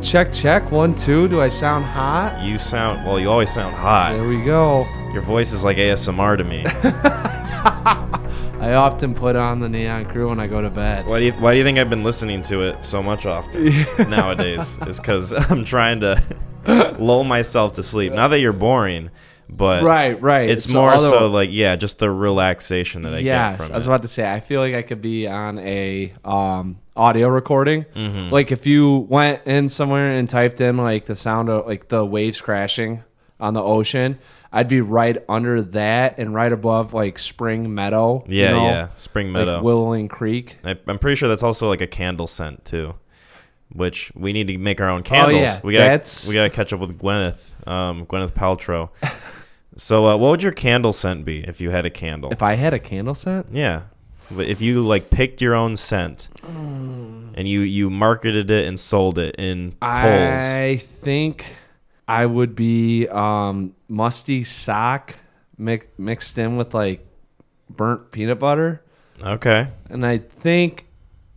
Check, check. 1, 2. Do I sound hot? You always sound hot. There we go. Your voice is like ASMR to me. I often put on the Neon Crew when I go to bed. Why do you think I've been listening to it so much often nowadays? Is because I'm trying to lull myself to sleep. Not that you're boring, but right. It's more so like, just the relaxation that I get from it. I was about to say, I feel like I could be on a audio recording. Mm-hmm. Like if you went in somewhere and typed in like the sound of like the waves crashing on the ocean, I'd be right under that and right above like Spring Meadow. Spring Meadow. Like Willowing Creek. I'm pretty sure that's also like a candle scent too, which we need to make our own candles. Oh, yeah. We gotta catch up with Gwyneth Paltrow. So what would your candle scent be if you had a candle? If I had a candle scent? Yeah. But if you like picked your own scent and you marketed it and sold it in Kohl's. I think I would be musty sock mixed in with like burnt peanut butter. Okay. And I think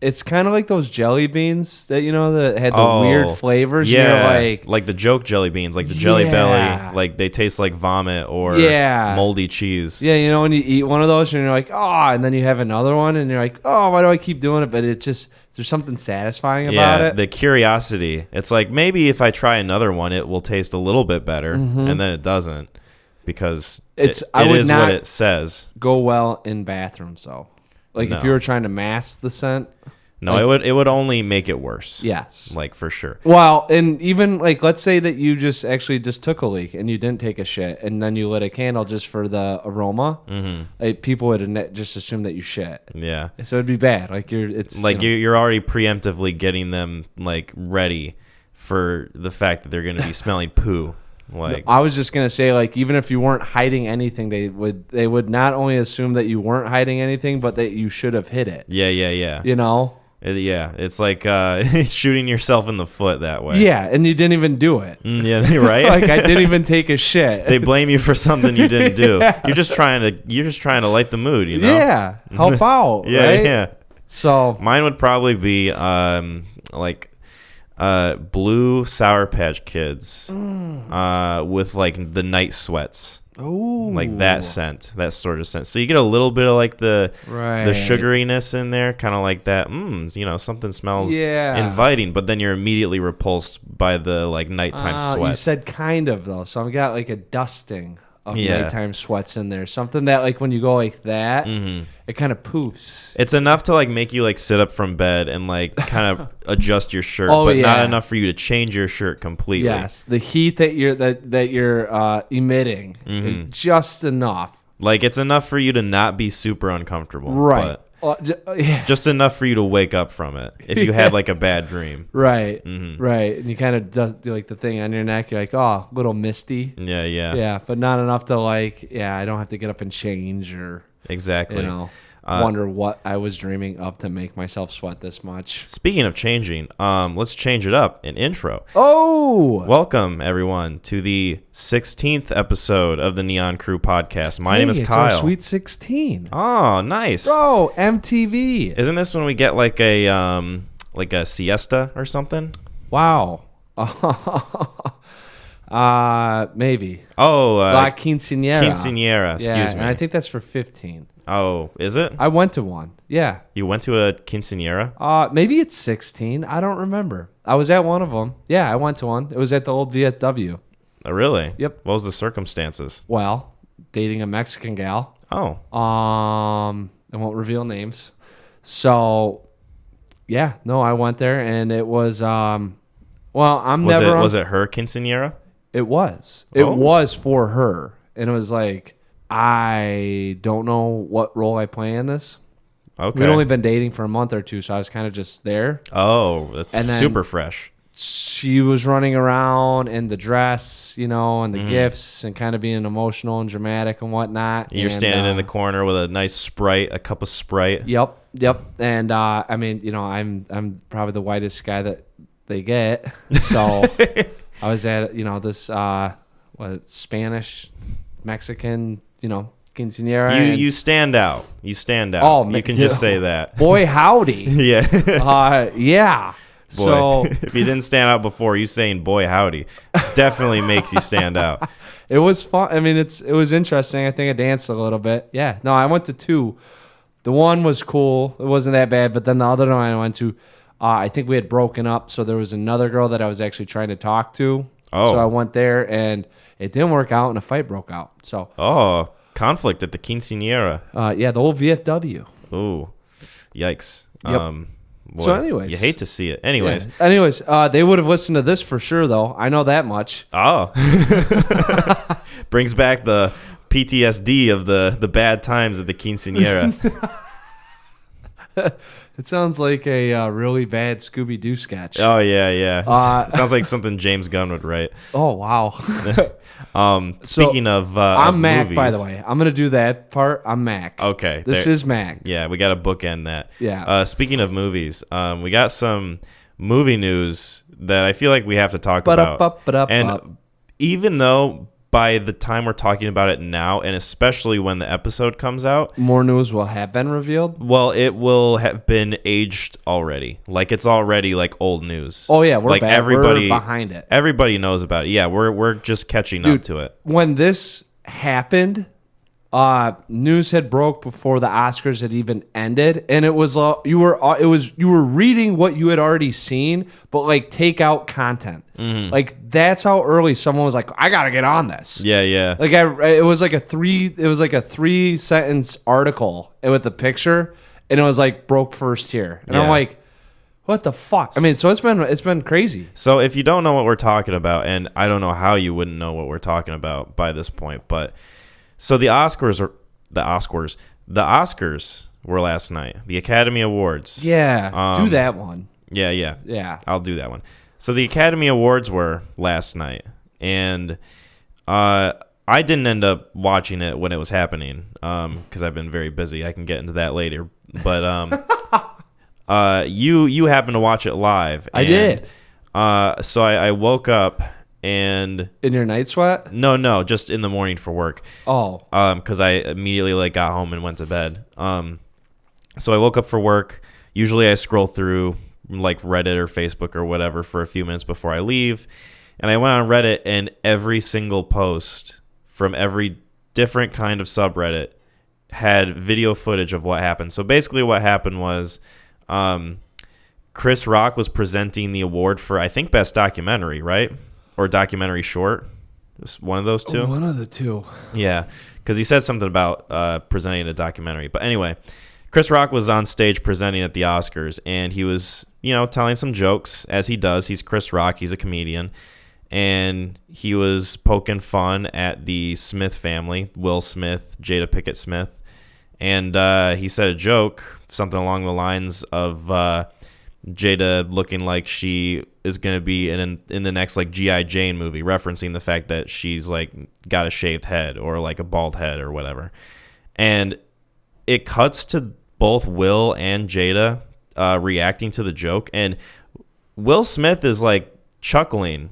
it's kind of like those jelly beans that that had the weird flavors. Yeah, and like the joke jelly beans, like the Jelly Belly, like they taste like vomit or moldy cheese. Yeah, when you eat one of those and you're like, oh, and then you have another one and you're like, oh, why do I keep doing it? But there's something satisfying about it. The curiosity. It's like maybe if I try another one, it will taste a little bit better, and then it doesn't because it is what it says. Go well in bathrooms though. Like if you were trying to mask the scent. No, it would only make it worse. Yes. Like for sure. Well, and even like let's say that you just took a leak and you didn't take a shit and then you lit a candle just for the aroma. Mm-hmm. Like, people would just assume that you shit. Yeah. So it'd be bad. Like you're already preemptively getting them like ready for the fact that they're going to be smelling poo. Like I was just gonna say, like even if you weren't hiding anything, they would not only assume that you weren't hiding anything, but that you should have hid it. Yeah. Yeah, it's like shooting yourself in the foot that way. Yeah, and you didn't even do it. Yeah, right. Like I didn't even take a shit. They blame you for something you didn't do. Yeah. You're just trying to light the mood, Yeah, help out. Yeah, right? Yeah. So mine would probably be blue Sour Patch Kids with like the night sweats. Ooh. Like that sort of scent. So you get a little bit of like the sugariness in there, kind of like that. Something smells inviting, but then you're immediately repulsed by the like nighttime sweats. You said kind of though, so I've got like a dusting of nighttime sweats in there. Something that like when you go like that, it kind of poofs. It's enough to like make you like sit up from bed and like kind of adjust your shirt, but not enough for you to change your shirt completely. Yes, the heat that you're emitting is just enough. Like it's enough for you to not be super uncomfortable, right? Just enough for you to wake up from it if you had like a bad dream. Right. Right. And you kind of do like the thing on your neck. You're like, oh, a little misty. Yeah. Yeah, but not enough to like, I don't have to get up and change or exactly. Wonder what I was dreaming of to make myself sweat this much. Speaking of changing, let's change it up. An intro. Oh! Welcome, everyone, to the 16th episode of the Neon Crew podcast. My name is Kyle. It's our Sweet 16. Oh, nice. Oh, MTV. Isn't this when we get like a siesta or something? Wow. Maybe. Oh, La Quinceañera. Quinceañera, excuse me. And I think that's for 15. Oh, is it? I went to one. Yeah. You went to a quinceañera? Maybe it's 16. I don't remember. I was at one of them. Yeah, I went to one. It was at the old VFW. Oh, really? Yep. What was the circumstances? Well, dating a Mexican gal. Oh. I won't reveal names. So, yeah. No, I went there and it was, Was it her quinceañera? It was. It was for her. And it was like, I don't know what role I play in this. Okay. We'd only been dating for a month or two, so I was kind of just there. Oh, that's super fresh. She was running around in the dress, and the gifts and kind of being emotional and dramatic and whatnot. You're standing in the corner with a nice Sprite, a cup of Sprite. Yep. And I'm probably the whitest guy that they get. So I was at, this Spanish, Mexican, quinceañera. You stand out. You stand out. Oh, you can just say that. Boy, howdy. Yeah. Yeah. Boy, So if you didn't stand out before, you saying "boy howdy" definitely makes you stand out. it was fun. I mean, it was interesting. I think I danced a little bit. Yeah. No, I went to two. The one was cool. It wasn't that bad. But then the other one I went to, I think we had broken up. So there was another girl that I was actually trying to talk to. Oh. So I went there and it didn't work out and a fight broke out. So. Oh, conflict at the quinceañera. Yeah, the old VFW. Ooh, yikes. Yep. Boy, So anyways. you hate to see it. Anyways. Yeah. Anyways, they would have listened to this for sure, though. I know that much. Oh. Brings back the PTSD of the bad times at the quinceañera. It sounds like a really bad Scooby-Doo sketch. Oh, yeah. Sounds like something James Gunn would write. Oh, wow. Speaking of I'm Mac, movies, by the way. I'm going to do that part. I'm Mac. Okay. This is Mac. Yeah, we got to bookend that. Yeah. Speaking of movies, we got some movie news that I feel like we have to talk about. And even though by the time we're talking about it now, and especially when the episode comes out, more news will have been revealed. Well, it will have been aged already. Like it's already like old news. Oh yeah, we're like bad. Everybody we're behind it. Everybody knows about it. Yeah, we're just catching up to it. When this happened, news had broke before the Oscars had even ended, and it was you were reading what you had already seen, but like take out content. Mm-hmm. Like that's how early someone was like, I gotta get on this. Yeah. Like it was like a 3-sentence article with a picture, and it was like broke first here, and I'm like, what the fuck? I mean, so it's been crazy. So if you don't know what we're talking about, and I don't know how you wouldn't know what we're talking about by this point, but. So the Oscars were last night. The Academy Awards. Yeah, do that one. Yeah. I'll do that one. So the Academy Awards were last night, and I didn't end up watching it when it was happening because I've been very busy. I can get into that later. But you happened to watch it live. I did. So I woke up. And in your night sweat? No, just in the morning for work. Oh. Because I immediately got home and went to bed. So I woke up for work. Usually I scroll through like Reddit or Facebook or whatever for a few minutes before I leave. And I went on Reddit, and every single post from every different kind of subreddit had video footage of what happened. So basically what happened was Chris Rock was presenting the award for, I think, Best Documentary, right? Or documentary short. Just one of those two. One of the two. Yeah, because he said something about presenting a documentary. But anyway, Chris Rock was on stage presenting at the Oscars, and he was, telling some jokes, as he does. He's Chris Rock. He's a comedian. And he was poking fun at the Smith family, Will Smith, Jada Pinkett Smith. And he said a joke, something along the lines of Jada looking like she is going to be in the next like G.I. Jane movie, referencing the fact that she's like got a shaved head or like a bald head or whatever. And it cuts to both Will and Jada reacting to the joke, and Will Smith is like chuckling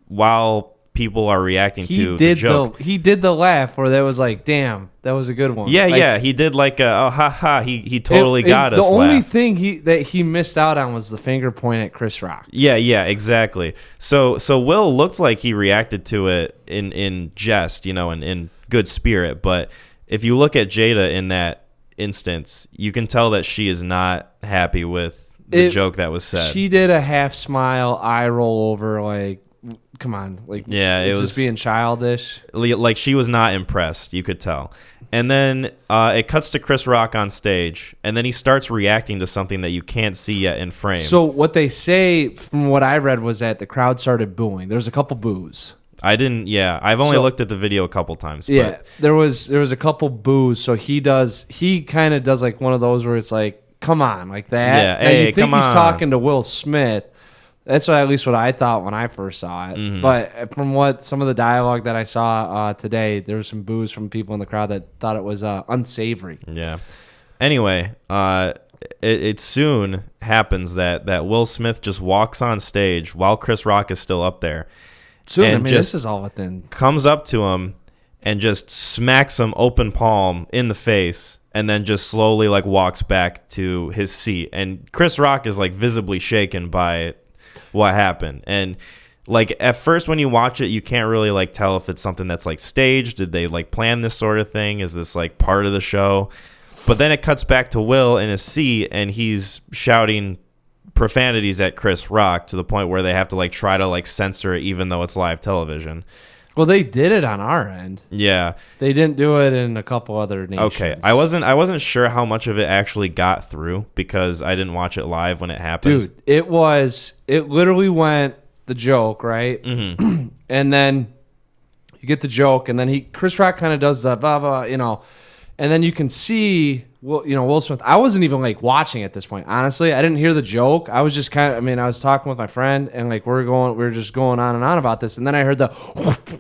while people are reacting to the joke. He did the laugh where that was like, damn, that was a good one. Yeah, he did like a, oh, ha, ha, he totally got us. The only laugh. thing that he missed out on was the finger point at Chris Rock. Yeah, exactly. So Will looked like he reacted to it in jest, in good spirit. But if you look at Jada in that instance, you can tell that she is not happy with the joke that was said. She did a half smile, eye roll over, like, come on, like, yeah, it was just being childish. Like she was not impressed, you could tell. And then it cuts to Chris Rock on stage, and then he starts reacting to something that you can't see yet in frame. So what they say, from what I read, was that the crowd started booing. There was a couple boos. I didn't. Yeah, I've only looked at the video a couple times. Yeah, but. there was a couple boos. So he kind of does like one of those where it's like, come on, like that. Yeah, now, hey, you think come on. He's talking to Will Smith. That's at least what I thought when I first saw it. Mm-hmm. But from what some of the dialogue that I saw today, there was some boos from people in the crowd that thought it was unsavory. Yeah. Anyway, it soon happens that Will Smith just walks on stage while Chris Rock is still up there. Soon, and this is all within. Comes up to him and just smacks him open palm in the face, and then just slowly like walks back to his seat. And Chris Rock is like visibly shaken by it. what happened. And like at first when you watch it, you can't really like tell if it's something that's like staged. Did they like plan this sort of thing? Is this like part of the show? But then it cuts back to Will in a seat, and he's shouting profanities at Chris Rock to the point where they have to like try to like censor it, even though it's live television. Well, they did it on our end. Yeah, they didn't do it in a couple other nations. Okay, I wasn't sure how much of it actually got through because I didn't watch it live when it happened. Dude, it literally went the joke, right? Mm-hmm. And then you get the joke, and then Chris Rock kind of does the blah blah, and then you can see Will Smith. I wasn't even like watching at this point, honestly. I didn't hear the joke. I was just I was talking with my friend, and like we were just going on and on about this, and then I heard the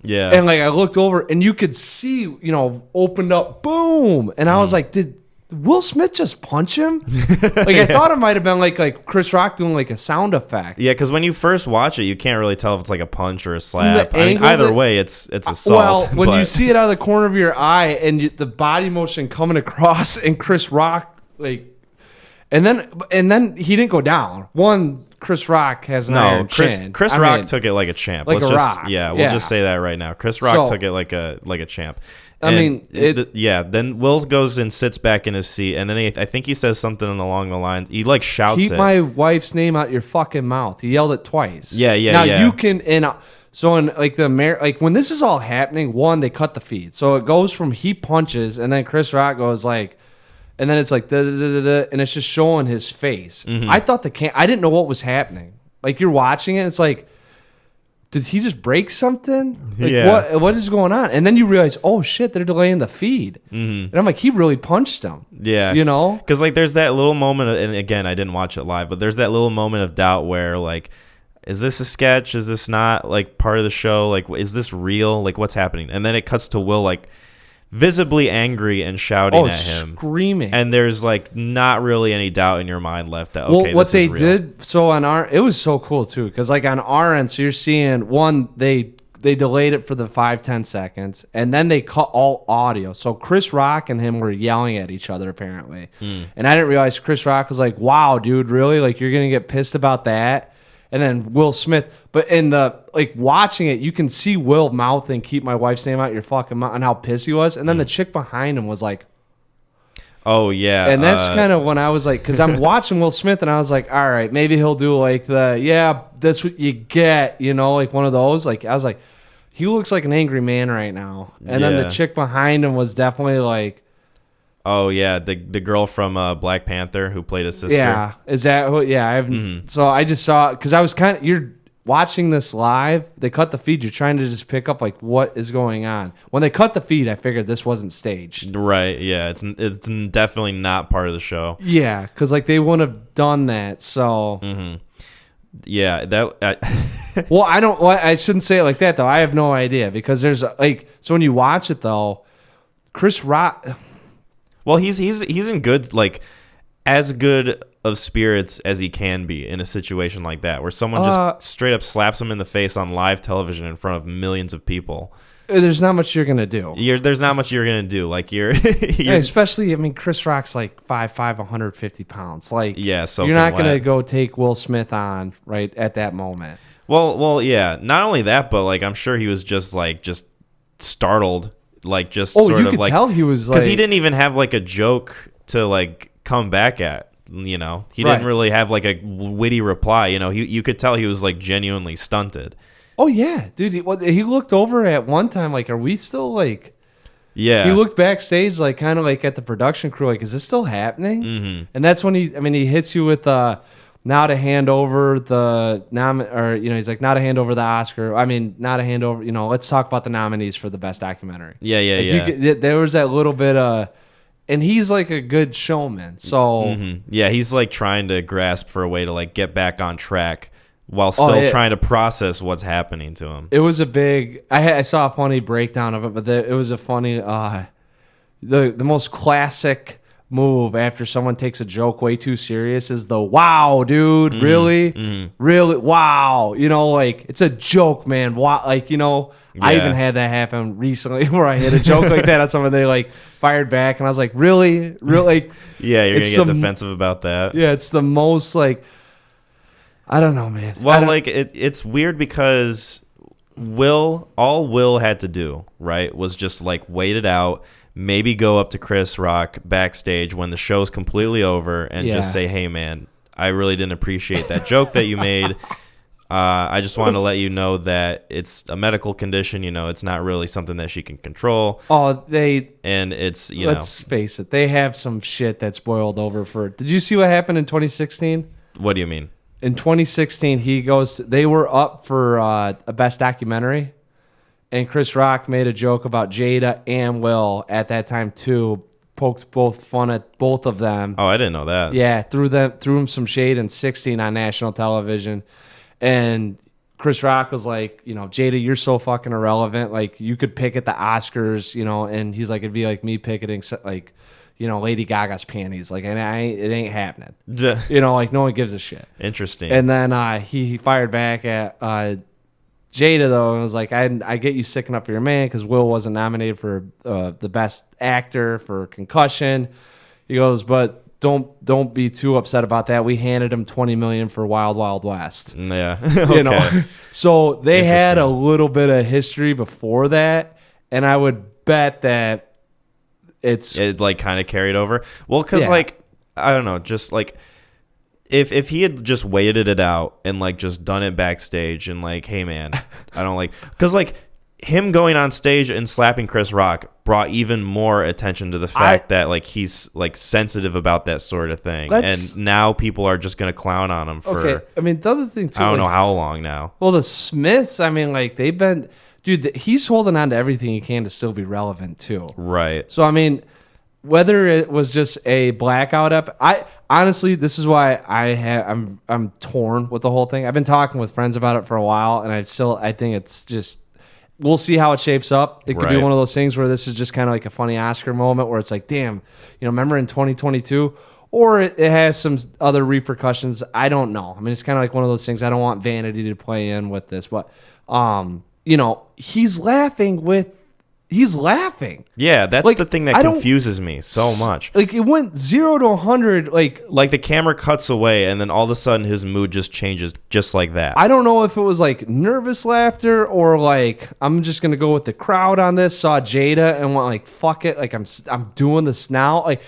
yeah, and like I looked over, and you could see opened up, boom, and I was like, did Will Smith just punch him? Like I thought it might have been like Chris Rock doing like a sound effect. Yeah, because when you first watch it, you can't really tell if it's like a punch or a slap. Either way, it's assault. Well, when you see it out of the corner of your eye and the body motion coming across, and Chris Rock and then he didn't go down. Chris Rock has an iron chin. Chris Rock took it like a champ. Like rock. Yeah, we'll just say that right now. Chris Rock took it like a champ. Then Will goes and sits back in his seat, and then I think he says something along the lines. He like shouts, "Keep my wife's name out your fucking mouth." He yelled it twice. Yeah. Now you can, so in like when this is all happening, they cut the feed, so it goes from he punches, and then Chris Rock goes like, and then it's like da da da da, and it's just showing his face. Mm-hmm. I thought I didn't know what was happening. Like you're watching it, it's like, did he just break something? Like, what is going on? And then you realize, oh shit, they're delaying the feed. Mm-hmm. And I'm like, he really punched him. Yeah, because like there's that little moment, and again, I didn't watch it live, but there's that little moment of doubt where like, is this a sketch? Is this not like part of the show? Like, is this real? Like, what's happening? And then it cuts to Will like visibly angry and shouting at him, screaming, and there's like not really any doubt in your mind left that what they did. So it was so cool too, because like on our end, so you're seeing they delayed it for the 5-10 seconds, and then they cut all audio. So Chris Rock and him were yelling at each other apparently, and I didn't realize Chris Rock was like, "Wow, dude, really? Like you're gonna get pissed about that?" And then Will Smith, but in the watching it, you can see Will mouthing "Keep my wife's name out your fucking mouth," and how pissed he was. And then the chick behind him was like, "Oh yeah." And that's kind of when I was like, because I'm watching Will Smith, and I was like, all right, maybe he'll do like that's what you get, like one of those. Like I was like, he looks like an angry man right now. And then the chick behind him was definitely like, oh yeah, the girl from Black Panther who played his sister. Yeah, is that who? Yeah, I haven't. Mm-hmm. So I just saw, because I was you're watching this live. They cut the feed. You're trying to just pick up like what is going on. When they cut the feed, I figured this wasn't staged. Right. Yeah. It's definitely not part of the show. Yeah, because like they wouldn't have done that. So. Mm-hmm. Yeah. Well, I don't. Well, I shouldn't say it like that though. I have no idea, because there's so when you watch it though, Chris Rock. Well, he's in good, like, as good of spirits as he can be in a situation like that, where someone just straight up slaps him in the face on live television in front of millions of people. There's not much you're gonna do. There's not much you're gonna do. Like you're especially, Chris Rock's like 5'5", 150 pounds. Like so you're not gonna go take Will Smith on right at that moment. Well, yeah. Not only that, but like I'm sure he was just startled. Like just sort of like, you could tell he was, because he didn't even have like a joke to like come back at. He didn't really have like a witty reply. You could tell he was like genuinely stunted. Oh yeah, dude. He looked over at one time like, are we still like? Yeah. He looked backstage like kind of like at the production crew like, is this still happening? Mm-hmm. And that's when he hits you with now to hand over the he's like, now to hand over the Oscar. Now to hand over, let's talk about the nominees for the best documentary. Yeah. There was that little bit and he's like a good showman. So yeah, he's like trying to grasp for a way to like get back on track while still trying to process what's happening to him. It was a big. I saw a funny breakdown of it, but it was a funny. The most classic move after someone takes a joke way too serious is the "wow, dude, really, really, wow." Like it's a joke, man. Wow, I even had that happen recently where I hit a joke like that on someone, they like fired back, and I was like, really, yeah, you're gonna get defensive about that. Yeah, it's the most like. I don't know, man. Well, like it's weird because all Will had to do, right, was just like wait it out, maybe go up to Chris Rock backstage when the show's completely over and just say, hey, man, I really didn't appreciate that joke that you made. I just wanted to let you know that it's a medical condition. It's not really something that she can control. And it's, let's face it, they have some shit that's boiled over for. Did you see what happened in 2016? What do you mean? In 2016, they were up for a best documentary, and Chris Rock made a joke about Jada and Will at that time too. Poked both fun at both of them. Oh, I didn't know that. Yeah, threw them some shade in 16 on national television, and Chris Rock was like, Jada, you're so fucking irrelevant. Like, you could pick at the Oscars, and he's like, it'd be like me picketing like, Lady Gaga's panties. Like, and it ain't happening. Like, no one gives a shit. Interesting. And then he fired back at Jada, though, and was like, I get you sticking up for your man because Will wasn't nominated for the best actor for Concussion. He goes, but don't be too upset about that. We handed him $20 million for Wild Wild West. Yeah. Okay. So they had a little bit of history before that, and I would bet that it like kind of carried over. Well, because like I don't know, just like if he had just waited it out and like just done it backstage and like, hey man, I don't like, because like him going on stage and slapping Chris Rock brought even more attention to the fact that like he's like sensitive about that sort of thing, and now people are just gonna clown on him for. Okay, I mean the other thing too. I don't know how long now. Well, the Smiths, I mean, like they've been. Dude, he's holding on to everything he can to still be relevant too. Right. So I mean, whether it was just a blackout I honestly, this is why I'm torn with the whole thing. I've been talking with friends about it for a while, and I think it's just, we'll see how it shapes up. It could be one of those things where this is just kind of like a funny Oscar moment where it's like, damn, remember in 2022, or it has some other repercussions. I don't know. I mean, it's kind of like one of those things. I don't want vanity to play in with this, but he's laughing. Yeah, that's like, the thing that confuses me so much. Like, it went 0 to 100. Like the camera cuts away, and then all of a sudden his mood just changes just like that. I don't know if it was like nervous laughter or like, I'm just gonna go with the crowd on this. Saw Jada and went like, fuck it. Like, I'm doing this now. Like,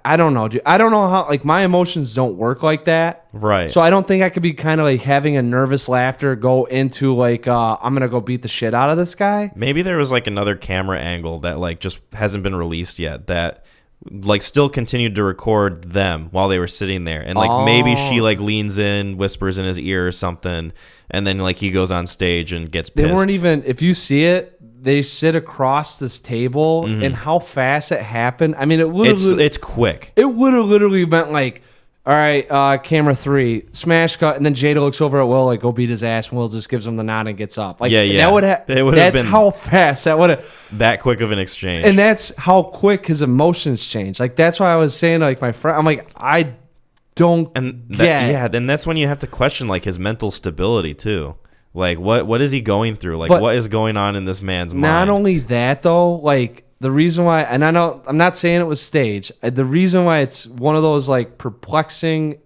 I don't know, dude. I don't know how, like, my emotions don't work like that. Right. So I don't think I could be kind of like having a nervous laughter go into like, I'm going to go beat the shit out of this guy. Maybe there was like another camera angle that like just hasn't been released yet that like still continued to record them while they were sitting there. And like maybe she like leans in, whispers in his ear or something. And then like he goes on stage and gets pissed. They weren't even, if you see it, they sit across this table, and how fast it happened. I mean, it's quick. It would have literally meant like, all right, camera 3, smash cut, and then Jada looks over at Will like, go beat his ass, and Will just gives him the nod and gets up. Like, yeah. That would have. That's been how fast that would have. That quick of an exchange, and that's how quick his emotions change. Like, that's why I was saying, like, my friend, I'm like, I don't then that's when you have to question like his mental stability too. Like, what is he going through? Like, what is going on in this man's mind? Not only that, though, like, the reason why, and I know, I'm not saying it was staged. The reason why it's one of those, like, perplexing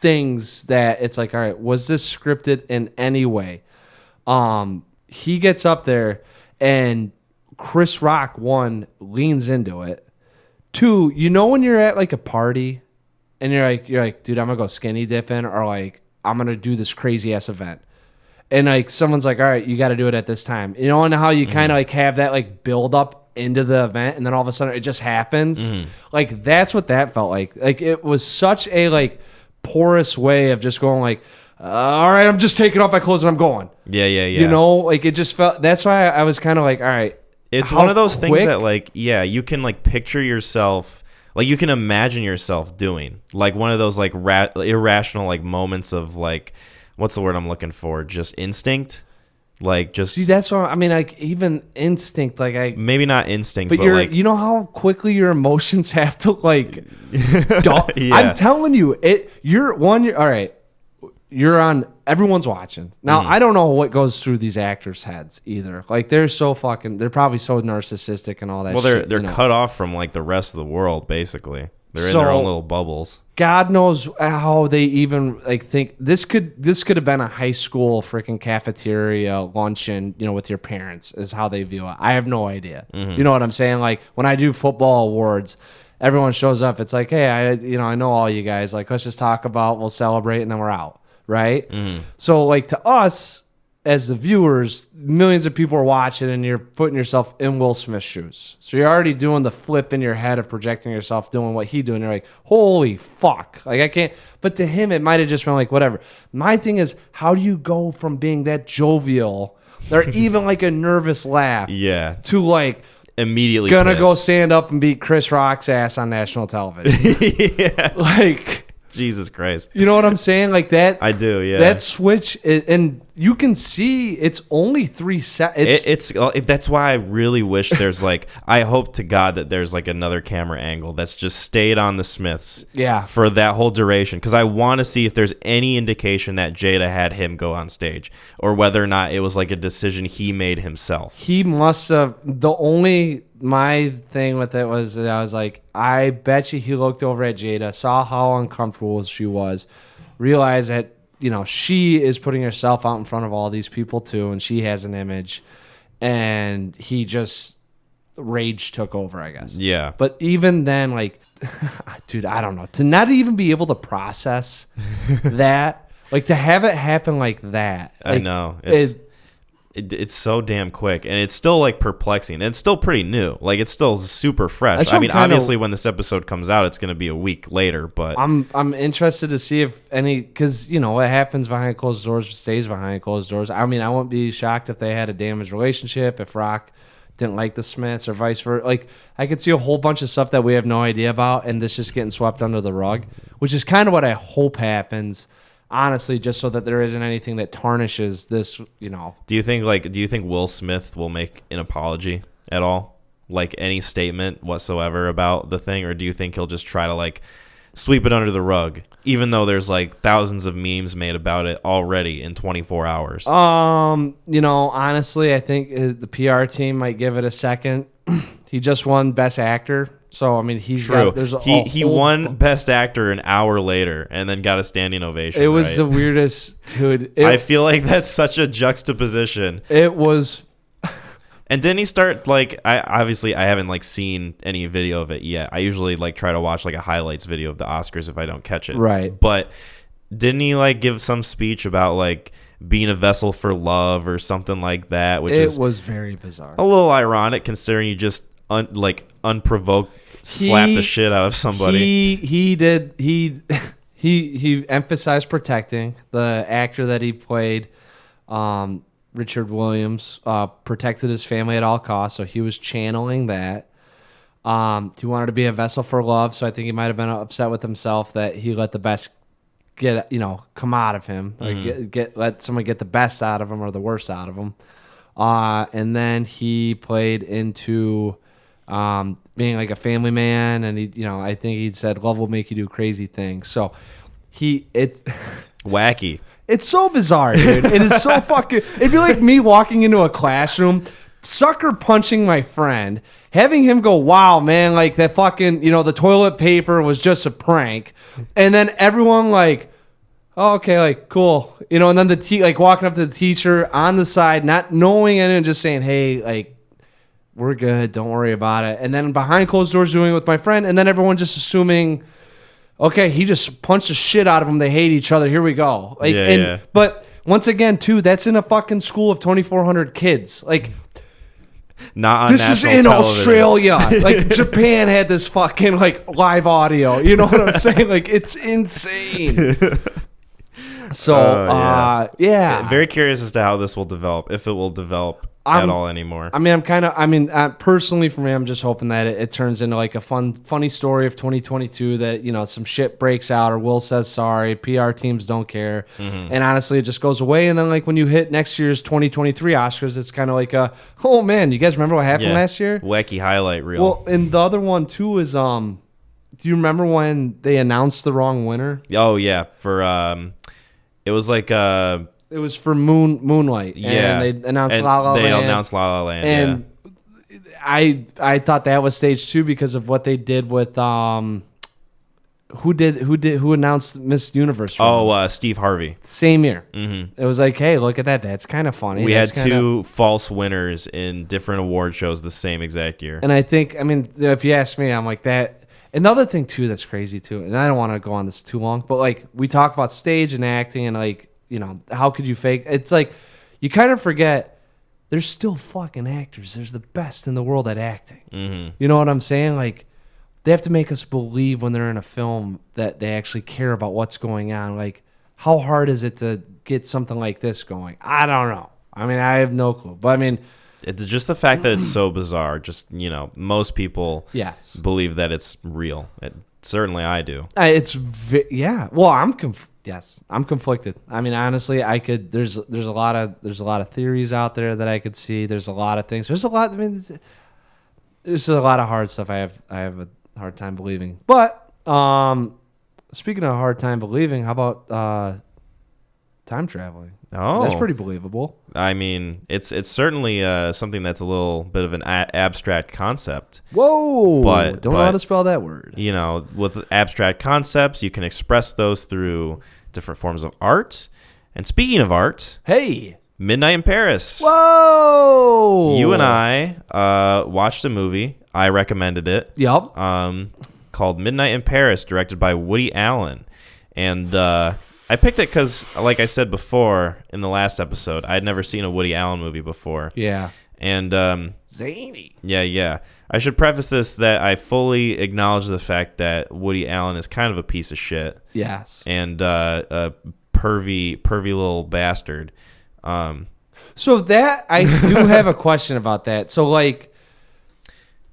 things that it's like, all right, was this scripted in any way? He gets up there, and Chris Rock, 1, leans into it. 2, when you're at, like, a party, and you're like, dude, I'm going to go skinny dipping, or, like, I'm going to do this crazy-ass event. And like someone's like, all right, you got to do it at this time. And how you kind of like have that like build up into the event, and then all of a sudden it just happens. Like, that's what that felt like. Like, it was such a like porous way of just going like, all right, I'm just taking off my clothes and I'm going. Yeah. Like, it just felt. That's why I was kind of like, all right. It's one of those things that like, you can like picture yourself. Like, you can imagine yourself doing like one of those like irrational like moments of like. What's the word I'm looking for? Just instinct? Like, just... See, that's what I mean, like, even instinct, like, maybe not instinct, but like... You know how quickly your emotions have to, like... I'm telling you, all right, you're on... Everyone's watching. Now, I don't know what goes through these actors' heads, either. Like, they're probably so narcissistic and all that shit. Well, they're cut off from, like, the rest of the world, basically. They're in their own little bubbles. God knows how they even like think this could have been a high school freaking cafeteria luncheon, with your parents is how they view it. I have no idea. Mm-hmm. You know what I'm saying? Like when I do football awards, everyone shows up. It's like, hey, I know all you guys. Like, let's just talk about, we'll celebrate, and then we're out, right? Mm-hmm. So like to us as the viewers, millions of people are watching, and you're putting yourself in Will Smith's shoes. So you're already doing the flip in your head of projecting yourself doing what he doing. You're like, holy fuck. Like I can't. But to him, it might have just been like, whatever. My thing is, how do you go from being that jovial or even like a nervous laugh to like immediately gonna go stand up and beat Chris Rock's ass on national television? Like... Jesus Christ. You know what I'm saying? Like that. I do, yeah. That switch, and you can see it's only 3 seconds. That's why I really wish there's like, I hope to God that there's like another camera angle that's just stayed on the Smiths for that whole duration. Because I want to see if there's any indication that Jada had him go on stage or whether or not it was like a decision he made himself. He must have. My thing with it was that I was like, I bet you he looked over at Jada, saw how uncomfortable she was, realized that, she is putting herself out in front of all these people too, and she has an image, and he just rage took over, I guess. Yeah. But even then, like, dude, I don't know. To not even be able to process that, like to have it happen like that. Like, I know. It's so damn quick, and it's still like perplexing, and it's still pretty new. Like it's still super fresh. I mean, obviously, when this episode comes out, it's going to be a week later. But I'm interested to see if any, because what happens behind closed doors stays behind closed doors. I mean, I wouldn't be shocked if they had a damaged relationship, if Rock didn't like the Smiths or vice versa. Like I could see a whole bunch of stuff that we have no idea about, and this just getting swept under the rug, which is kind of what I hope happens. Honestly, just so that there isn't anything that tarnishes this, Do you think Will Smith will make an apology at all? Like any statement whatsoever about the thing? Or do you think he'll just try to like sweep it under the rug, even though there's like thousands of memes made about it already in 24 hours? Honestly, I think the PR team might give it a second. He just won Best Actor. So, I mean, he's true. He won Best Actor an hour later and then got a standing ovation. It was the weirdest, dude. I feel like that's such a juxtaposition. It was. And didn't he start like? I haven't like seen any video of it yet. I usually like try to watch like a highlights video of the Oscars if I don't catch it. Right. But didn't he like give some speech about like being a vessel for love or something like that? Which was very bizarre. A little ironic considering you just unprovoked slap the shit out of somebody. He emphasized protecting the actor that he played. Richard Williams protected his family at all costs, so he was channeling that. He wanted to be a vessel for love, so I think he might have been upset with himself that he let the best come out of him, or let someone get the best out of him or the worst out of him. And then he played into being like a family man, and I think he said love will make you do crazy things. So it's wacky. It's so bizarre, dude. It is so fucking. It'd be like me walking into a classroom, sucker punching my friend, having him go, "Wow, man! Like that fucking, the toilet paper was just a prank," and then everyone like, "Oh, okay, like cool," and then like walking up to the teacher on the side, not knowing anything, just saying, "Hey, like we're good, don't worry about it," and then behind closed doors doing it with my friend, and then everyone just assuming, okay, he just punched the shit out of them. They hate each other. Here we go. But once again, too, that's in a fucking school of 2,400 kids. Like, not on this is in television. Australia. Like, Japan had this fucking like live audio. You know what I'm saying? Like, it's insane. So, yeah. Very curious as to how this will develop, if it will develop at all anymore. I mean, personally for me, I'm just hoping that it turns into like a funny story of 2022 that, some shit breaks out or Will says sorry, PR teams don't care. Mm-hmm. And honestly, it just goes away. And then like when you hit next year's 2023 Oscars, it's kind of like oh man, you guys remember what happened last year? Wacky highlight reel. Well, and the other one too is, do you remember when they announced the wrong winner? Oh yeah. For, it was like, it was for Moonlight. Yeah. And they announced La La Land. They announced La La Land, and I thought that was stage 2 because of what they did with who announced Miss Universe? Steve Harvey. Same year. Mm-hmm. It was like, hey, look at that. That's kind of funny. We had two false winners in different award shows the same exact year. And I think, I mean, if you ask me, I'm like that. Another thing too that's crazy too, and I don't want to go on this too long, but like we talk about stage and acting and like, how could you fake? It's like you kind of forget there's still fucking actors. There's the best in the world at acting. Mm-hmm. You know what I'm saying? Like they have to make us believe when they're in a film that they actually care about what's going on. Like how hard is it to get something like this going? I don't know. I mean, I have no clue, but I mean, it's just the fact that it's so bizarre. Just, most people believe that it's real. Certainly I do. Well, I'm conflicted. I mean, honestly, there's a lot of theories out there that I could see. There's a lot of things. There's a lot of hard stuff I have a hard time believing. But speaking of hard time believing, how about time traveling? Oh, that's pretty believable. I mean, it's certainly something that's a little bit of an abstract concept. Whoa! But don't know how to spell that word. With abstract concepts, you can express those through different forms of art. And speaking of art, hey, Midnight in Paris. Whoa! You and I watched a movie. I recommended it. Yep. Called Midnight in Paris, directed by Woody Allen, and I picked it because, like I said before in the last episode, I'd never seen a Woody Allen movie before. Yeah. And zany. Yeah. I should preface this that I fully acknowledge the fact that Woody Allen is kind of a piece of shit. Yes. And a pervy little bastard. So that I do have a question about that. So like,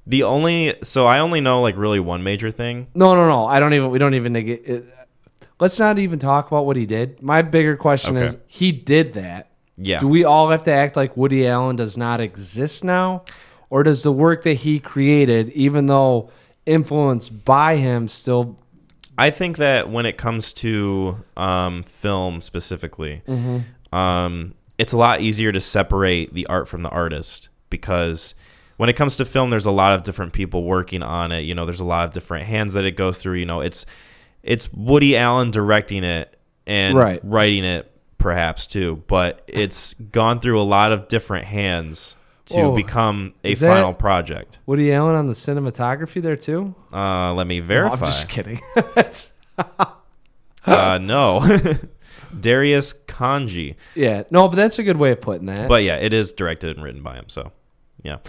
I only know like really one major thing. No. We don't even negate it. Let's not even talk about what he did. My bigger question is, he did that. Yeah. Do we all have to act like Woody Allen does not exist now? Or does the work that he created, even though influenced by him, still... I think that when it comes to film specifically, it's a lot easier to separate the art from the artist, because when it comes to film, there's a lot of different people working on it. There's a lot of different hands that it goes through. It's Woody Allen directing it and writing it, perhaps, too. But it's gone through a lot of different hands to become a final project. Woody Allen on the cinematography there, too? Let me verify. No, I'm just kidding. No. Darius Kanji. Yeah. No, but that's a good way of putting that. But, yeah, it is directed and written by him, so, yeah.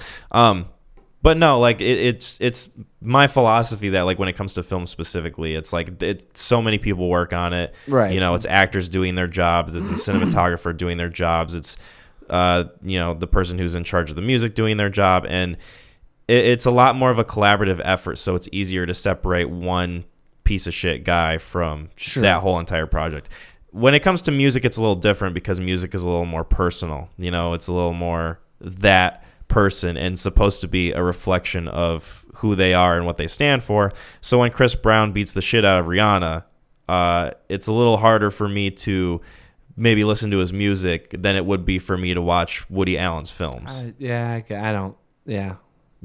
But no, like it's my philosophy that like when it comes to film specifically, it's like so many people work on it. Right. It's actors doing their jobs. It's a cinematographer doing their jobs. It's the person who's in charge of the music doing their job, and it's a lot more of a collaborative effort. So it's easier to separate one piece of shit guy from that whole entire project. When it comes to music, it's a little different because music is a little more personal. It's a little more that person and supposed to be a reflection of who they are and what they stand for. So when Chris Brown beats the shit out of Rihanna, it's a little harder for me to maybe listen to his music than it would be for me to watch Woody Allen's films. I don't. Yeah.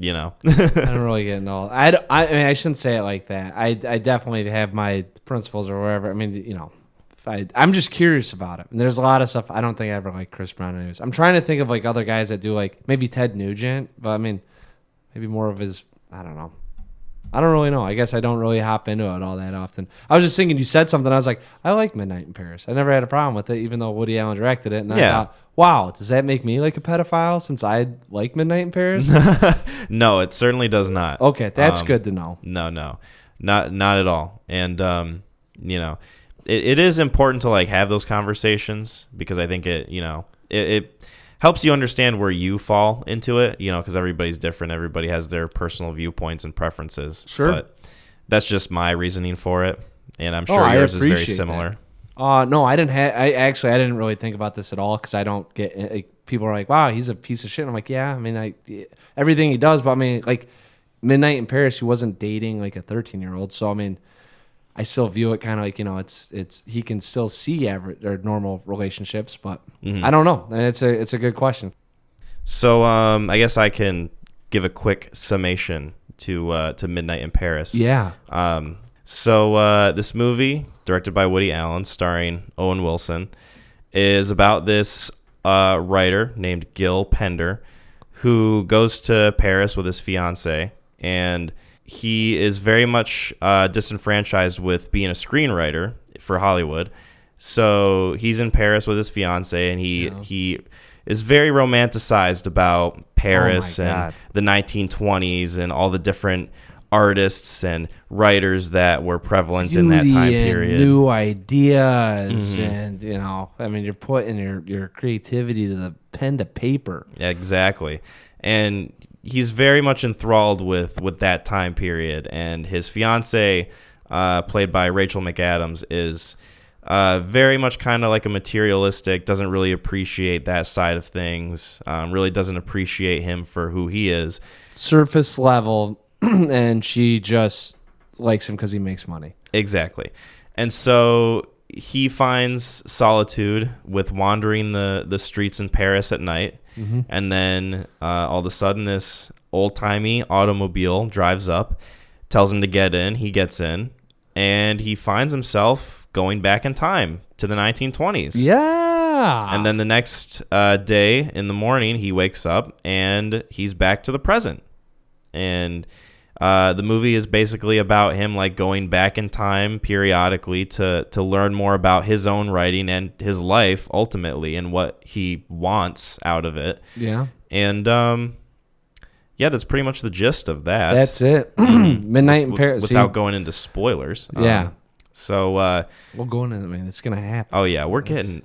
I don't really get into all. I mean, I shouldn't say it like that. I definitely have my principles or whatever. I mean, I'm just curious about it. And there's a lot of stuff I don't think I ever liked Chris Brown anyways. I'm trying to think of like other guys that do like maybe Ted Nugent, but I mean, maybe more of his, I don't know. I don't really know. I guess I don't really hop into it all that often. I was just thinking you said something. I was like, I like Midnight in Paris. I never had a problem with it, even though Woody Allen directed it. And I thought, wow, does that make me like a pedophile since I like Midnight in Paris? No, it certainly does not. Okay, that's good to know. No, not at all. And, it is important to like have those conversations because I think it helps you understand where you fall into it, because everybody's different. Everybody has their personal viewpoints and preferences. Sure. But that's just my reasoning for it. And I'm sure yours is very similar. No, I didn't really think about this at all because I don't get, people are like, wow, he's a piece of shit. And I'm like, yeah, I mean, everything he does, but I mean, like Midnight in Paris, he wasn't dating like a 13-year-old. So, I mean, I still view it kind of like, it's he can still see average or normal relationships, but I don't know. It's a good question. So I guess I can give a quick summation to Midnight in Paris. Yeah. So this movie, directed by Woody Allen, starring Owen Wilson, is about this writer named Gil Pender who goes to Paris with his fiancée, and he is very much disenfranchised with being a screenwriter for Hollywood. So he's in Paris with his fiancée, and he is very romanticized about Paris and the 1920s and all the different artists and writers that were prevalent in that time period. New ideas, and you're putting your creativity to the pen to paper. Exactly, and he's very much enthralled with that time period. And his fiance, played by Rachel McAdams, is very much kind of like a materialistic. Doesn't really appreciate that side of things. Really doesn't appreciate him for who he is. Surface level. And she just likes him because he makes money. Exactly. And so he finds solitude with wandering the streets in Paris at night. Mm-hmm. And then all of a sudden, this old-timey automobile drives up, tells him to get in. He gets in, and he finds himself going back in time to the 1920s. Yeah. And then the next day in the morning, he wakes up, and he's back to the present. And the movie is basically about him like going back in time periodically to learn more about his own writing and his life ultimately and what he wants out of it. Yeah. And that's pretty much the gist of that. That's it. Midnight in Paris. Without going into spoilers. Yeah. So we'll go into it, man. It's gonna happen. Oh yeah, we're getting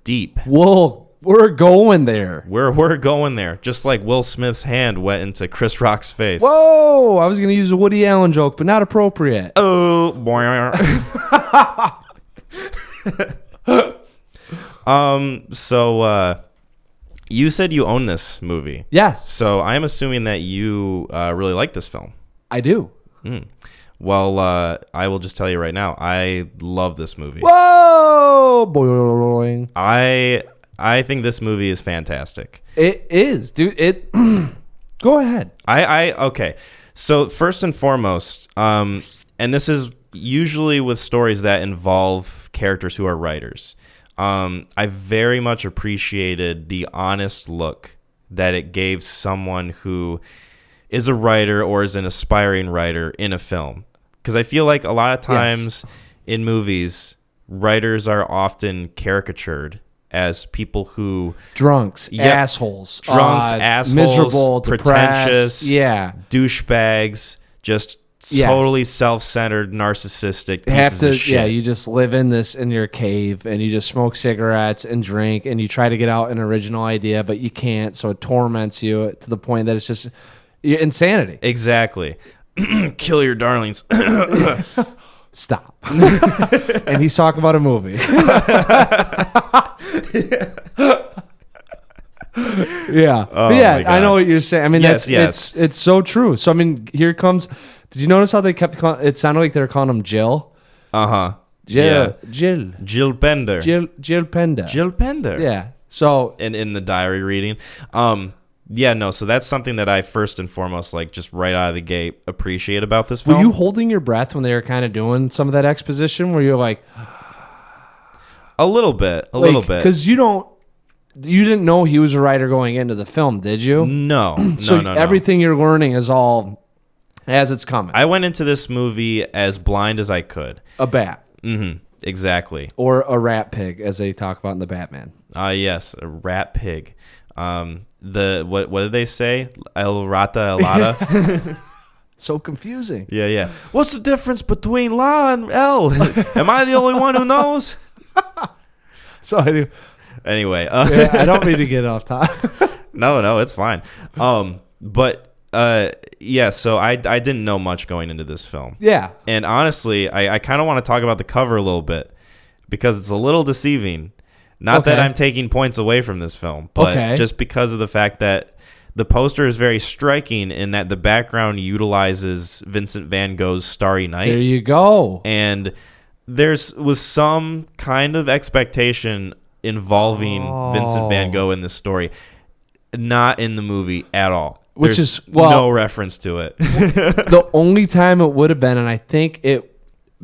deep. Whoa. We're going there. We're going there. Just like Will Smith's hand went into Chris Rock's face. Whoa! I was going to use a Woody Allen joke, but not appropriate. Oh, boy. So you said you own this movie. Yes. So I am assuming that you really like this film. I do. Well, I will just tell you right now, I love this movie. Whoa! Boing. I think this movie is fantastic. It is, dude. Go ahead. Okay. So first and foremost, and this is usually with stories that involve characters who are writers. I very much appreciated the honest look that it gave someone who is a writer or is an aspiring writer in a film. Because I feel like a lot of times in movies, writers are often caricatured as people who assholes, miserable, pretentious, douchebags, just totally self-centered, narcissistic pieces of shit. Yeah, you just live in your cave and you just smoke cigarettes and drink and you try to get out an original idea, but you can't, so it torments you to the point that it's just insanity. Exactly. Kill your darlings. Stop. And he's talking about a movie. Yeah. Oh, I know what you're saying. I mean, it's so true. So I mean, here comes. Did you notice how they kept calling? It sounded like they were calling him Jill. Jill Pender. Jill Pender. Jill Pender. Yeah. So in the diary reading, so that's something that I first and foremost, like, just right out of the gate appreciate about this film. Were you holding your breath when they were kind of doing some of that exposition where you're like, a little bit, because you didn't know he was a writer going into the film, did you? No. So everything you're learning is all as it's coming. I went into this movie as blind as I could. A bat. Mm-hmm. Exactly. Or a rat pig, as they talk about in the Batman. Yes, a rat pig. What did they say? El rata elata. So confusing. Yeah. What's the difference between la and el? Am I the only one who knows? So I do. Anyway, I don't mean to get off topic. No, it's fine. So I didn't know much going into this film. Yeah. And honestly, I kind of want to talk about the cover a little bit because it's a little deceiving. Not that I'm taking points away from this film, but just because of the fact that the poster is very striking in that the background utilizes Vincent van Gogh's Starry Night. There you go. And was some kind of expectation involving Vincent van Gogh in this story. Not in the movie at all. There's no reference to it. The only time it would have been, and I think it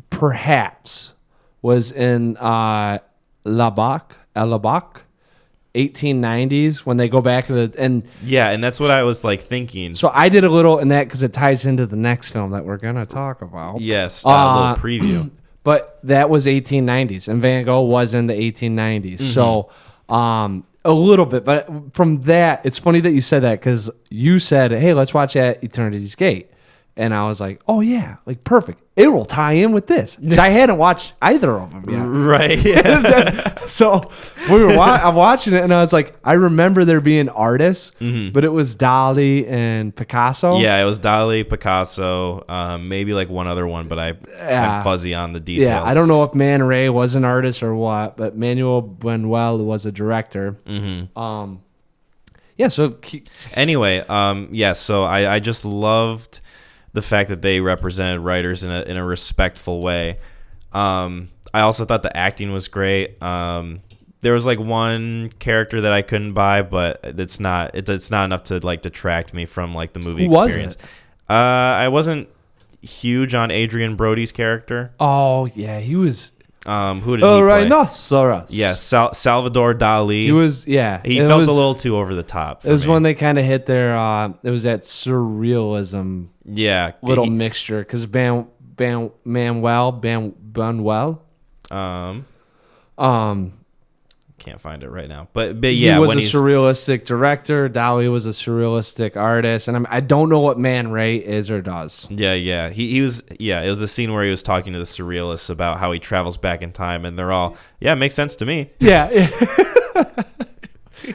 perhaps was in La Bac, 1890s, when they go back to and that's what I was like thinking. So I did a little in that because it ties into the next film that we're gonna talk about. Yes, a little preview. But that was 1890s, and Van Gogh was in the 1890s. So a little bit, but from that, it's funny that you said that because you said, "Hey, let's watch at Eternity's Gate," and I was like, "Oh yeah, like perfect. It will tie in with this." Because I hadn't watched either of them yet. Right. Yeah. So I'm watching it, and I was like, I remember there being artists, but it was Dalí and Picasso. Yeah, it was Dalí, Picasso, maybe like one other one, but I'm fuzzy on the details. Yeah, I don't know if Man Ray was an artist or what, but Manuel Buñuel was a director. Yeah. So anyway, so I just loved the fact that they represented writers in a respectful way. I also thought the acting was great. There was like one character that I couldn't buy, but it's not enough to like detract me from like the movie experience. Was it? I wasn't huge on Adrian Brody's character. Oh yeah, he was. Who did he play? Rhinoceros. Yeah, Salvador Dalí. He was. Yeah, he felt a little too over the top. It was when they kind of hit their. It was that surrealism. Yeah, mixture because Buñuel. Can't find it right now, but yeah, he was a surrealistic director. Dalí was a surrealistic artist, and I don't know what Man Ray is or does. Yeah, he was. Yeah, it was the scene where he was talking to the surrealists about how he travels back in time, and they're all, yeah, it makes sense to me. Yeah.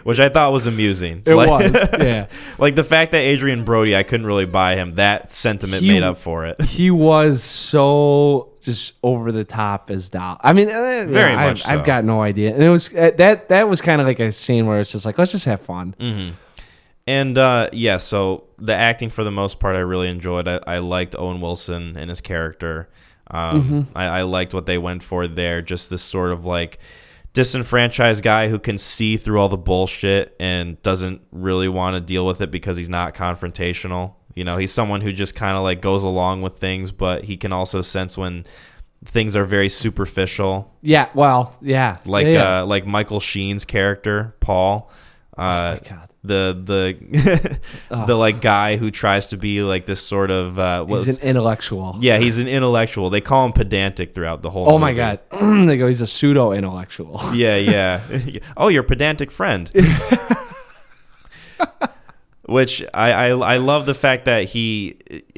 Which I thought was amusing. It was, yeah. Like the fact that Adrian Brody, I couldn't really buy him. That sentiment made up for it. He was so just over the top as Dalí. I mean, very much. I've got no idea, and it was that was kind of like a scene where it's just like, let's just have fun. Mm-hmm. And so the acting for the most part, I really enjoyed. I liked Owen Wilson and his character. I liked what they went for there. Just this sort of like disenfranchised guy who can see through all the bullshit and doesn't really want to deal with it because he's not confrontational. You know, he's someone who just kind of like goes along with things, but he can also sense when things are very superficial. Yeah, well, yeah. Like Michael Sheen's character, Paul. Oh my God. The like guy who tries to be like this sort of he's an intellectual. Yeah, he's an intellectual. They call him pedantic throughout the whole movie. My God. They go, he's a pseudo intellectual. Yeah. Oh, your pedantic friend. Which I love the fact that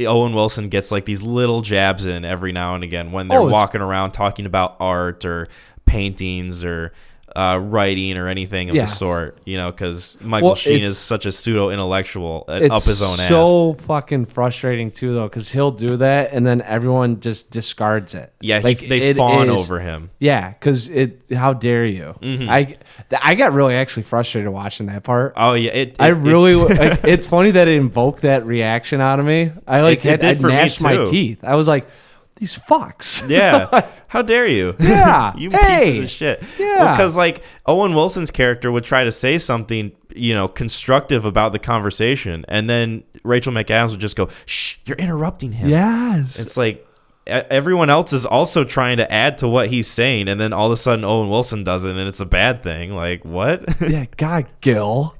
Owen Wilson gets like these little jabs in every now and again when they're walking around talking about art or paintings or writing or anything of the sort, you know, because Michael Sheen is such a pseudo-intellectual up his own ass. It's so fucking frustrating, too, though, because he'll do that, and then everyone just discards it. Yeah, like, they fawn over him. Yeah, because how dare you? Mm-hmm. I got really actually frustrated watching that part. Oh, yeah. It's funny that it invoked that reaction out of me. I gnashed my teeth. I was like, these fucks. Yeah. How dare you? Yeah. You pieces of shit. Yeah. Because like Owen Wilson's character would try to say something, you know, constructive about the conversation. And then Rachel McAdams would just go, shh, you're interrupting him. Yes. It's like everyone else is also trying to add to what he's saying. And then all of a sudden Owen Wilson does it and it's a bad thing. Like, what? Yeah. God, Gil.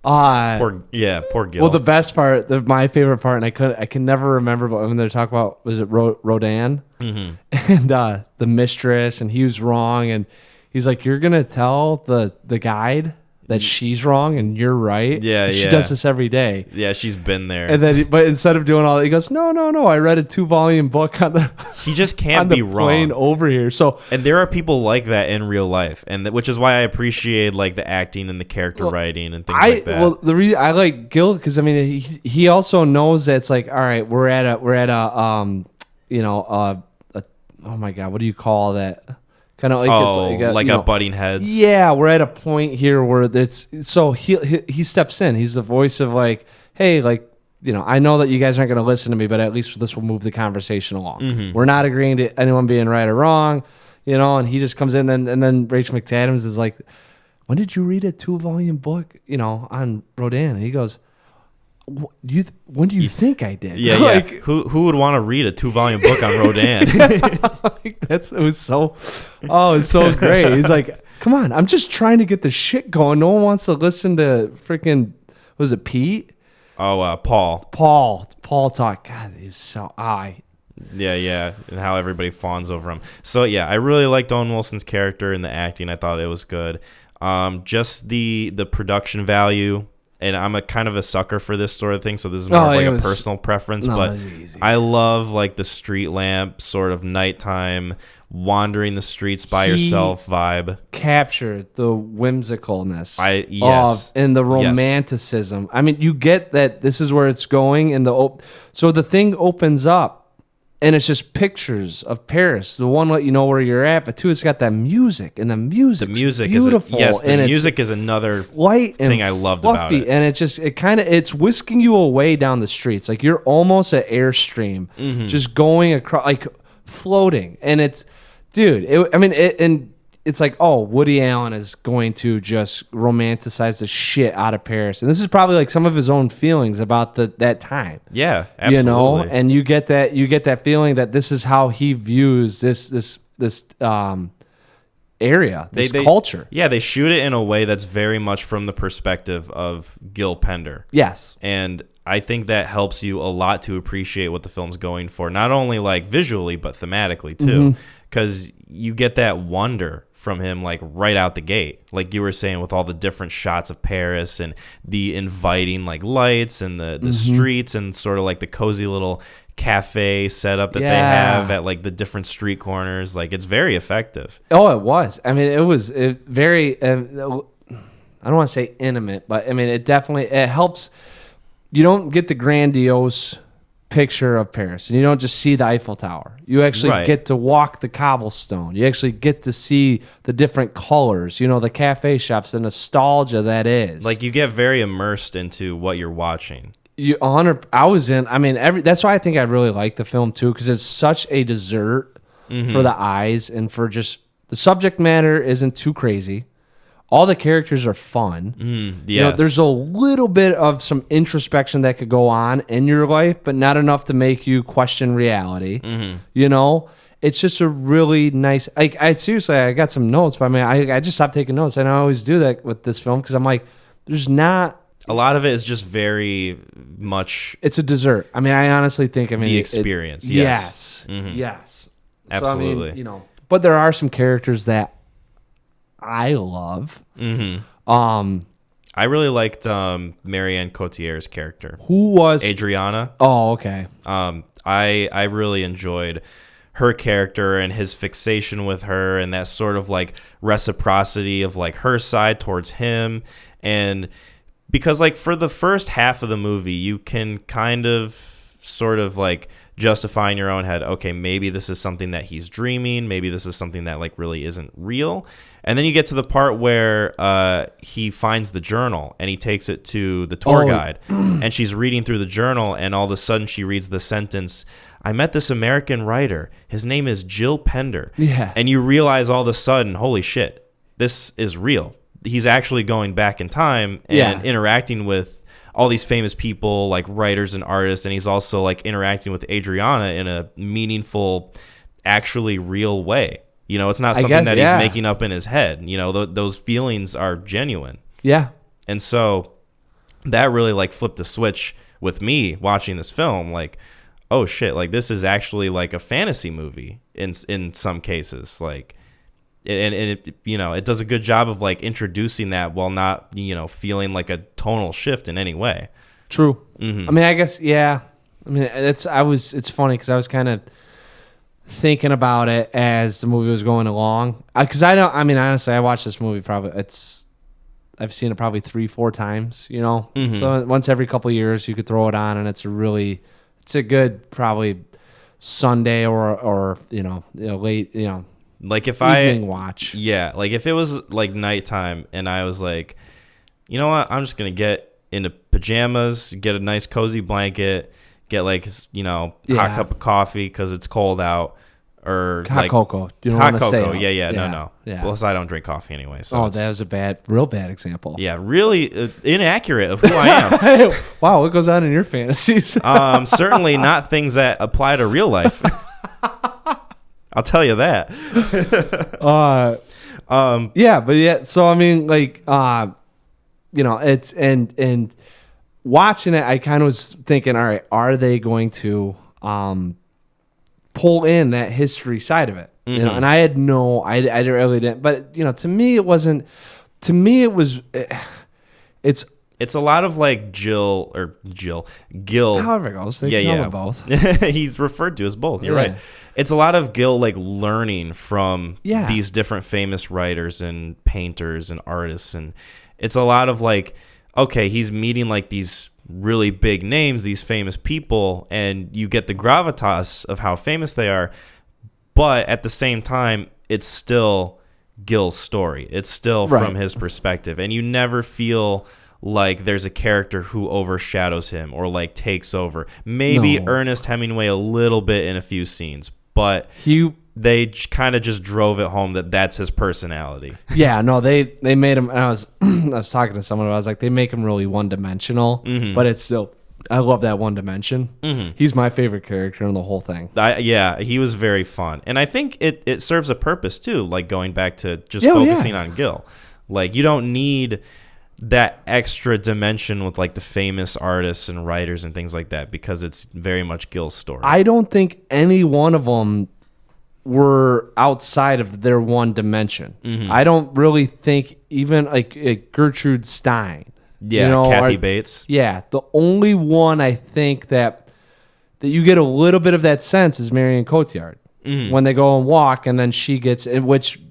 Poor Gil. Well, the best part, my favorite part, and I can never remember, but when they're talking about, was it Rodin? Mm-hmm. And the mistress, and he was wrong, and he's like, you're gonna tell the guide that she's wrong and you're right. Yeah, She does this every day. Yeah, she's been there. And then, but instead of doing all that, he goes, no. I read a 2-volume book on the. He just can't be wrong. Plane over here. So, and there are people like that in real life, and which is why I appreciate like the acting and the character writing and things like that. Well, the reason I like Gil, because I mean he also knows that it's like, all right, we're at a oh my God, what do you call that? Kind of like it's like a butting heads. Yeah, we're at a point here where it's so he steps in. He's the voice of like, hey, like, you know, I know that you guys aren't going to listen to me, but at least this will move the conversation along. Mm-hmm. We're not agreeing to anyone being right or wrong, you know. And he just comes in, and then Rachel McAdams is like, when did you read a 2-volume book, you know, on Rodin? And he goes, when do you think I did? Yeah, like, yeah. Who would want to read a 2-volume book on Rodin? It was so great. He's like, come on, I'm just trying to get the shit going. No one wants to listen to freaking, was it Pete? Oh, Paul. Paul talk. God, he's so Yeah, and how everybody fawns over him. So yeah, I really liked Owen Wilson's character and the acting. I thought it was good. Just the production value, and I'm a kind of a sucker for this sort of thing. So this is more a personal preference, but I love like the street lamp sort of nighttime wandering the streets by yourself vibe. Captured the whimsicalness and the romanticism. Yes. I mean, you get that this is where it's going, and so the thing opens up. And it's just pictures of Paris. The one let you know where you're at, but two, it's got that music, and the music is beautiful. The music is another thing I loved about it. And it's whisking you away down the streets, like you're almost at Airstream, just going across, like floating. And it's, dude, it's like, oh, Woody Allen is going to just romanticize the shit out of Paris. And this is probably like some of his own feelings about that time. Yeah, absolutely. And you get that feeling that this is how he views this area, this culture. Yeah, they shoot it in a way that's very much from the perspective of Gil Pender. Yes. And I think that helps you a lot to appreciate what the film's going for, not only like visually, but thematically too. Because you get that wonder from him like right out the gate, like you were saying, with all the different shots of Paris and the inviting like lights and the streets and sort of like the cozy little cafe setup that they have at like the different street corners. Like, it's very effective. Oh, it was. I mean, it was very I don't want to say intimate, but I mean, it helps. You don't get the grandiose picture of Paris, and you don't just see the Eiffel Tower. You actually get to walk the cobblestone. You actually get to see the different colors, the cafe shops, the nostalgia that is. Like, you get very immersed into what you're watching. That's why I think I really like the film too, because it's such a dessert for the eyes, and for just the subject matter isn't too crazy. All the characters are fun. Yes. There's a little bit of some introspection that could go on in your life, but not enough to make you question reality. It's just a really nice. I got some notes, but I just stopped taking notes, and I always do that with this film because I'm like, there's not. A lot of it is just very much. It's a dessert. I honestly think. The experience. Yes. Absolutely. So, but there are some characters that I love. I really liked Marianne Cotillard's character. Who was Adriana? Oh, okay. I really enjoyed her character and his fixation with her, and that sort of like reciprocity of like her side towards him. And because like for the first half of the movie, you can kind of sort of like justify in your own head, okay, maybe this is something that he's dreaming, maybe this is something that like really isn't real. And then you get to the part where he finds the journal and he takes it to the tour guide, and she's reading through the journal, and all of a sudden she reads the sentence, I met this American writer, his name is Gil Pender. Yeah. And you realize all of a sudden, holy shit, this is real. He's actually going back in time and interacting with all these famous people, like writers and artists, and he's also like interacting with Adriana in a meaningful, actually real way. It's not something that he's making up in his head. Those feelings are genuine. Yeah. And so that really like flipped a switch with me watching this film. Like, oh shit, like this is actually like a fantasy movie in some cases. Like, and it does a good job of like introducing that while not feeling like a tonal shift in any way. True. I guess it's funny because I was kind of thinking about it as the movie was going along, because honestly I watched this movie I've seen it probably 3-4 times, so once every couple of years you could throw it on, and it's a good probably Sunday or late like if evening watch. Yeah, like if it was like nighttime and I was like, you know what, I'm just gonna get into pajamas, get a nice cozy blanket, get like hot cup of coffee because it's cold out, or hot like cocoa. You don't hot want to cocoa. stay Yeah, up. no. Yeah. Plus, I don't drink coffee anyway. So that was a real bad example. Yeah, really inaccurate of who I am. Wow, what goes on in your fantasies? Certainly not things that apply to real life. I'll tell you that. Yeah, but yeah. So I mean, like, it's and watching it, I kind of was thinking, all right, are they going to pull in that history side of it? Mm-hmm. You know, and I had I really didn't. But to me, it wasn't. To me, it was. It's a lot of like Gil. However it goes, they call them both. He's referred to as both. You're right. It's a lot of Gil like learning from these different famous writers and painters and artists, and it's a lot of like, okay, he's meeting like these really big names, these famous people, and you get the gravitas of how famous they are, but at the same time, it's still Gil's story. It's still from his perspective, and you never feel like there's a character who overshadows him or like takes over. Maybe Ernest Hemingway a little bit in a few scenes, but they kind of just drove it home that that's his personality. Yeah, no, they made him. And I was talking to someone. I was like, they make him really one dimensional, but it's still. I love that one dimension. Mm-hmm. He's my favorite character in the whole thing. He was very fun, and I think it serves a purpose too. Like going back to just focusing on Gil, like you don't need that extra dimension with like the famous artists and writers and things like that because it's very much Gil's story. I don't think any one of them were outside of their one dimension. Mm-hmm. I don't really think even like Gertrude Stein. Yeah, Kathy Bates. Yeah, the only one I think that you get a little bit of that sense is Marion Cotillard when they go and walk, and then she gets which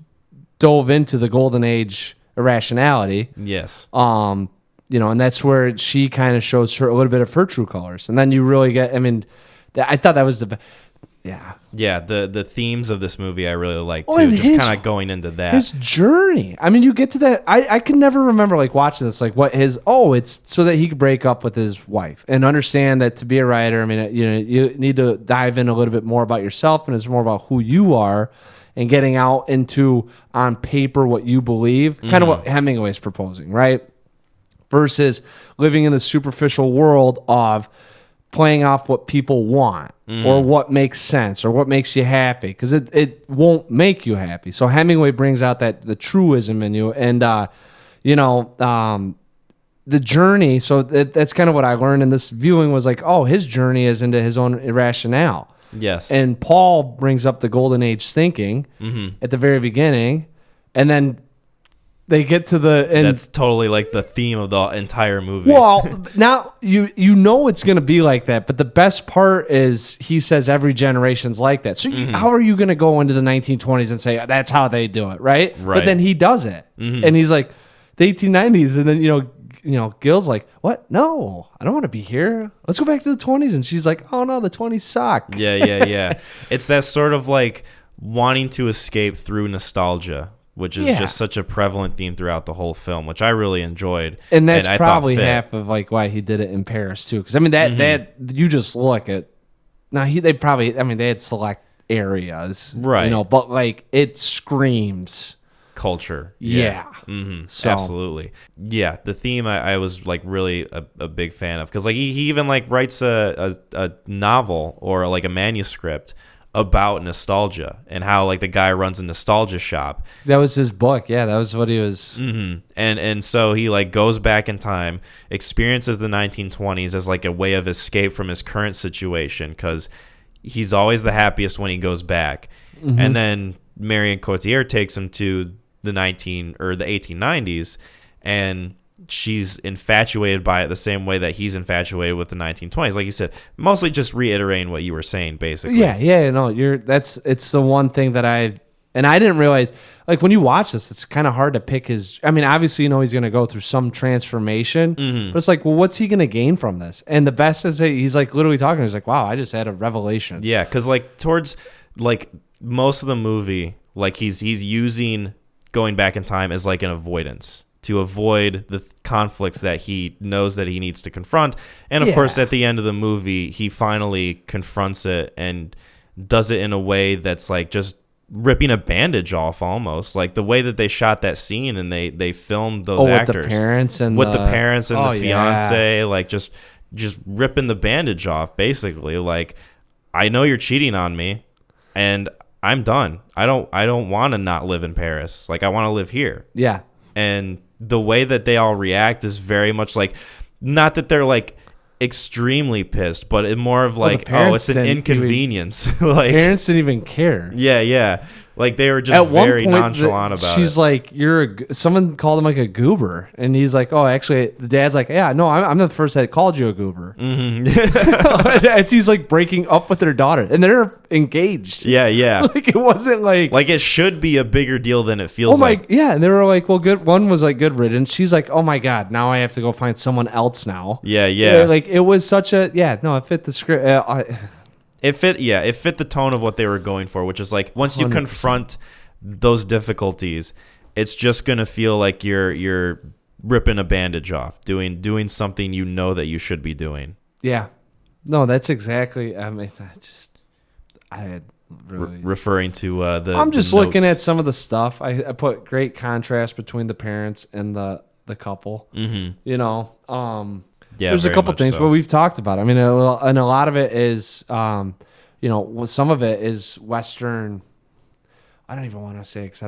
dove into the golden age irrationality. Yes. And that's where she kind of shows a little bit of her true colors, and then you really get. I mean, I thought that was the. Yeah, the themes of this movie I really like too. Just kind of going into that. His journey. I mean, you get to that. I can never remember like watching this. Like what it's so that he could break up with his wife and understand that to be a writer. I mean, you need to dive in a little bit more about yourself, and it's more about who you are and getting out into on paper what you believe. Kind of what Hemingway's proposing, right? Versus living in the superficial world of playing off what people want or what makes sense or what makes you happy, because it won't make you happy. So Hemingway brings out the truism in you, and the journey. So that's kind of what I learned in this viewing was like, oh, his journey is into his own irrationale. Yes. And Paul brings up the golden age thinking at the very beginning, and then they get to that's totally like the theme of the entire movie. Well, now you know it's going to be like that, but the best part is he says every generation's like that. So how are you going to go into the 1920s and say that's how they do it, right? But then he does it, and he's like the 1890s, and then Gil's like, what? No, I don't want to be here. Let's go back to the 20s, and she's like, oh no, the 20s suck. Yeah. It's that sort of like wanting to escape through nostalgia, which is just such a prevalent theme throughout the whole film, which I really enjoyed. And that's probably half of like why he did it in Paris too. Because I mean that you just look at now they had select areas, right? But like it screams culture. Yeah. So absolutely. Yeah, the theme I was like really a big fan of, because like he even like writes a novel or like a manuscript about nostalgia and how like the guy runs a nostalgia shop. That was his book. Yeah, that was what he was. And so he like goes back in time, experiences the 1920s as like a way of escape from his current situation, because he's always the happiest when he goes back. And then Marion Cotillard takes him to the 1890s, and she's infatuated by it the same way that he's infatuated with the 1920s. Like you said, mostly just reiterating what you were saying, basically. Yeah, no, it's the one thing that I didn't realize, like when you watch this, it's kind of hard to pick his, I mean, obviously, he's going to go through some transformation, but it's like, well, what's he going to gain from this? And the best is that he's like literally talking, he's like, wow, I just had a revelation. Yeah, because like towards like most of the movie, like he's using going back in time as like an avoidance to avoid the conflicts that he knows that he needs to confront. And of course, at the end of the movie, he finally confronts it and does it in a way that's like just ripping a bandage off almost, like the way that they shot that scene and they filmed those actors with the parents and the fiance, like just ripping the bandage off basically. Like, I know you're cheating on me and I'm done. I don't want to not live in Paris. Like, I want to live here. Yeah. And the way that they all react is very much like, not that they're like extremely pissed, but it more of like, it's an inconvenience. Like, parents didn't even care. Yeah. Like, they were just very nonchalant about it. She's like, someone called him like a goober, and he's like, oh, actually, the dad's like, yeah, no, I'm the first that called you a goober. Mm-hmm. As he's like breaking up with their daughter, and they're engaged. Yeah. Like, it wasn't like it should be a bigger deal than it feels like. Yeah, and they were like, well, good. One was like, good riddance. She's like, oh my god, now I have to go find someone else now. Yeah. Like, it was such a it fit the script. It fit the tone of what they were going for, which is like, once you 100%. Confront those difficulties, it's just gonna feel like you're ripping a bandage off, doing something you know that you should be doing. Yeah, no, that's exactly. I mean, I had really referring to the. I'm just the looking notes. at some of the stuff. I put great contrast between the parents and the couple. Mm-hmm. You know, yeah, there's a couple things, but we've talked about it. I mean, and a lot of it is, some of it is Western. I don't even want to say because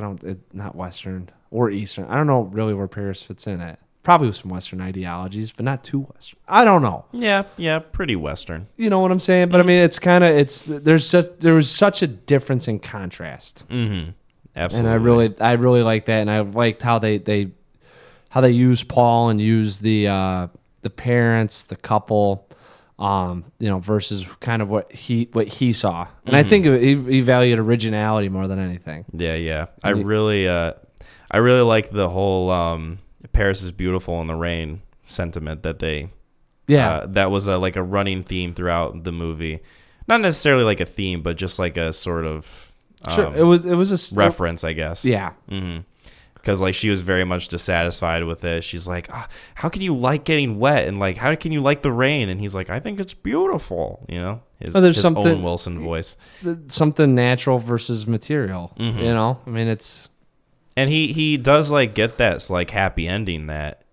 not Western or Eastern. I don't know really where Paris fits in at. Probably with some Western ideologies, but not too Western. I don't know. Yeah, pretty Western. You know what I'm saying? But I mean, there was such a difference in contrast. Mm-hmm. Absolutely. And I really like that, and I liked how they use Paul and use the parents, the couple, versus kind of what he saw. And I think he valued originality more than anything. Yeah. I really like the whole Paris is beautiful in the rain sentiment that they that was like a running theme throughout the movie. Not necessarily like a theme, but just like a sort of sure. It was a reference, I guess. Yeah. Mm-hmm. Because like she was very much dissatisfied with it. She's like, how can you like getting wet? And like, how can you like the rain? And he's like, I think it's beautiful. You know, his Owen Wilson voice. Something natural versus material. Mm-hmm. You know, I mean, it's. And he does like get that like happy ending that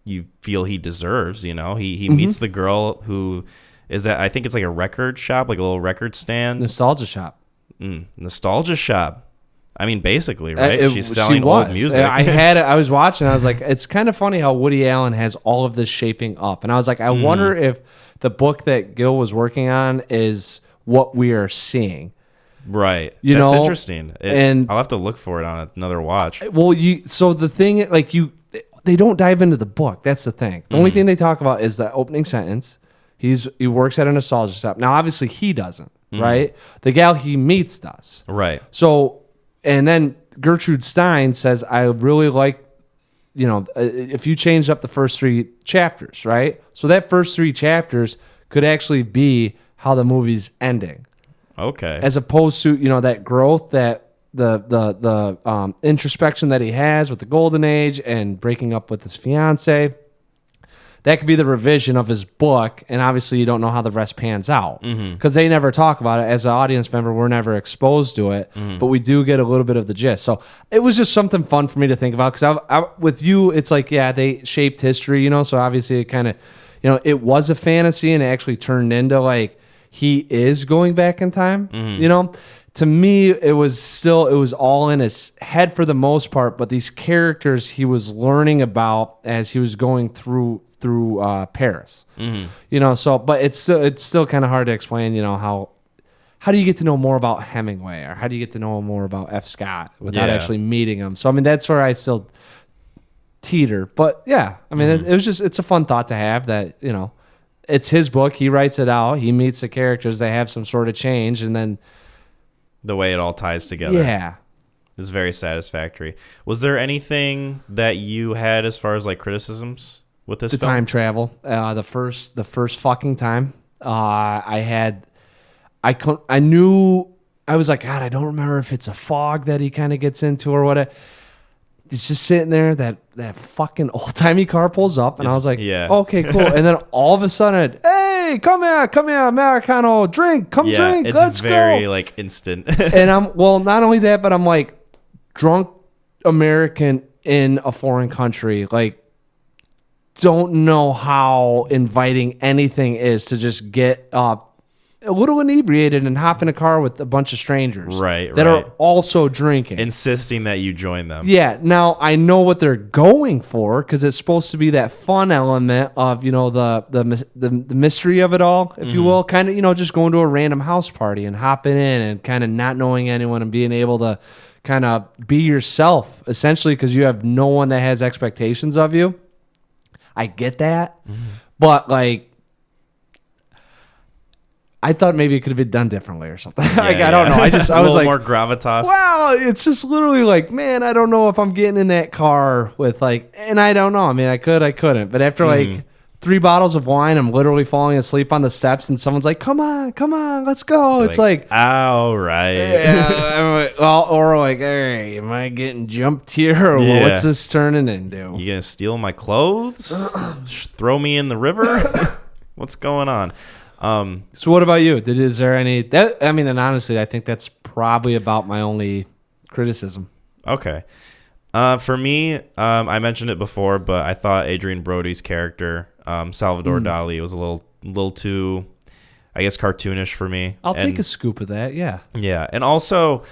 you feel he deserves. You know, he meets the girl who is at, I think it's like a record shop, like a little record stand. Nostalgia shop. Nostalgia shop. I mean, basically, right? She's selling old music. I was watching. I was like, it's kind of funny how Woody Allen has all of this shaping up. And I was like, I wonder if the book that Gil was working on is what we are seeing. Right. That's interesting. And I'll have to look for it on another watch. Well, so the thing, like they don't dive into the book. That's the thing. The only thing they talk about is the opening sentence. He works at a nostalgia shop. Now, obviously, he doesn't, right? The gal he meets does. Right. So. And then Gertrude Stein says, I really like, if you changed up the first 3 chapters, right? So that first 3 chapters could actually be how the movie's ending. Okay. As opposed to, that growth, that the introspection that he has with the golden age and breaking up with his fiance. That could be the revision of his book, and obviously you don't know how the rest pans out because they never talk about it. As an audience member, we're never exposed to it, but we do get a little bit of the gist. So it was just something fun for me to think about because with you, it's like, they shaped history, so obviously it kind of, it was a fantasy and it actually turned into like he is going back in time, To me, it was all in his head for the most part, but these characters he was learning about as he was going through Paris, So, but it's still kind of hard to explain, how do you get to know more about Hemingway or how do you get to know more about F. Scott without actually meeting him? So, I mean, that's where I still teeter, but yeah, I mean, it's a fun thought to have that, it's his book. He writes it out. He meets the characters. They have some sort of change, and then the way it all ties together, is very satisfactory. Was there anything that you had as far as like criticisms with this film? Time travel, the first fucking time, I knew, I was like, God, I don't remember if it's a fog that he kind of gets into or what. He's just sitting there, that fucking old timey car pulls up, and I was like, okay, cool. And then all of a sudden, hey, hey, come here, Americano, drink, drink, let's go. It's very like instant. And not only that, but I'm like, drunk American in a foreign country, like, don't know how inviting anything is to just get a little inebriated and hop in a car with a bunch of strangers that are also drinking, insisting that you join them. Yeah. Now I know what they're going for because it's supposed to be that fun element of the mystery of it all, if you will, kind of just going to a random house party and hopping in and kind of not knowing anyone and being able to kind of be yourself essentially because you have no one that has expectations of you. I get that, but like. I thought maybe it could have been done differently or something. I don't know. I was like more gravitas. Wow, it's just literally like, man, I don't know if I'm getting in that car with like, and I don't know. I mean, I couldn't. But after like 3 bottles of wine, I'm literally falling asleep on the steps, and someone's like, "Come on, let's go." It's like, all right. Yeah, or like, hey, am I getting jumped here, or what's this turning into? You gonna steal my clothes? Throw me in the river? What's going on? So what about you? Is there any and honestly, I think that's probably about my only criticism. Okay. For me, I mentioned it before, but I thought Adrian Brody's character, Salvador Dalí, was a little too, I guess, cartoonish for me. I'll take a scoop of that. Yeah. Yeah. And also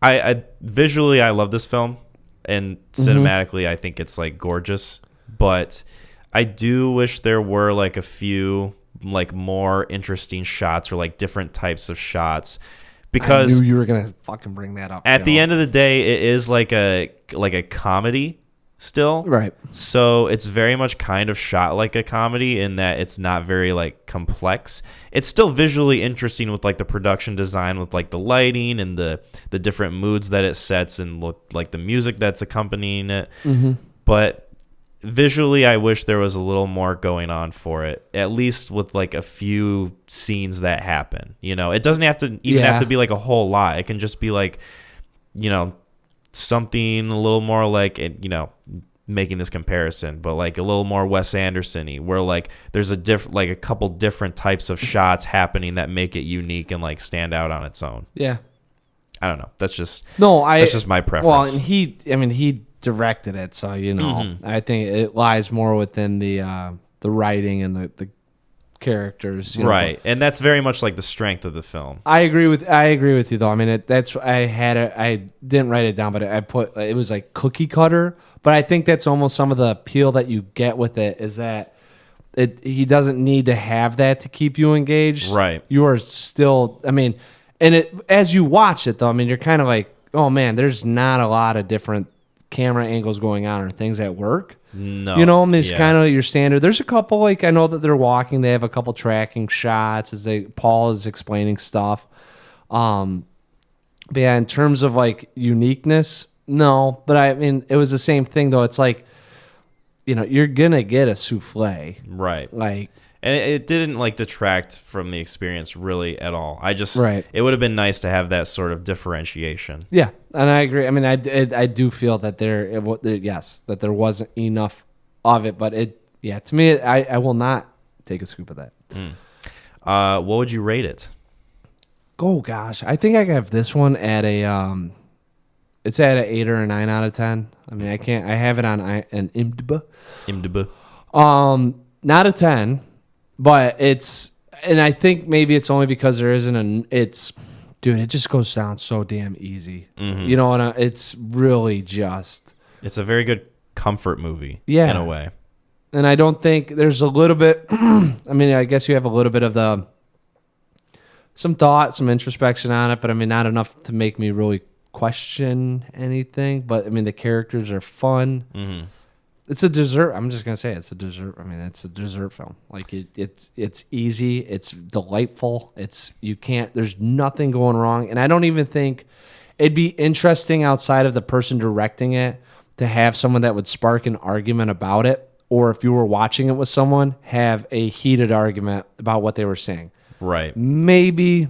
I visually, I love this film, and cinematically, I think it's like gorgeous, but I do wish there were like a few like more interesting shots or like different types of shots, because I knew you were gonna fucking bring that up. At the end of the day, it is like a comedy still, right? So it's very much kind of shot like a comedy in that it's not very like complex. It's still visually interesting with like the production design, with like the lighting and the different moods that it sets, and like the music that's accompanying it. But visually, I wish there was a little more going on for it, at least with like a few scenes that happen. It doesn't have to have to be like a whole lot. It can just be like, something a little more like, making this comparison, but like a little more Wes Anderson-y, where like there's a couple different types of shots happening that make it unique and like stand out on its own. Yeah. I don't know. That's just my preference. Well, and he directed it, so I think it lies more within the writing and the characters, right? And that's very much like the strength of the film. I agree with you though. I mean, I didn't write it down, but it was like cookie cutter. But I think that's almost some of the appeal that you get with it is that he doesn't need to have that to keep you engaged. Right. You are still. I mean, and as you watch it though, I mean, you're kind of like, oh man, there's not a lot of different camera angles going on or things that work. No. It's kind of your standard. There's a couple, like, I know that they're walking, they have a couple tracking shots as Paul is explaining stuff. But yeah, in terms of like uniqueness, no. But I mean, it was the same thing though. It's like, you're gonna get a souffle. Right. Like, and it didn't like detract from the experience really at all. Right. It would have been nice to have that sort of differentiation. Yeah, and I agree. I mean, I do feel that there wasn't enough of it, but to me, I will not take a scoop of that. What would you rate it? Oh gosh, I think I have this one at it's at an 8 or a 9 out of 10. I mean, I have it on an IMDb. Not a 10. But and I think maybe it's only because there isn't dude, it just goes down so damn easy. And it's really just. It's a very good comfort movie. Yeah. In a way. And I don't think there's a little bit, I mean, I guess you have a little bit of some thought, some introspection on it, but I mean, not enough to make me really question anything. But I mean, the characters are fun. It's a dessert. I'm just gonna say it's a dessert. I mean, it's a dessert film. Like it's easy. It's delightful. There's nothing going wrong. And I don't even think it'd be interesting outside of the person directing it to have someone that would spark an argument about it, or if you were watching it with someone, have a heated argument about what they were saying. Right. Maybe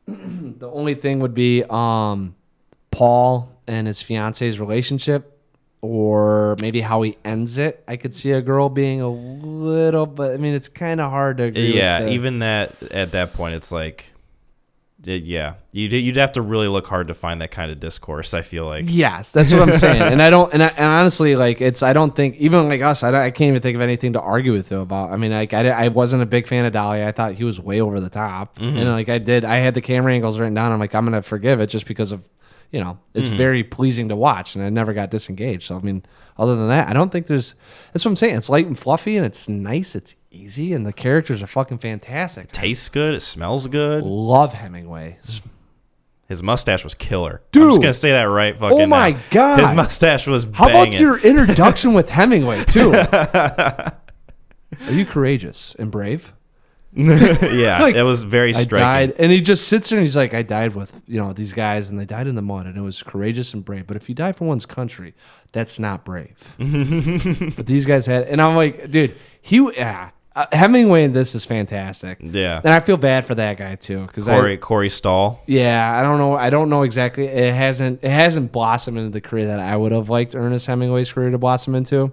the only thing would be Paul and his fiance's relationship. or maybe how he ends it. I could see a girl being a little, but I mean, it's kind of hard to agree Yeah, with even that at that point, it's like, yeah, you'd have to really look hard to find that kind of discourse, I feel like. Yes, that's what I'm saying. And and honestly, like, I don't think, even like us, I can't even think of anything to argue with him about. I mean, like, I wasn't a big fan of Dalí. I thought he was way over the top. Mm-hmm. And like, I had the camera angles written down. I'm like, I'm going to forgive it just because of, it's very pleasing to watch, and I never got disengaged. So, I mean, other than that, I don't think that's what I'm saying. It's light and fluffy, and it's nice, it's easy, and the characters are fucking fantastic. Tastes good, it smells good. Love Hemingway. His mustache was killer. Dude. I'm just going to say that right fucking Oh my now. God. His mustache was How banging. about your introduction with Hemingway, too? Are you courageous and brave? Yeah, Like, it was very striking. I died, and he just sits there and he's like, I died with these guys, and they died in the mud, and it was courageous and brave. But if you die for one's country, that's not brave. But these guys had, and I'm like, dude, Hemingway in this is fantastic. Yeah, and I feel bad for that guy too, because Corey Stahl. Yeah, I don't know exactly. It hasn't blossomed into the career that I would have liked Ernest Hemingway's career to blossom into.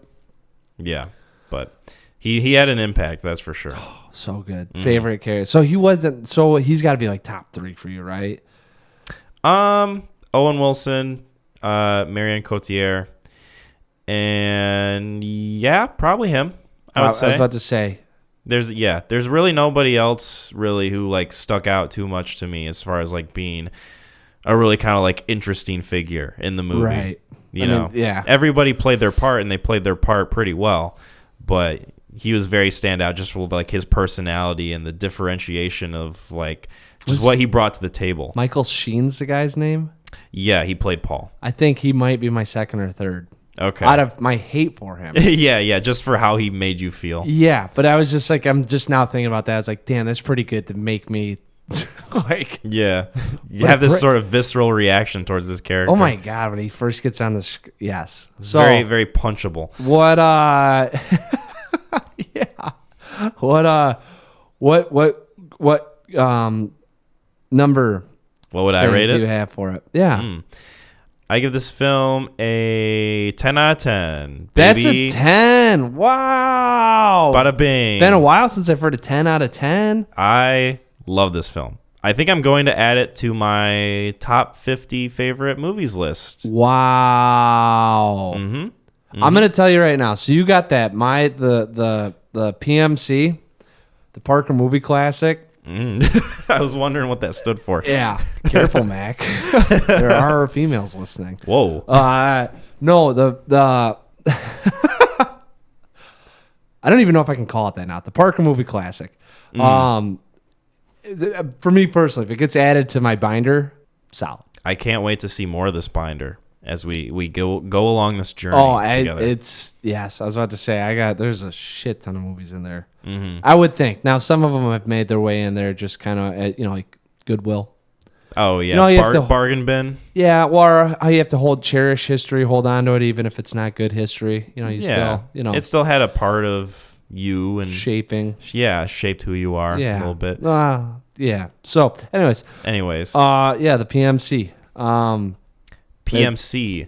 Yeah, but he had an impact, that's for sure. So good. Favorite character. So he's got to be like top 3 for you, right? Owen Wilson, Marianne Cotillard, and yeah, probably him. I would say. I was about to say. There's really nobody else really who like stuck out too much to me as far as like being a really kind of like interesting figure in the movie. Right. You know, yeah. Everybody played their part, and they played their part pretty well, but he was very standout just for like his personality and the differentiation of like just what he brought to the table. Michael Sheen's the guy's name? Yeah, he played Paul. I think he might be my second or third. Okay. Out of my hate for him. yeah, just for how he made you feel. Yeah, but I was just like, I'm just now thinking about that. I was like, damn, that's pretty good to make me like. Yeah, you have this sort of visceral reaction towards this character. Oh my God, when he first gets on the screen. Yes. So, very, very punchable. What, yeah. What number? What would I rate it? Do you have for it? Yeah. I give this film a 10 out of 10. That's baby. a 10. Wow. Bada bing. Been a while since I've heard a 10 out of 10. I love this film. I think I'm going to add it to my top 50 favorite movies list. Wow. I'm going to tell you right now. So you got that. The PMC, the Parker Movie Classic. I was wondering what that stood for. Yeah. Careful, Mac. There are females listening. Whoa. No, the I don't even know if I can call it that now. The Parker Movie Classic. For me personally, if it gets added to my binder, solid. I can't wait to see more of this binder as we go along this journey together. Yes, I was about to say, there's a shit ton of movies in there. I would think. Now, some of them have made their way in there just kind of, like Goodwill. Oh, yeah. Bargain bin. Yeah, or how you have to cherish history, hold on to it, even if it's not good history. Still, It still had a part of you and shaping. Yeah, shaped who you are a little bit. Yeah. So, anyways. Yeah, the PMC. PMC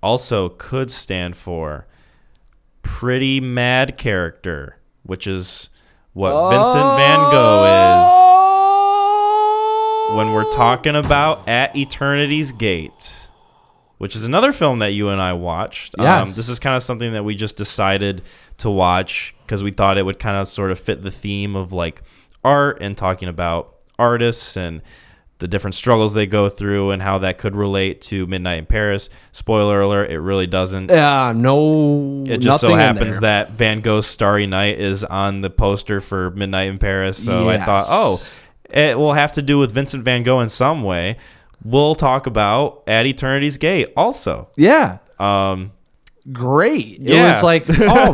also could stand for Pretty Mad Character, which is what Vincent Van Gogh is when we're talking about At Eternity's Gate, which is another film that you and I watched. Yes. This is kind of something that we just decided to watch because we thought it would kind of sort of fit the theme of like art and talking about artists and the different struggles they go through and how that could relate to Midnight in Paris. Spoiler alert, it really doesn't. No. It just so happens that Van Gogh's Starry Night is on the poster for Midnight in Paris. So I thought, it will have to do with Vincent Van Gogh in some way. We'll talk about At Eternity's Gate also. Yeah. Great. It was like,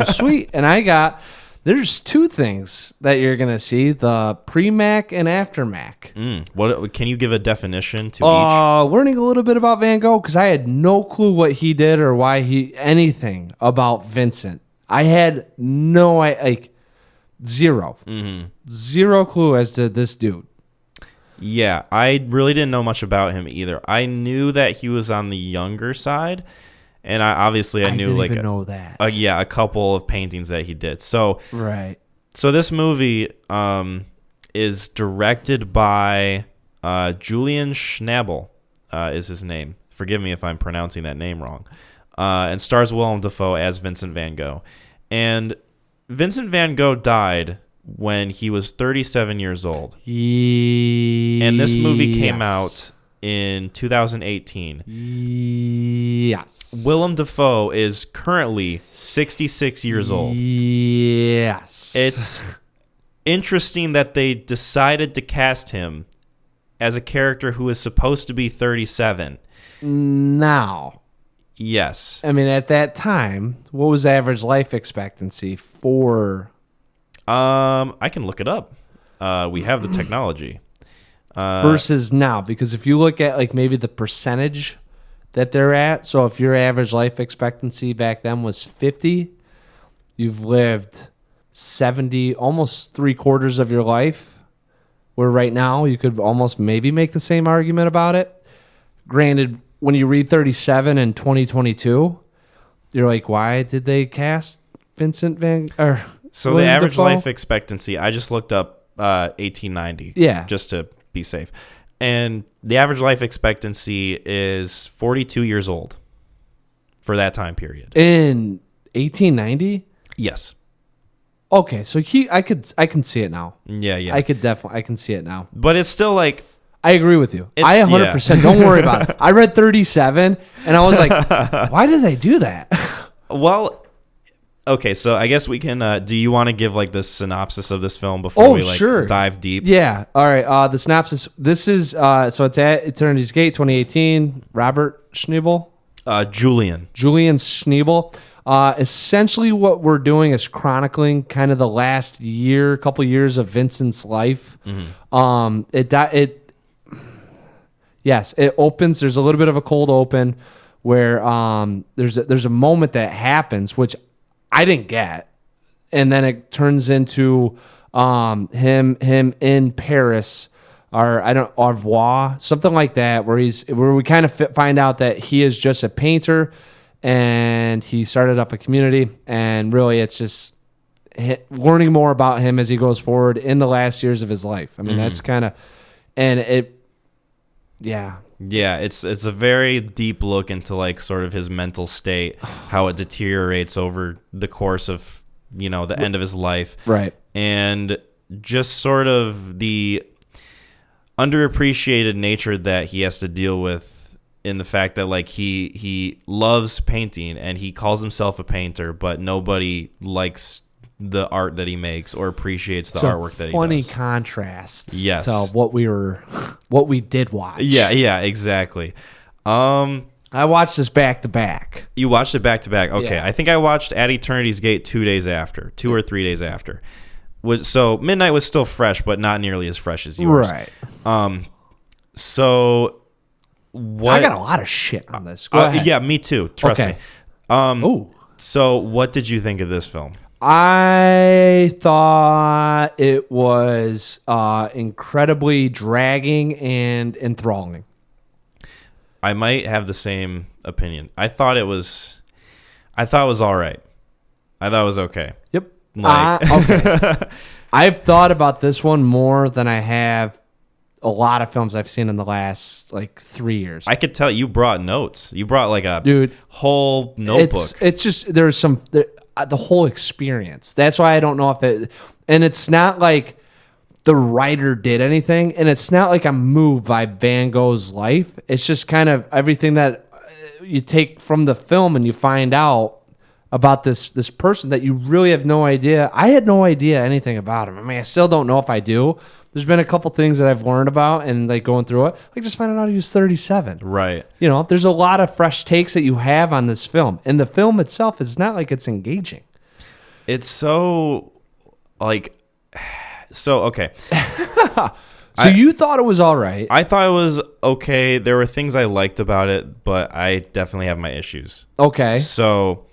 sweet. And there's two things that you're going to see, the pre-Mac and after Mac. What can you give a definition to each? Learning a little bit about Van Gogh, because I had no clue what he did or why anything about Vincent. I had zero. Zero clue as to this dude. Yeah, I really didn't know much about him either. I knew that he was on the younger side, And I knew didn't even know that. A couple of paintings that he did. So right. So this movie is directed by Julian Schnabel, is his name. Forgive me if I'm pronouncing that name wrong. And stars Willem Dafoe as Vincent van Gogh. And Vincent van Gogh died when he was 37 years old. And this movie came out in 2018. Yes. Willem Dafoe is currently 66 years old. Yes. It's interesting that they decided to cast him as a character who is supposed to be 37. Now. Yes. I mean, at that time, what was average life expectancy for... I can look it up. We have the technology. Versus now, because if you look at like maybe the percentage that they're at, so if your average life expectancy back then was 50, you've lived 70, almost 3/4 of your life, where right now you could almost maybe make the same argument about it. Granted, when you read 37 in 2022, you're like, why did they cast Vincent Van... So the average life expectancy, I just looked up 1890. Yeah. Just to be safe. And the average life expectancy is 42 years old for that time period. In 1890? Yes. Okay, so I can see it now. Yeah. I can see it now. But it's still like... I agree with you. I 100%. Don't worry about it. I read 37, and I was like, why did they do that? Well... Okay, so I guess we can. Do you want to give like the synopsis of this film before we dive deep? Yeah. All right. The synopsis. This is so it's at Eternity's Gate, 2018. Robert Schneebel. Julian Schneebel. Essentially, what we're doing is chronicling kind of the last couple years of Vincent's life. Mm-hmm. It opens. There's a little bit of a cold open where there's a moment that happens which I didn't get, and then it turns into him in Paris, or au revoir, something like that, where we kind of find out that he is just a painter, and he started up a community, and really it's just learning more about him as he goes forward in the last years of his life. I mean, that's kind of, and it, yeah. Yeah, it's a very deep look into like sort of his mental state, how it deteriorates over the course of, the end of his life. Right. And just sort of the underappreciated nature that he has to deal with in the fact that like he loves painting and he calls himself a painter, but nobody likes the art that he makes or appreciates the artwork that he does. Funny contrast. Yes. To what we did watch. Yeah, exactly. I watched this back to back. You watched it back to back. Okay. Yeah. I think I watched At Eternity's Gate 2 or 3 days after. So Midnight was still fresh, but not nearly as fresh as yours. Right. So what? I got a lot of shit on this. Go ahead. Yeah, me too. Trust me. So what did you think of this film? I thought it was incredibly dragging and enthralling. I might have the same opinion. I thought it was all right. I thought it was okay. Yep. Okay. I've thought about this one more than I have a lot of films I've seen in the last 3 years. I could tell you brought notes. You brought like a whole notebook. It's just there's some the whole experience. That's why I don't know if it, and it's not like the writer did anything, and it's not like I'm moved by Van Gogh's life. It's just kind of everything that you take from the film and you find out about this person that you really have no idea. I had no idea anything about him. I mean, I still don't know if I do. There's been a couple things that I've learned about and going through it. Like just finding out he was 37. Right. There's a lot of fresh takes that you have on this film. And the film itself is not like it's engaging. It's so okay. So you thought it was all right. I thought it was okay. There were things I liked about it, but I definitely have my issues. Okay. So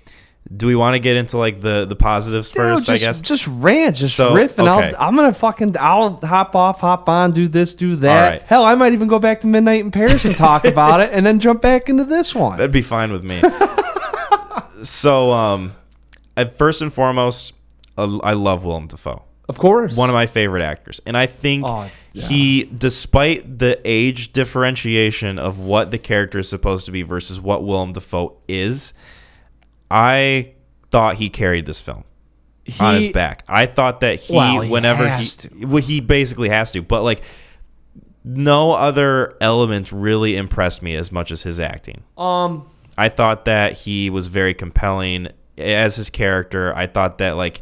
do we want to get into the positives first, I guess? Just rant, riff, and okay. I'll hop off, hop on, do this, do that. All right. Hell, I might even go back to Midnight in Paris and talk about it and then jump back into this one. That'd be fine with me. So, first and foremost, I love Willem Dafoe. Of course. One of my favorite actors. And I think he, despite the age differentiation of what the character is supposed to be versus what Willem Dafoe is, I thought he carried this film on his back. I thought that he basically has to. But, like, no other element really impressed me as much as his acting. I thought that he was very compelling as his character. I thought that, like,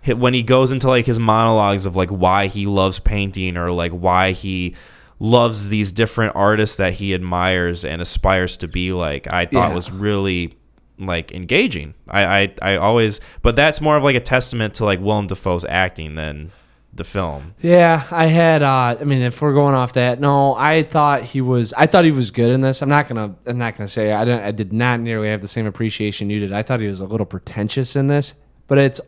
when he goes into, like, his monologues of, like, why he loves painting or, like, why he loves these different artists that he admires and aspires to be like, I thought was really, like, engaging. I always, but that's more of, like, a testament to, like, Willem Dafoe's acting than the film. Yeah, I had. I mean, if we're going off that, no, I thought he was good in this. I'm not gonna say I did not nearly have the same appreciation you did. I thought he was a little pretentious in this, but it's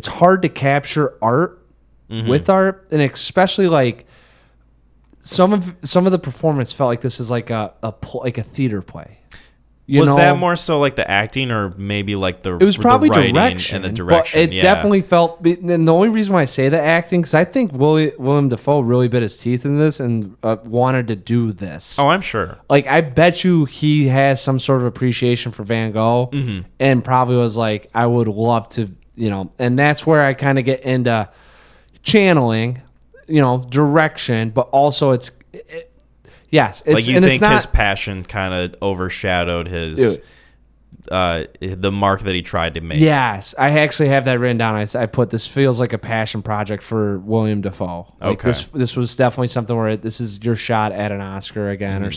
hard to capture art with art, and especially like some of the performance felt like this is like a theater play. Was that more so like the acting, or maybe like it was probably the writing direction, and the direction? But it definitely felt. And the only reason why I say the acting, because I think Willem Dafoe really bit his teeth in this and wanted to do this. Oh, I'm sure. Like, I bet you he has some sort of appreciation for Van Gogh, and probably was like, I would love to, and that's where I kind of get into channeling, direction, but also yes, it's, like, you think his passion kind of overshadowed his the mark that he tried to make. Yes, I actually have that written down. I put, this feels like a passion project for William Dafoe. Like, okay. This was definitely something where this is your shot at an Oscar again, or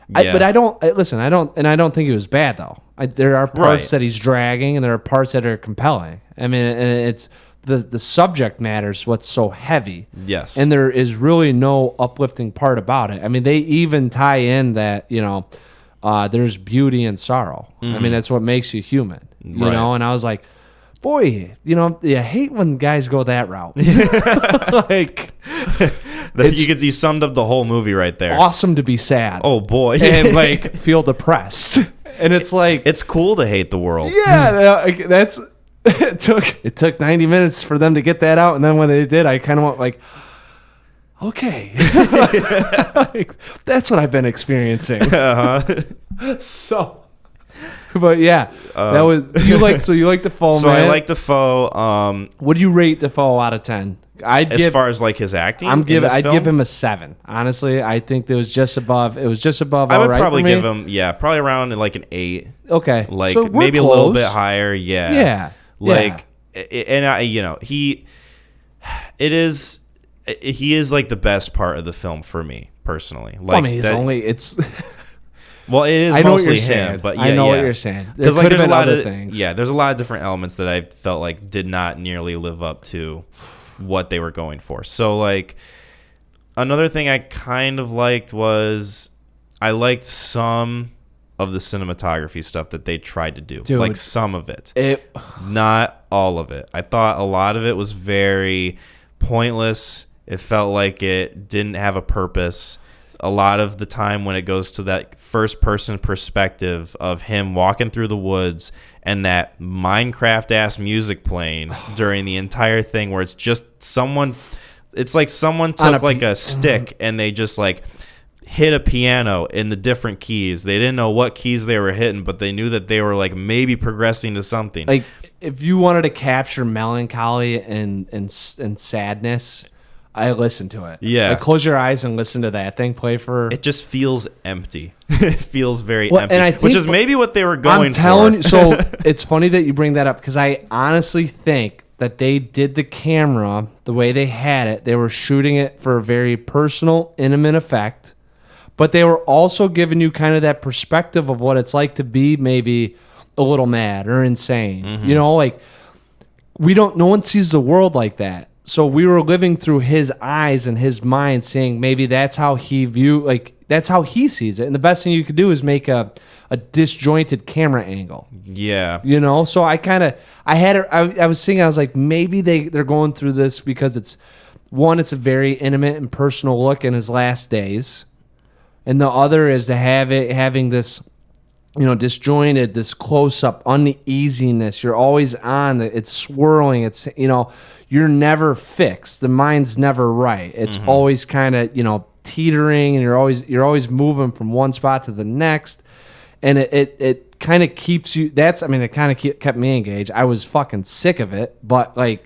but I don't think it was bad though. There are parts that he's dragging, and there are parts that are compelling. I mean, it's. The subject matters what's so heavy. Yes. And there is really no uplifting part about it. I mean, they even tie in that, there's beauty and sorrow. I mean, that's what makes you human, you know? And I was like, boy, you hate when guys go that route. Like, you summed up the whole movie right there. Awesome to be sad. Oh, boy. And, like, feel depressed. And it's like... It's cool to hate the world. Yeah, that's... It took 90 minutes for them to get that out, and then when they did, I kind of went like, okay, that's what I've been experiencing. So, but yeah, that was you like Dafoe. So man. I like Dafoe. What do you rate Dafoe out of 10? As far as like his acting, I'd give him a 7. Honestly, I think it was just above. It was just above. I would probably give him probably around like an 8. Okay, like so maybe close. A little bit higher. Yeah. Yeah. Like, and he is like the best part of the film for me personally. Like, I mean, it's. Well, it is mostly him, but yeah, I know what you're saying. Because like there's a lot of things. Yeah, there's a lot of different elements that I felt like did not nearly live up to what they were going for. So like another thing I kind of liked was I liked some of the cinematography stuff that they tried to do. Dude, like some of it. Not all of it. I thought a lot of it was very pointless. It felt like it didn't have a purpose. A lot of the time when it goes to that first person perspective of him walking through the woods and that Minecraft ass music playing during the entire thing, where it's just it's like someone took like a stick and they just like hit a piano in the different keys. They didn't know what keys they were hitting, but they knew that they were like maybe progressing to something. Like, if you wanted to capture melancholy and sadness, I listened to it. Yeah. Like, close your eyes and listen to that thing play for... It just feels empty. It feels very empty, and I think, which is maybe what they were going for. I'm telling you, so it's funny that you bring that up, because I honestly think that they did the camera the way they had it. They were shooting it for a very personal, intimate effect, but they were also giving you kind of that perspective of what it's like to be maybe a little mad or insane. Mm-hmm. Like, no one sees the world like that. So we were living through his eyes and his mind, saying maybe that's how he that's how he sees it. And the best thing you could do is make a disjointed camera angle. Yeah. So I was thinking, I was like, maybe they're going through this because it's a very intimate and personal look in his last days. And the other is to having this disjointed, this close-up uneasiness. You're always on. It's swirling. It's, you're never fixed. The mind's never right. It's always kind of, teetering, and you're always moving from one spot to the next. And it kind of keeps you, it kind of kept me engaged. I was fucking sick of it, but I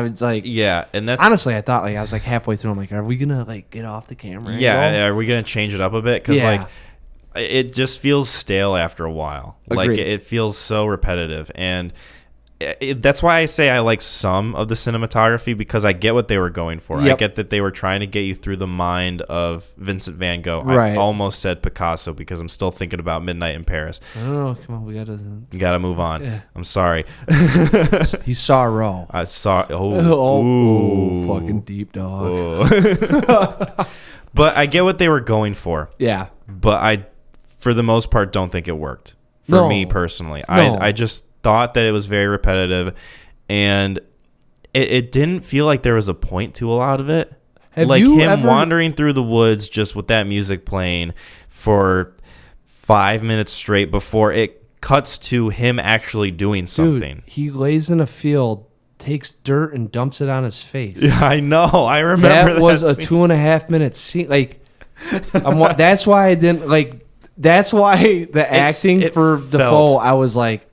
was like, yeah, and that's honestly, I thought I was like halfway through. I'm like, are we gonna get off the camera? Yeah, are we gonna change it up a bit? Because it just feels stale after a while. Agreed. Like it feels so repetitive, and that's why I say I like some of the cinematography, because I get what they were going for. Yep. I get that they were trying to get you through the mind of Vincent van Gogh. Right. I almost said Picasso because I'm still thinking about Midnight in Paris. Oh, come on, we gotta move on. Yeah. I'm sorry. He saw Roe. I saw. Fucking deep dog. But I get what they were going for. Yeah. But I, for the most part, don't think it worked for me personally. No. I just thought that it was very repetitive, and it didn't feel like there was a point to a lot of it. Like him wandering through the woods just with that music playing for 5 minutes straight before it cuts to him actually doing something. Dude, he lays in a field, takes dirt and dumps it on his face. Yeah, I know. I remember that was a 2.5 minute scene. That's why I didn't like. That's why the acting for Defoe, I was like,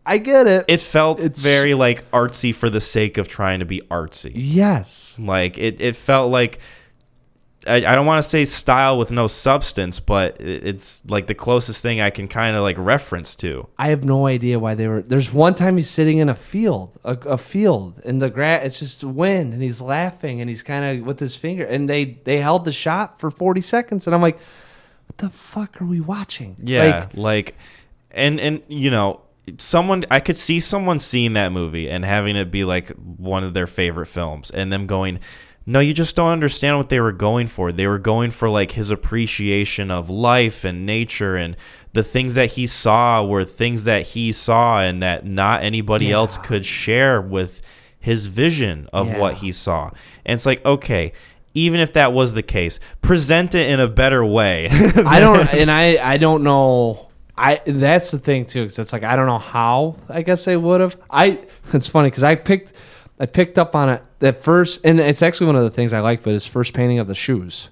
I get it. It felt very artsy for the sake of trying to be artsy. Yes. It felt like, I don't want to say style with no substance, but it's like the closest thing I can kind of reference to. I have no idea why they were. There's one time he's sitting in a field, in the grass. It's just wind, and he's laughing, and he's kind of with his finger, and they held the shot for 40 seconds, and I'm like, what the fuck are we watching? Yeah, I could see someone seeing that movie and having it be one of their favorite films, and them going, no, you just don't understand what they were going for. They were going for his appreciation of life and nature, and the things that he saw were things that he saw and that not anybody else could share with his vision of what he saw. And it's okay, even if that was the case, present it in a better way. I don't know. That's the thing too, because it's I don't know how. I guess they would have. It's funny because I picked up on it at first, and it's actually one of the things I liked. But his first painting of the shoes.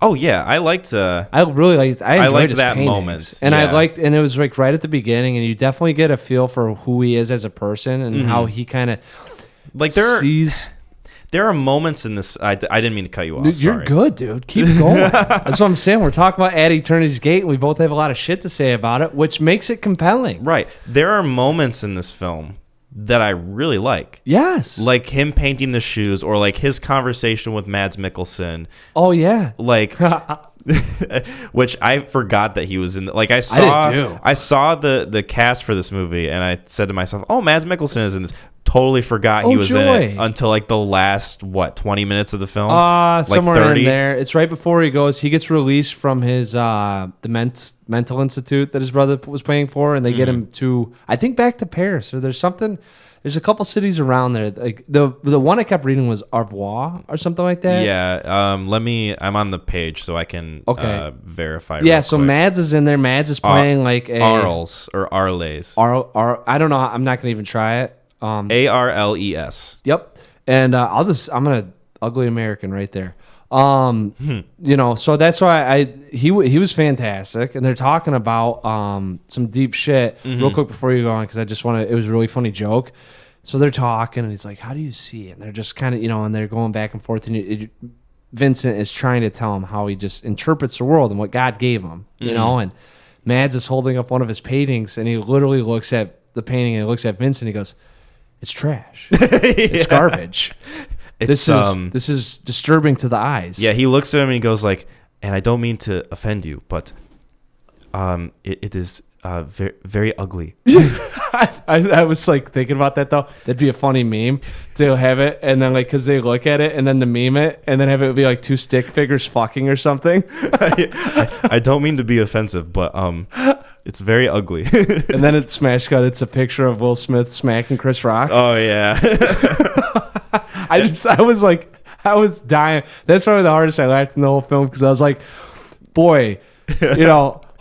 Oh yeah, I liked. I really liked. I liked that paintings. Moment, and I liked, and it was right at the beginning, and you definitely get a feel for who he is as a person and how he kind of sees. There are moments in this. I didn't mean to cut you off. Dude, you're good, dude. Keep going. That's what I'm saying. We're talking about At Eternity's Gate, and we both have a lot of shit to say about it, which makes it compelling. Right. There are moments in this film that I really like. Yes. Like him painting the shoes, or his conversation with Mads Mikkelsen. Oh, yeah. Which I forgot that he was in. I did too. I saw the cast for this movie, and I said to myself, "Oh, Mads Mikkelsen is in this." Totally forgot he was in it until the last 20 minutes of the film. Somewhere 30. in there. It's right before he gets released from his the mental institute that his brother was paying for, and they get him to, I think, back to Paris, or there's a couple cities around there. The one I kept reading was Au revoir or something like that. Yeah. I'm on the page so I can verify. Yeah. So Mads is in there. Mads is playing Arles or Arles. I don't know. I'm not gonna even try it. Arles. Yep. And I'm gonna ugly American right there. So that's why he was fantastic, and they're talking about some deep shit real quick before you go on, because it was a really funny joke. So they're talking, and he's like, how do you see it? And they're just kind of, and they're going back and forth, and Vincent is trying to tell him how he just interprets the world and what God gave him, and Mads is holding up one of his paintings, and he literally looks at the painting and he looks at Vincent, and he goes, it's trash. It's garbage. This is disturbing to the eyes. Yeah, he looks at him and he goes and I don't mean to offend you, but it is very, very ugly. I was thinking about that though. That'd be a funny meme to have it, and then because they look at it and then to meme it, and then have it be two stick figures fucking or something. I don't mean to be offensive, but it's very ugly. And then it's smash cut. It's a picture of Will Smith smacking Chris Rock. Oh yeah. I was dying. That's probably the hardest I laughed in the whole film, because I was like, boy,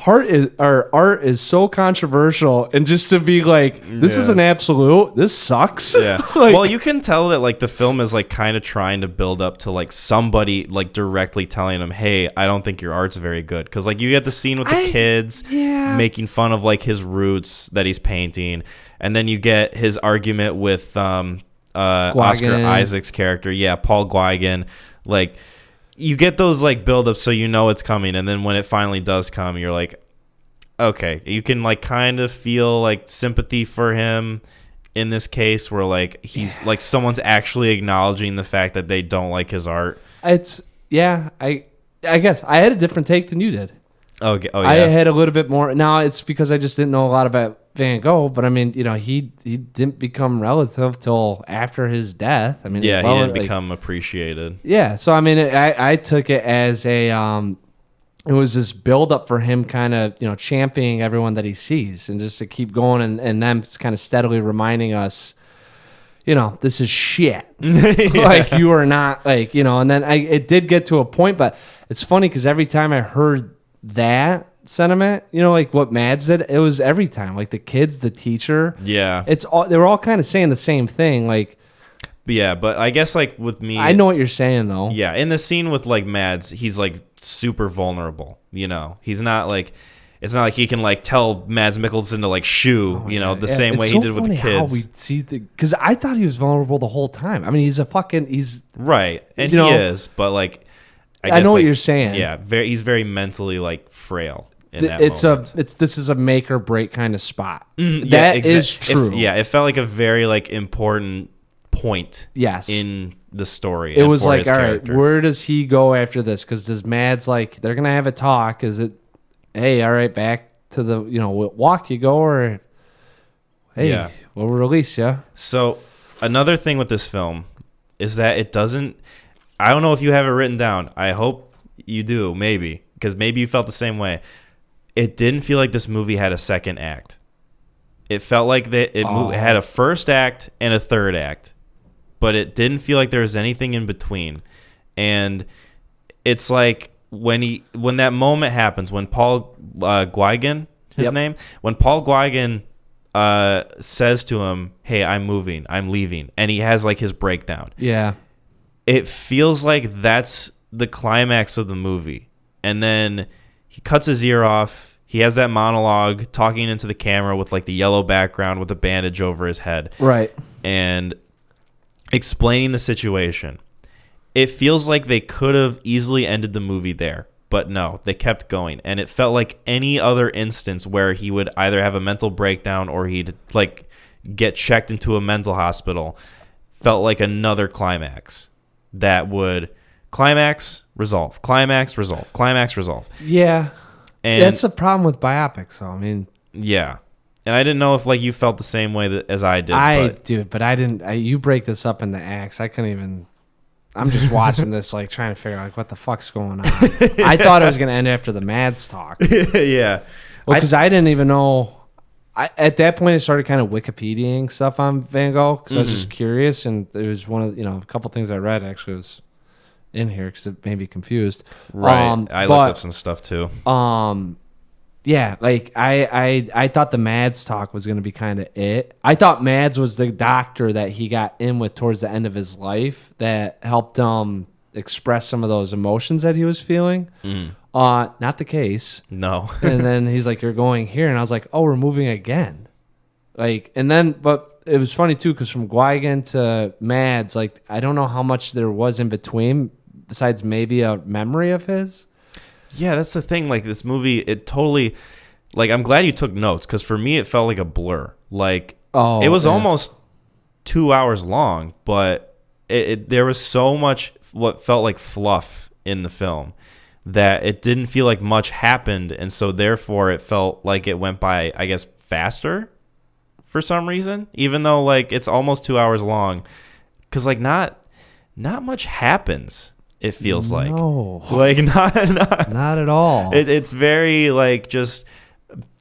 art is so controversial, and just to be like, this is an absolute, this sucks. Yeah. Well, you can tell that like the film is like kind of trying to build up to like somebody like directly telling him, hey, I don't think your art's very good, because like you get the scene with the kids making fun of like his roots that he's painting, and then you get his argument with Oscar Isaac's character, Paul Guigan. Like, you get those like buildups, so you know it's coming, and then when it finally does come, you're like, okay, you can like kind of feel like sympathy for him in this case, where like he's like someone's actually acknowledging the fact that they don't like his art. It's I guess I had a different take than you did. Okay. Oh yeah. I had a little bit more. Now it's because I just didn't know a lot about Van Gogh, but I mean, you know, he didn't become relative till after his death. I mean, he didn't become appreciated. Yeah, so I mean, I took it as a it was this build up for him, kind of, you know, championing everyone that he sees, and just to keep going, and them kind of steadily reminding us, you know, this is shit. Like, you are not, like, you know. And then it did get to a point, but it's funny because every time I heard that sentiment, you know, like what Mads did, it was every time, like the kids, the teacher, it's all, they were all kind of saying the same thing, like. Yeah, but I guess like with me, I know what you're saying though. Yeah, in the scene with like Mads, he's like super vulnerable, you know. He's not like, it's not like he can like tell Mads Mikkelsen to like shoo, you know, the same way he did with the kids. How we see because I thought he was vulnerable the whole time. I mean, he's right, and he is, but like, I guess, know what like, you're saying. Yeah, he's very mentally like frail. This is a make or break kind of spot. That is true. It felt like a very like important point. Yes. In the story. It was like, all right, where does he go after this? Because does Mads, like, they're gonna have a talk? Is it, hey, all right, back to the, you know, walk you go, or hey, we'll release you. So another thing with this film is that it doesn't. I don't know if you have it written down. I hope you do, maybe, because maybe you felt the same way. It didn't feel like this movie had a second act. It felt like that it had a first act and a third act, but it didn't feel like there was anything in between. And it's like when that moment happens, when Paul Guigan, name, when Paul Guigan says to him, "Hey, I'm moving, I'm leaving," and he has like his breakdown. Yeah. It feels like that's the climax of the movie. And then he cuts his ear off. He has that monologue talking into the camera with like the yellow background with a bandage over his head. Right. And explaining the situation. It feels like they could have easily ended the movie there. But no, they kept going. And it felt like any other instance where he would either have a mental breakdown or he'd like get checked into a mental hospital felt like another climax that would climax, resolve, climax, resolve, climax, resolve. Yeah. And that's the problem with biopics, though. I mean, yeah. And I didn't know if like you felt the same way as I did. But I didn't. You break this up into acts. I couldn't even. I'm just watching this, like trying to figure out like what the fuck's going on. I thought it was going to end after the Mads talk. Yeah. Well, because I didn't even know. At that point, I started kind of Wikipediaing stuff on Van Gogh because I was just curious, and it was one of a couple things I read actually was in here because it made me confused. Right. I looked up some stuff too. Yeah, like I thought the Mads talk was going to be kind of it. I thought Mads was the doctor that he got in with towards the end of his life that helped express some of those emotions that he was feeling. Not the case. No. And then he's like, "You're going here," and I was like, "Oh, we're moving again." Like, and then, but it was funny too because from Guigan to Mads, like I don't know how much there was in between besides maybe a memory of his. Yeah, that's the thing. Like this movie, it totally, like I'm glad you took notes because for me it felt like a blur. Like it was almost 2 hours long, but there was so much what felt like fluff in the film that it didn't feel like much happened, and so therefore it felt like it went by, I guess, faster for some reason, even though like it's almost 2 hours long, because like not much happens. It feels like not at all. It's very like just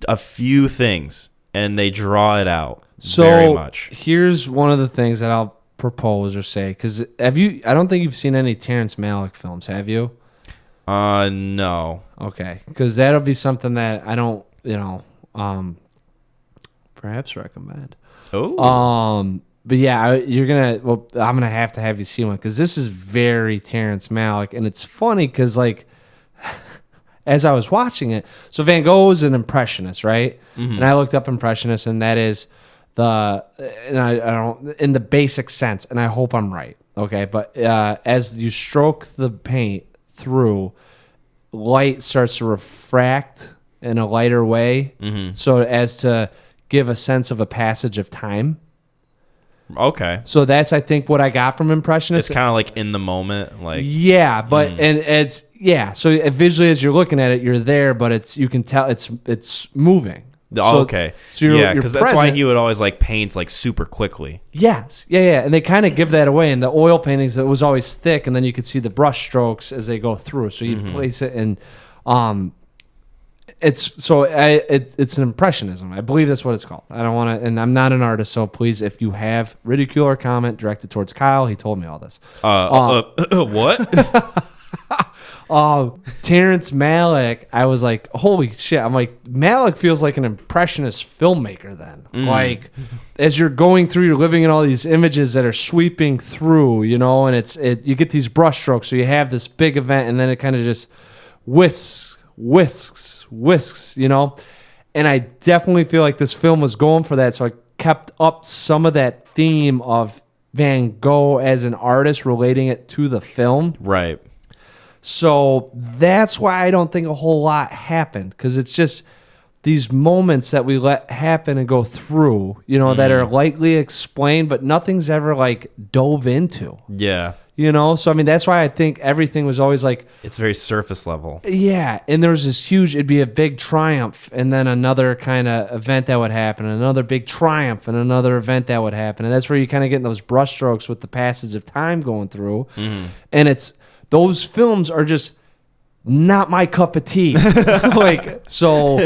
a few things, and they draw it out very much. Here's one of the things that I'll propose or say, because I don't think you've seen any Terrence Malick films, have you? No. Okay, because that'll be something that I don't, perhaps recommend. Oh. But yeah, I'm gonna have to have you see one because this is very Terrence Malick, and it's funny because like, as I was watching it, so Van Gogh is an impressionist, right? Mm-hmm. And I looked up impressionist, and that is I don't in the basic sense, and I hope I'm right. Okay, but as you stroke the paint through, light starts to refract in a lighter way, so as to give a sense of a passage of time. Okay. So that's, I think, what I got from Impressionist. It's kind of like in the moment, like yeah, but and it's So visually, as you're looking at it, you're there, but you can tell it's moving. Okay. So you're because that's why he would always like paint like super quickly. Yes. Yeah. And they kind of give that away in the oil paintings. It was always thick, and then you could see the brush strokes as they go through. So you place it in. It's an impressionism. I believe that's what it's called. I don't want to, and I'm not an artist, so please, if you have ridicule or comment directed towards Kyle, he told me all this. What? Terrence Malick, I was like, holy shit. I'm like, Malick feels like an impressionist filmmaker then. Like, as you're going through, you're living in all these images that are sweeping through, and you get these brush strokes, so you have this big event, and then it kind of just whisks, and I definitely feel like this film was going for that, so I kept up some of that theme of Van Gogh as an artist, relating it to the film. Right. So that's why I don't think a whole lot happened, because it's just these moments that we let happen and go through, that are lightly explained, but nothing's ever like dove into. Yeah. So I mean, that's why I think everything was always like, it's very surface level. Yeah, and there was this it'd be a big triumph, and then another kind of event that would happen, another big triumph, and another event that would happen, and that's where you kind of get in those brushstrokes with the passage of time going through, and those films are just not my cup of tea. So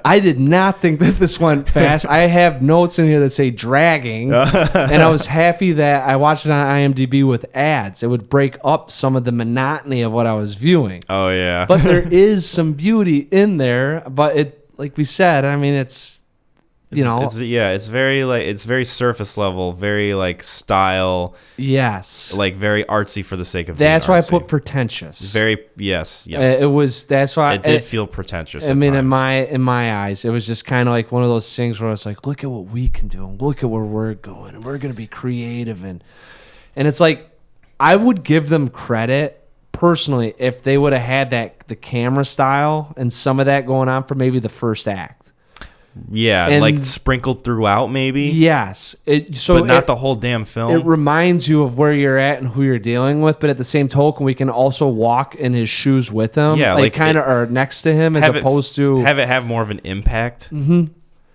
I did not think that this went fast. I have notes in here that say dragging, and I was happy that I watched it on IMDb with ads. It would break up some of the monotony of what I was viewing. Oh yeah. But there is some beauty in there, but like we said, I mean, it's very surface level, very like style. Yes. Like very artsy for the sake of that's being why artsy. I put pretentious. Yes. That's why it did feel pretentious. I mean, in my eyes, it was just kind of like one of those things where I was like, look at what we can do, and look at where we're going, and we're going to be creative, and it's like, I would give them credit personally if they would have had the camera style and some of that going on for maybe the first act. Yeah, and like sprinkled throughout, maybe. Yes, but not the whole damn film. It reminds you of where you're at and who you're dealing with, but at the same token, we can also walk in his shoes with him. Yeah, like kind of are next to him, as opposed to have it have more of an impact. Mm-hmm.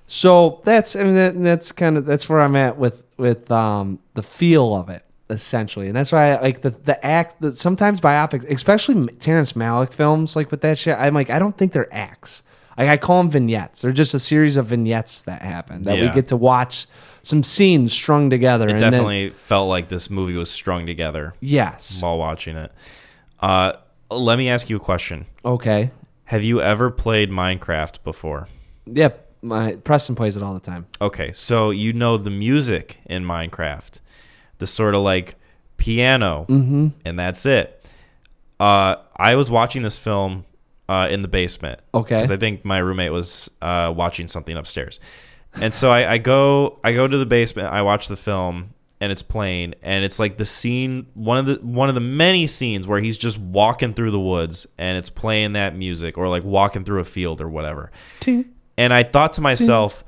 So that's where I'm at with the feel of it, essentially, and that's why I like the act. Sometimes biopics, especially Terrence Malick films, like with that shit, I'm like, I don't think they're acts. I call them vignettes. They're just a series of vignettes that happen that we get to watch some scenes strung together. It definitely felt like this movie was strung together. Yes. While watching it. Let me ask you a question. Okay. Have you ever played Minecraft before? Yep. Preston plays it all the time. Okay. So you know the music in Minecraft. The sort of like piano. Mm-hmm. And that's it. I was watching this film in the basement. Okay. Because I think my roommate was watching something upstairs. And so I go to the basement, I watch the film, and it's playing, and it's like the scene, one of the many scenes where he's just walking through the woods and it's playing that music, or like walking through a field or whatever. And I thought to myself,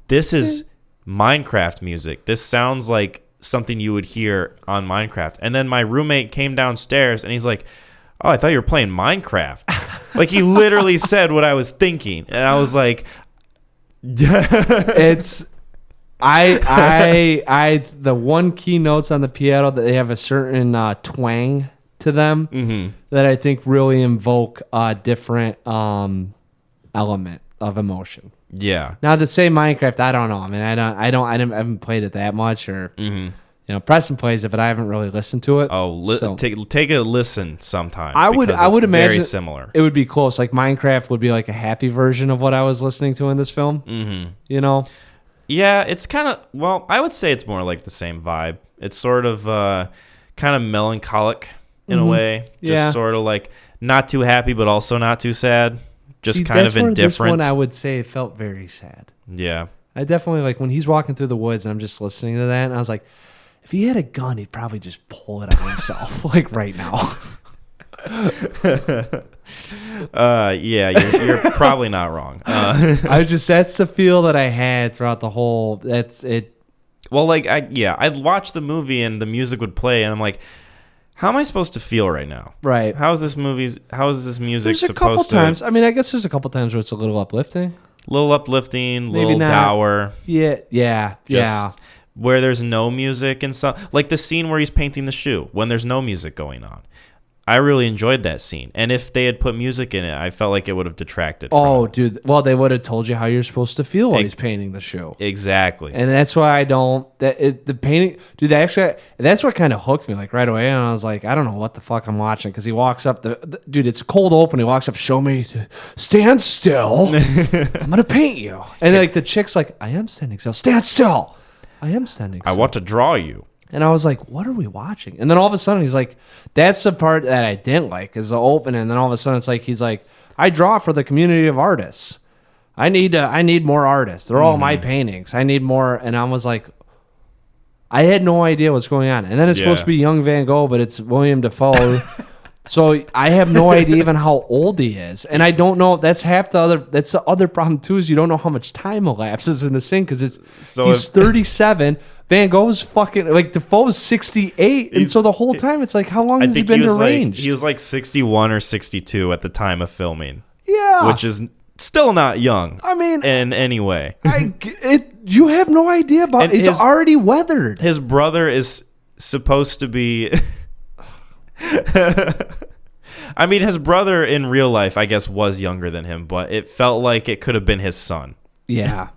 this is Minecraft music. This sounds like something you would hear on Minecraft. And then my roommate came downstairs and he's like, oh, I thought you were playing Minecraft. Like, he literally said what I was thinking. And I was like, it's, the one key notes on the piano that they have a certain twang to them that I think really invoke a different element of emotion. Yeah. Now, to say Minecraft, I don't know. I mean, I haven't played it that much, or Preston plays it, but I haven't really listened to it. Oh, take a listen sometime. I would imagine very similar. It would be close. Like Minecraft would be like a happy version of what I was listening to in this film. Mm-hmm. Yeah, it's kind of, well, I would say it's more like the same vibe. It's sort of kind of melancholic in a way. Just sort of like not too happy, but also not too sad. Just kind of indifferent. This one, I would say it felt very sad. Yeah. I definitely, like, when he's walking through the woods and I'm just listening to that, and I was like, if he had a gun, he'd probably just pull it on himself, like right now. You're probably not wrong. That's the feel that I had throughout the whole. That's it. Well, like I'd watch the movie and the music would play, and I'm like, how am I supposed to feel right now? Right. How is this music there's supposed to? A couple times. I mean, I guess there's a couple times where it's a little uplifting. Maybe little dour. Yeah. Where there's no music and stuff. Like the scene where he's painting the shoe when there's no music going on. I really enjoyed that scene. And if they had put music in it, I felt like it would have detracted from it. Dude. Well, they would have told you how you're supposed to feel while he's painting the shoe. Exactly. And that's why I don't... the painting... Dude, that's what kind of hooked me, like, right away. And I was like, I don't know what the fuck I'm watching. Because he walks up... Dude, it's cold open. He walks up, show me... Stand still. I'm going to paint you. And like the chick's like, I am standing still. Stand still. I am standing still. I want to draw you. And I was like, what are we watching? And then all of a sudden, he's like, that's the part that I didn't like, is the opening. And then all of a sudden, it's like, he's like, I draw for the community of artists. I need more artists. They're all my paintings. I need more. And I was like, I had no idea what's going on. And then it's supposed to be young Van Gogh, but it's William Dafoe. So I have no idea even how old he is. And I don't know. That's the other problem, too, is you don't know how much time elapses in the scene because he's 37. Van Gogh's fucking, like, Defoe's 68. And so the whole time, it's like, how long has he been deranged? He was like 61 or 62 at the time of filming. Yeah. Which is still not young. I mean, in any way. You have no idea about it. It's already weathered. His brother is supposed to be... I mean, his brother in real life, I guess, was younger than him, but it felt like it could have been his son. Yeah.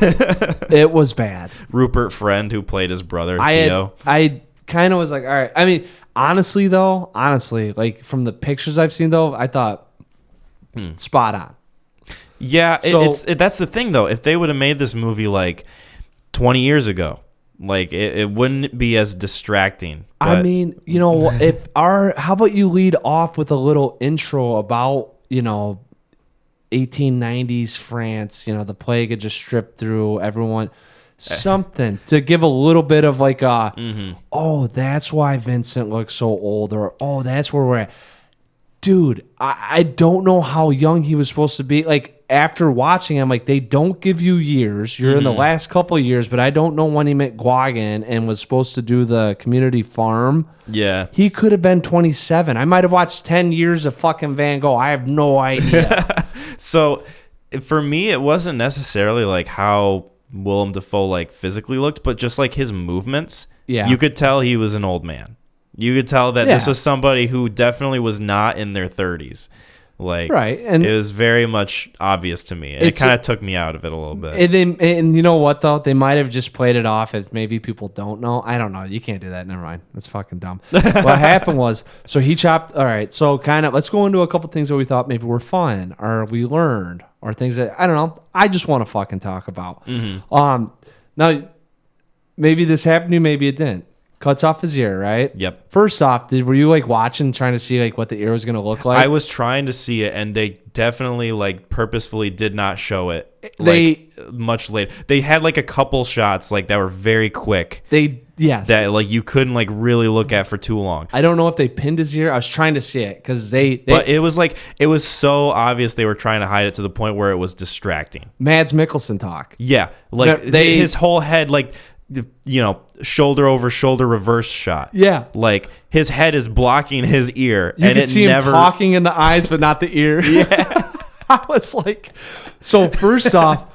It was bad. Rupert Friend, who played his brother, Theo. I kind of was like, all right. I mean, honestly, like from the pictures I've seen, though, I thought spot on. Yeah, that's the thing, though. If they would have made this movie like 20 years ago, like it wouldn't be as distracting. I mean, how about you lead off with a little intro about 1890s France, the plague had just stripped through everyone. Something to give a little bit of like oh, that's why Vincent looks so old, or oh, that's where we're at. Dude, I don't know how young he was supposed to be. Like, after watching him, like, they don't give you years. You're in the last couple of years, but I don't know when he met Guagan and was supposed to do the community farm. Yeah. He could have been 27. I might have watched 10 years of fucking Van Gogh. I have no idea. So, for me, it wasn't necessarily, like, how Willem Dafoe, like, physically looked, but just, like, his movements. Yeah. You could tell he was an old man. You could tell that this was somebody who definitely was not in their 30s. Like, right. And it was very much obvious to me. It kind of took me out of it a little bit. And you know what, though? They might have just played it off as maybe people don't know. I don't know. You can't do that. Never mind. That's fucking dumb. What happened was, so he chopped. All right. So kind of, let's go into a couple things that we thought maybe were fun or we learned or things that, I don't know, I just want to fucking talk about. Mm-hmm. Now, maybe this happened to you, maybe it didn't. Cuts off his ear, right? Yep. First off, were you like watching, trying to see like what the ear was going to look like? I was trying to see it, and they definitely like purposefully did not show it. Much later. They had like a couple shots like that were very quick. That like you couldn't like really look at for too long. I don't know if they pinned his ear. I was trying to see it because But it was like it was so obvious they were trying to hide it to the point where it was distracting. Mads Mikkelsen talk. Yeah, like his whole head like. Shoulder over shoulder reverse shot. Yeah. Like his head is blocking his ear. You can see him talking in the eyes, but not the ear. Yeah. I was like, so first off,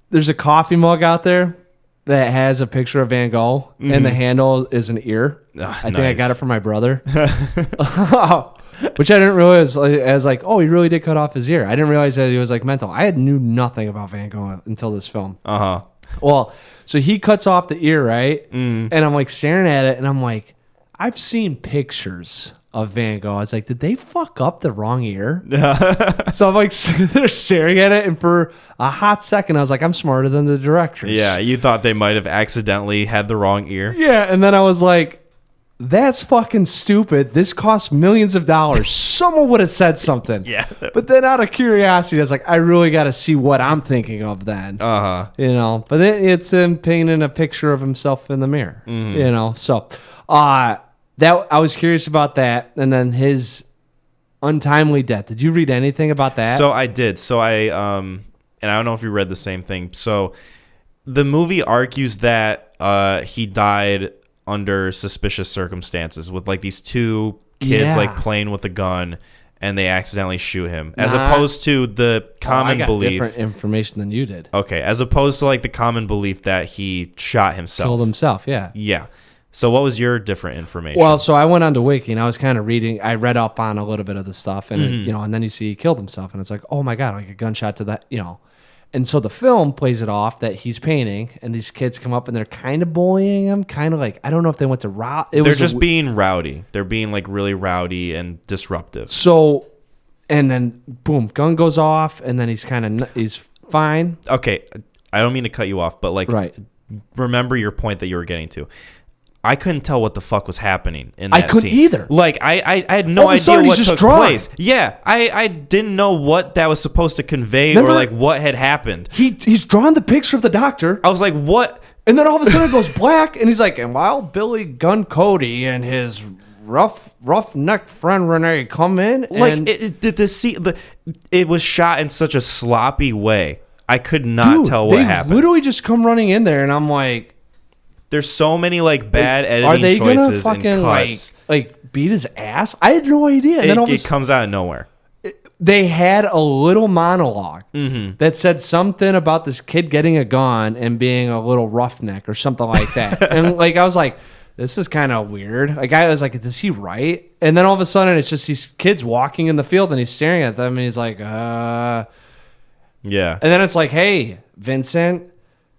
there's a coffee mug out there that has a picture of Van Gogh, and the handle is an ear. I think I got it from my brother. Which I didn't realize as like, oh, he really did cut off his ear. I didn't realize that he was like mental. I knew nothing about Van Gogh until this film. Well, so he cuts off the ear, right? And I'm like staring at it, and I'm like, I've seen pictures of Van Gogh. I was like, did they fuck up the wrong ear? So I'm like sitting there staring at it, and for a hot second, I was like, I'm smarter than the directors. Yeah, you thought they might have accidentally had the wrong ear. Yeah, and then I was like, that's fucking stupid. This costs millions of dollars. Someone would have said something. Yeah. But then out of curiosity, I was like, I really got to see what I'm thinking of then. You know, but it's him painting a picture of himself in the mirror. You know, so that I was curious about that. And then his untimely death. Did you read anything about that? So I did. So I and I don't know if you read the same thing. So the movie argues that he died under suspicious circumstances with like these two kids like playing with a gun and they accidentally shoot him, as opposed to the common belief. Different information than you did. Okay, as opposed to like the common belief that he shot himself, killed himself. Yeah. So what was your different information? Well, so I went on to Wiki and I was kind of reading. I read up on a little bit of the stuff, and you know, and then you see he killed himself, and it's like, oh my god, like a gunshot to that, you know. And so the film plays it off that he's painting, and these kids come up and they're kind of bullying him, kind of like, I don't know if they went to they're just being rowdy. They're being like really rowdy and disruptive. So, and then boom, gun goes off, and then he's fine. Okay, I don't mean to cut you off, but like, remember your point that you were getting to. I couldn't tell what the fuck was happening in that scene. I couldn't either. Like, I had no idea what took place. Yeah, I didn't know what that was supposed to convey. Remember, or like what had happened. He's drawn the picture of the doctor. I was like, what? And then all of a sudden it goes black, and he's like, and Wild Billy Gun Cody and his rough-neck friend Renee come in. Like, it was shot in such a sloppy way. I could not tell what happened. They literally just come running in there, and I'm like, there's so many like bad editing choices and cuts. Like beat his ass? I had no idea. And it comes out of nowhere. They had a little monologue that said something about this kid getting a gun and being a little roughneck or something like that. And like I was like, this is kind of weird. Like I was like, is he right? And then all of a sudden it's just these kids walking in the field and he's staring at them and he's like, yeah. And then it's like, hey, Vincent,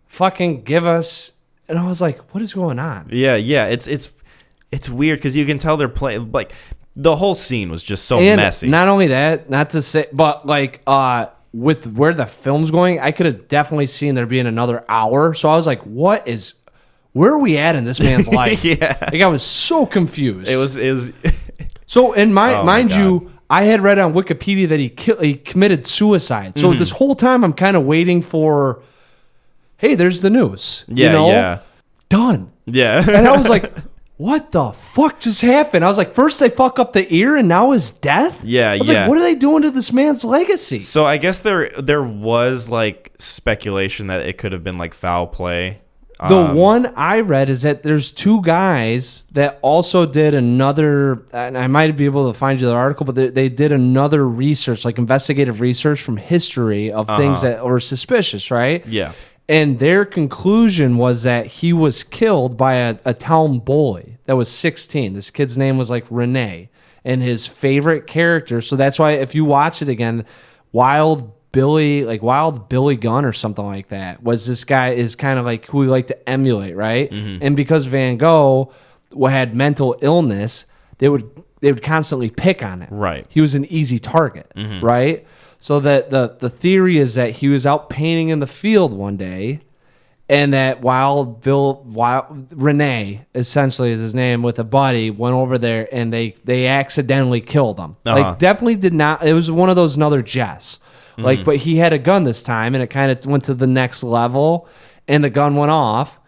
fucking give us. And I was like, what is going on? Yeah. It's weird because you can tell they're playing, like, the whole scene was just so messy. Not only that, not to say, but like with where the film's going, I could have definitely seen there being another hour. So I was like, where are we at in this man's life? Like I was so confused. It was. So in mind you, I had read on Wikipedia that he committed suicide. So this whole time I'm kind of waiting for, hey, there's the news. Done. And I was like, what the fuck just happened? I was like, first they fuck up the ear and now his death? I was like, what are they doing to this man's legacy? So I guess there was like speculation that it could have been like foul play. The one I read is that there's two guys that also did another, and I might be able to find you the article, but they did another research, like investigative research from history of things that were suspicious, right? Yeah. And their conclusion was that he was killed by a town bully that was 16. This kid's name was like Renee, and his favorite character. So that's why if you watch it again, Wild Billy Gunn or something like that was this guy is kind of like who we like to emulate, right? And because Van Gogh had mental illness, they would constantly pick on it. Right. He was an easy target, right? So that the theory is that he was out painting in the field one day, and that Renee essentially is his name, with a buddy, went over there and they accidentally killed him. Like definitely did not. It was one of those another Jess. Like, but he had a gun this time, and it kind of went to the next level, and the gun went off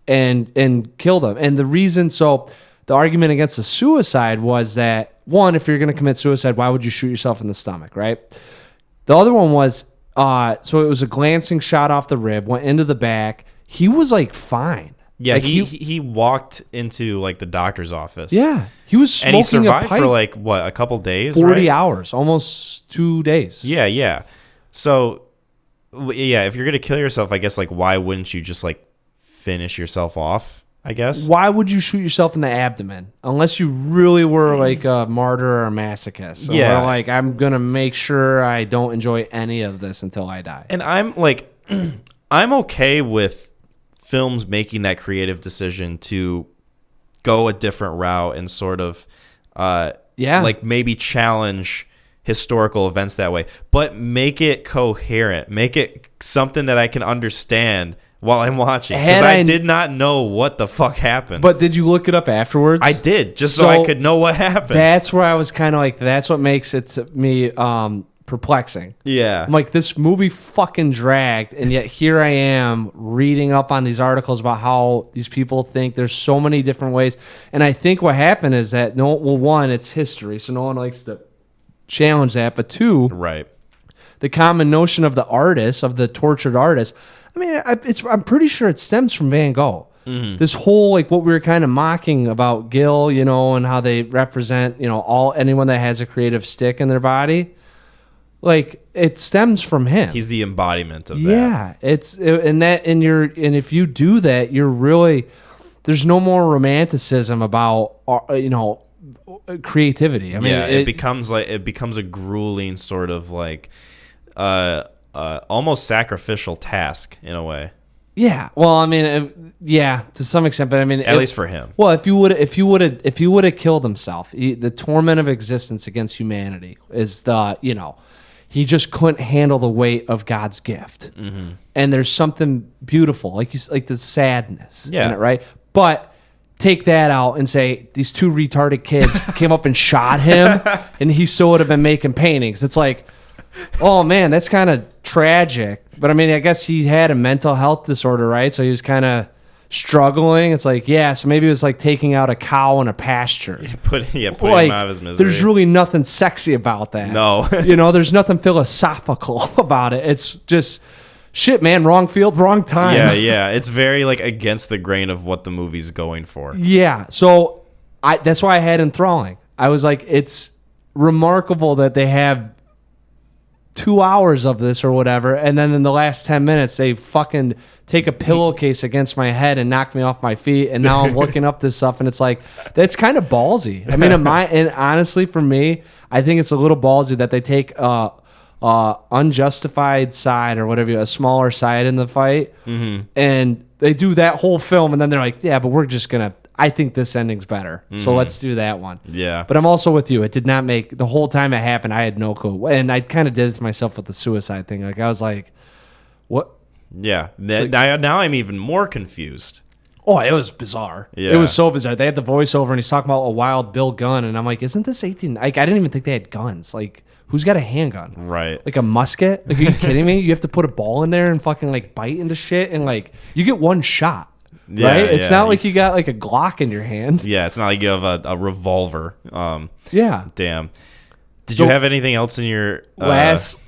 and killed him. And the reason, so the argument against the suicide was that, one, if you're going to commit suicide, why would you shoot yourself in the stomach, right? The other one was, so it was a glancing shot off the rib, went into the back. He was like fine. Yeah, like he walked into like the doctor's office. Yeah, he was smoking, and he survived for like what, a couple days, 40 hours, almost 2 days. Yeah. So, yeah, if you're gonna kill yourself, I guess like why wouldn't you just like finish yourself off? I guess. Why would you shoot yourself in the abdomen unless you really were like a martyr or a masochist? So yeah, like I'm gonna make sure I don't enjoy any of this until I die. And I'm like, I'm okay with films making that creative decision to go a different route and sort of like maybe challenge historical events that way, but make it coherent, make it something that I can understand while I'm watching, because I did not know what the fuck happened. But did you look it up afterwards? I did, just so I could know what happened. That's where I was kind of like, that's what makes it to me perplexing. Yeah. I'm like, this movie fucking dragged, and yet here I am reading up on these articles about how these people think there's so many different ways. And I think what happened is that, one, it's history, so no one likes to challenge that. But two, right, the common notion of the artist, of the tortured artist, I mean, I'm pretty sure it stems from Van Gogh. Mm-hmm. This whole, like, what we were kind of mocking about Gill, and how they represent, anyone that has a creative stick in their body. Like, it stems from him. He's the embodiment of that. Yeah, and if you do that, you're really, there's no more romanticism about creativity. I mean, it becomes a grueling sort of like almost sacrificial task in a way. Yeah. Well, I mean, to some extent, but I mean, at least for him. Well, if you would have killed himself, the torment of existence against humanity is he just couldn't handle the weight of God's gift. Mm-hmm. And there's something beautiful, like the sadness in it, right? But take that out and say these two retarded kids came up and shot him, and he still would have been making paintings. It's like, oh man, that's kind of tragic. But I mean, I guess he had a mental health disorder, right? So he was kind of struggling. It's like, so maybe it was like taking out a cow in a pasture. Put him out of his misery. There's really nothing sexy about that. No. There's nothing philosophical about it. It's just, shit, man, wrong field, wrong time. Yeah. It's very like against the grain of what the movie's going for. Yeah. So that's why I had enthralling. I was like, it's remarkable that they have 2 hours of this or whatever, and then in the last 10 minutes they fucking take a pillowcase against my head and knock me off my feet, and now I'm looking up this stuff, and it's like, that's kind of ballsy. I mean, and honestly, for me, I think it's a little ballsy that they take unjustified side or whatever, a smaller side in the fight, and they do that whole film, and then they're like, but we're just gonna, I think this ending's better, so let's do that one. Yeah. But I'm also with you. It did not make, the whole time it happened, I had no clue. And I kind of did it to myself with the suicide thing. Like, I was like, what? Yeah. Now I'm even more confused. Oh, it was bizarre. Yeah. It was so bizarre. They had the voiceover, and he's talking about a Wild Bill gun, and I'm like, isn't this 18? Like, I didn't even think they had guns. Like, who's got a handgun? Right. Like a musket? Like, are you kidding me? You have to put a ball in there and fucking, like, bite into shit, and, like, you get one shot. Yeah, right? It's not like you got like a Glock in your hand. Yeah, it's not like you have a revolver. Yeah. Damn. Did you have anything else in your last?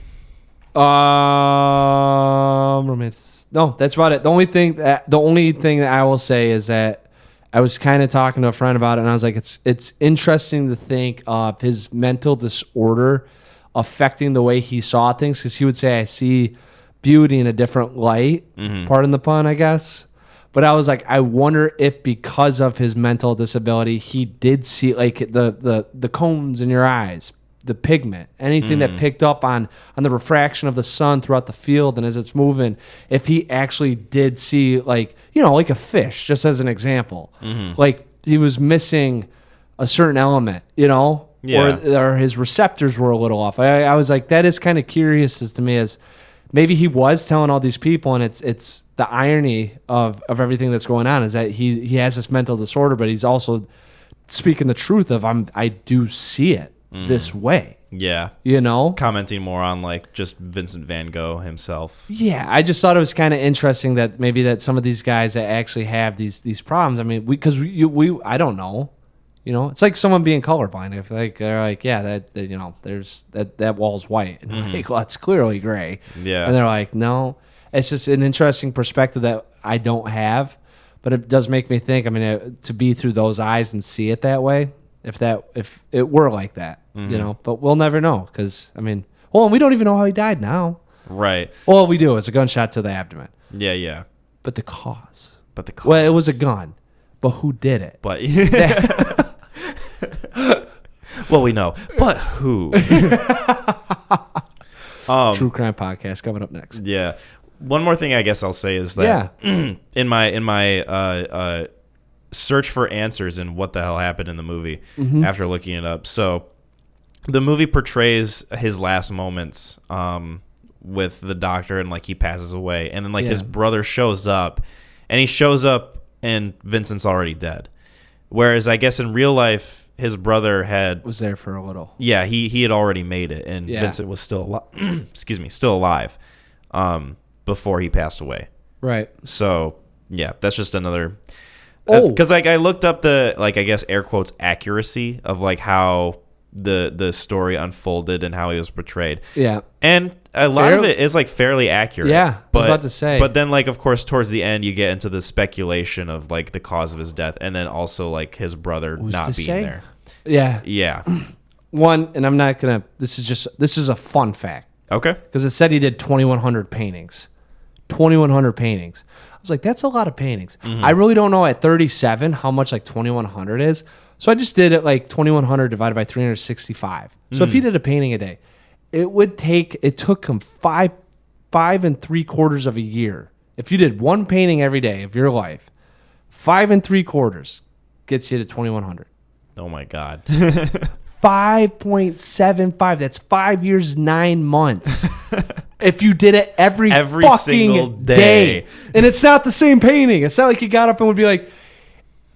Romance. No, that's about it. The only thing that I will say is that I was kind of talking to a friend about it, and I was like, it's interesting to think of his mental disorder affecting the way he saw things, because he would say, I see beauty in a different light. Mm-hmm. Pardon the pun, I guess. But I was like, I wonder if because of his mental disability, he did see like the cones in your eyes, the pigment, anything that picked up on the refraction of the sun throughout the field and as it's moving, if he actually did see like a fish, just as an example, like he was missing a certain element, or his receptors were a little off. I was like, that is kind of curious as to me, as maybe he was telling all these people, and it's the irony of everything that's going on is that he has this mental disorder, but he's also speaking the truth of I do see it this way. Yeah. Commenting more on like just Vincent van Gogh himself. Yeah, I just thought it was kind of interesting that maybe that some of these guys that actually have these problems. I mean, because we I don't know. It's like someone being colorblind. If like they're like, there's that wall's white, and I'm like, well, it's clearly gray. Yeah, and they're like, no, it's just an interesting perspective that I don't have, but it does make me think. I mean, to be through those eyes and see it that way, if it were like that, but we'll never know, because I mean, and we don't even know how he died now. Right. All we do is a gunshot to the abdomen. Yeah. But the cause. Well, it was a gun, but who did it? But. Well, we know, but who? True crime podcast coming up next. Yeah. one more thing I guess I'll say is that in my search for answers and what the hell happened in the movie after looking it up. So the movie portrays his last moments with the doctor, and like he passes away, and then like his brother shows up, and Vincent's already dead. Whereas I guess in real life, his brother was there for a little. Yeah, he had already made it, and Vincent was still still alive before he passed away. Right. So yeah, that's just another. Because like I looked up the like I guess air quotes accuracy of like how the story unfolded and how he was portrayed. Yeah. And a lot of it is like fairly accurate. Yeah. I was about to say. But then like of course towards the end you get into the speculation of like the cause of his death, and then also like his brother not being there. Yeah. Yeah. One, and I'm not gonna. This is a fun fact. Okay. Because it said he did 2,100 paintings. 2,100 paintings. I was like, that's a lot of paintings. I really don't know at 37 how much like 2,100 is. So I just did it like 2,100 divided by 365. So if he did a painting a day, it took him five and 3/4 of a year. If you did one painting every day of your life, 5 3/4 gets you to 2,100. Oh my God. 5.75. That's 5 years, 9 months. If you did it every fucking single day. And it's not the same painting. It's not like you got up and would be like,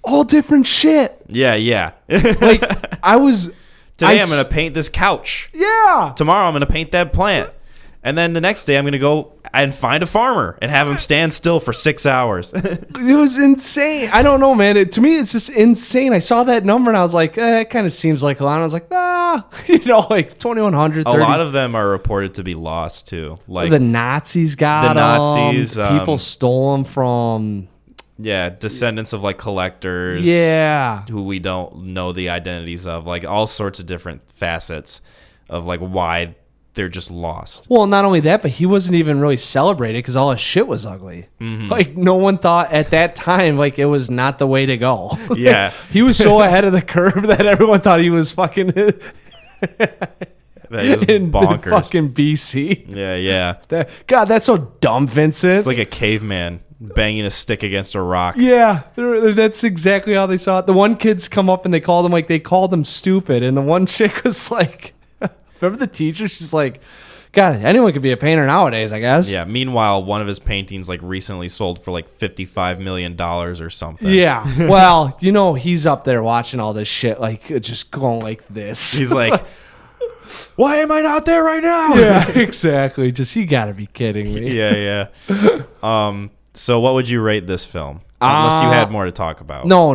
all different shit. Yeah, yeah. Like, I'm going to paint this couch. Yeah. Tomorrow I'm going to paint that plant. And then the next day I'm going to go and find a farmer and have him stand still for 6 hours. It was insane. I don't know, man. To me, it's just insane. I saw that number and I was like, it kind of seems like a lot. And I was like, like 2,100. A lot of them are reported to be lost too. Like the Nazis got them. People stole them from... Yeah, descendants of like collectors. Yeah. Who we don't know the identities of. Like all sorts of different facets of like why they're just lost. Well, not only that, but he wasn't even really celebrated because all his shit was ugly. Like no one thought at that time like it was not the way to go. Yeah. He was so ahead of the curve that everyone thought he was fucking... That is bonkers. Fucking BC. Yeah, yeah. God, that's so dumb, Vincent. It's like a caveman banging a stick against a rock. Yeah, that's exactly how they saw it. The one kid's come up and they called him stupid, and the one chick was like, remember the teacher? She's like, God, anyone could be a painter nowadays, I guess. Yeah. Meanwhile, one of his paintings like recently sold for like $55 million or something. Yeah. Well, he's up there watching all this shit, like just going like this. He's like, why am I not there right now? Yeah, exactly. Just you got to be kidding me. Yeah, yeah. So what would you rate this film? Unless you had more to talk about. No.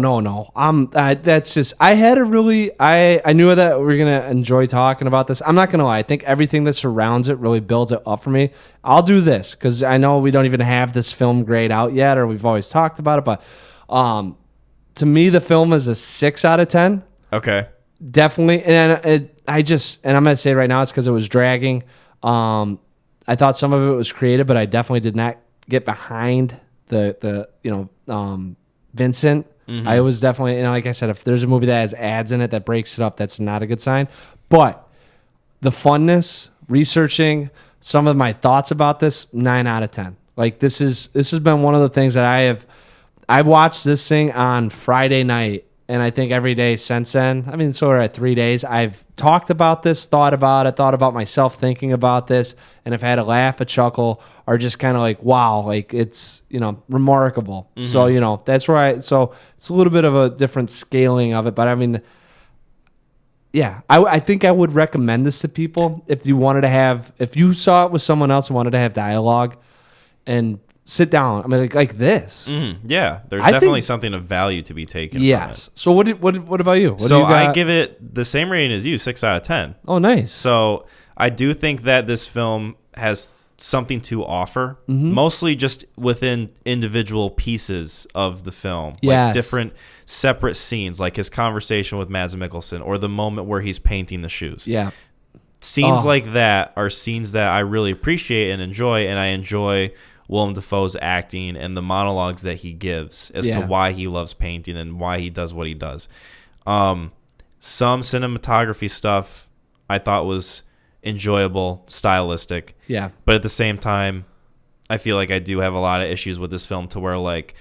That's just, I knew that we were going to enjoy talking about this. I'm not going to lie. I think everything that surrounds it really builds it up for me. I'll do this because I know we don't even have this film grade out yet, or we've always talked about it. But to me, the film is a 6 out of 10. Okay. Definitely. And I'm going to say right now, it's because it was dragging. I thought some of it was creative, but I definitely did not get behind the Vincent. I was definitely, like I said, if there's a movie that has ads in it that breaks it up, that's not a good sign. But the funness, researching some of my thoughts about this, 9 out of 10. Like this has been one of the things that I've watched this thing on Friday night, and I think every day since then. I mean, so we're at 3 days. I've talked about this, thought about myself thinking about this, and I've had a laugh, a chuckle, or just kind of like, wow, like it's, remarkable. So, that's where so it's a little bit of a different scaling of it. But I mean, yeah, I think I would recommend this to people if you saw it with someone else and wanted to have dialogue and sit down. I mean, like this. Yeah, there's definitely something of value to be taken. Yes. From it. So what about you? I give it the same rating as you, 6 out of 10. Oh, nice. So I do think that this film has something to offer, mostly just within individual pieces of the film, like different separate scenes, like his conversation with Mads Mikkelsen or the moment where he's painting the shoes. Yeah. Scenes like that are scenes that I really appreciate and enjoy, and I enjoy Willem Dafoe's acting and the monologues that he gives as to why he loves painting and why he does what he does. Some cinematography stuff I thought was enjoyable, stylistic. Yeah. But at the same time, I feel like I do have a lot of issues with this film to where like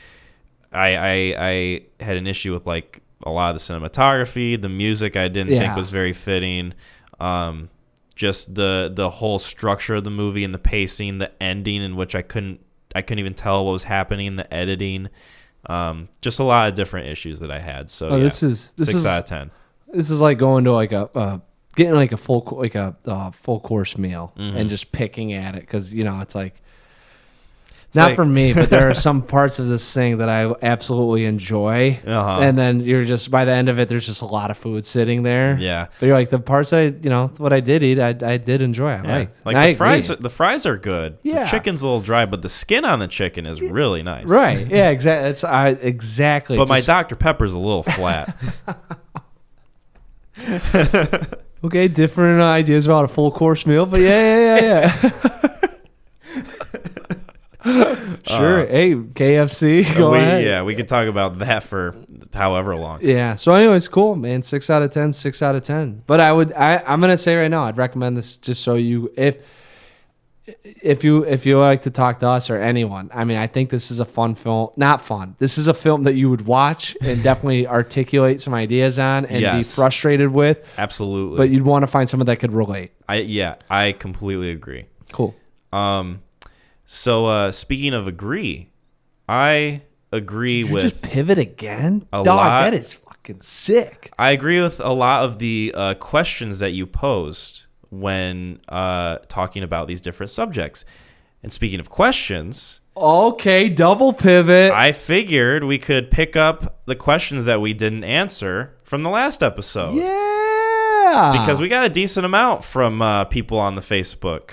I had an issue with like a lot of the cinematography, the music I didn't think was very fitting. Just the whole structure of the movie and the pacing, the ending in which I couldn't even tell what was happening, the editing. Just a lot of different issues that I had. So this is 6 out of 10. This is like going to like getting like a full course meal and just picking at it because it's like not for me, but there are some parts of this thing that I absolutely enjoy, and then you're just by the end of it, there's just a lot of food sitting there. Yeah, but you're like the parts what I did eat, I did enjoy. I liked. Like the fries are good. Yeah, the chicken's a little dry, but the skin on the chicken is really nice. Right? Yeah, exactly. That's exactly. But my Dr. Pepper's a little flat. Okay, different ideas about a full course meal, but yeah. Sure. Hey, KFC. Go ahead. Yeah, we could talk about that for however long. Yeah. So, anyways, cool, man. 6 out of 10. 6 out of 10. But I'm gonna say right now, I'd recommend this just so you if you like to talk to us or anyone. I mean, I think this is a fun film. Not fun. This is a film that you would watch and definitely articulate some ideas on and be frustrated with. Absolutely. But you'd want to find someone that could relate. I completely agree. Cool. So speaking of agree, I agree with just pivot again. A Dog, lot. that is fucking sick. I agree with a lot of the questions that you posed when talking about these different subjects. And speaking of questions, okay, double pivot. I figured we could pick up the questions that we didn't answer from the last episode. Yeah. Because we got a decent amount from people on the Facebook.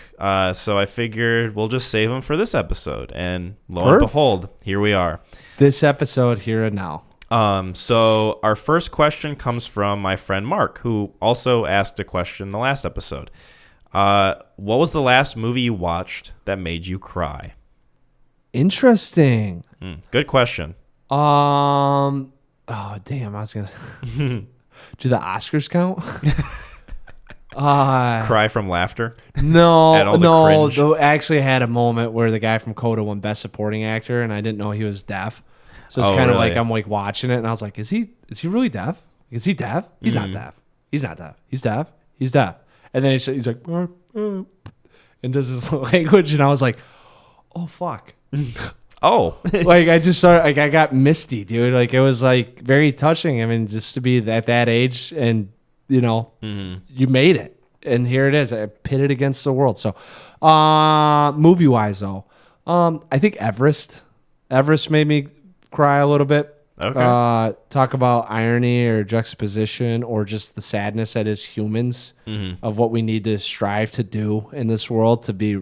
So I figured we'll just save them for this episode. And lo and behold, here we are. This episode, here and now. So our first question comes from my friend Mark, who also asked a question in the last episode. What was the last movie you watched that made you cry? Interesting. Good question. Oh, damn. I was going to... Do the Oscars count? Cry from laughter? No. Cringe? I actually had a moment where the guy from Coda won Best Supporting Actor, and I didn't know he was deaf. So it's kind of like I'm like watching it, and I was like, is he really deaf? Is he deaf? He's not deaf. He's not deaf. He's deaf. He's deaf. And then he's like, and does this language, and I was like, oh, fuck. Oh. Like I just started, like I got misty, dude. Like it was like very touching. I mean, just to be at that age and you made it. And here it is. I pitted against the world. So movie wise though, I think Everest made me cry a little bit. Okay. Talk about irony or juxtaposition or just the sadness that is humans of what we need to strive to do in this world to be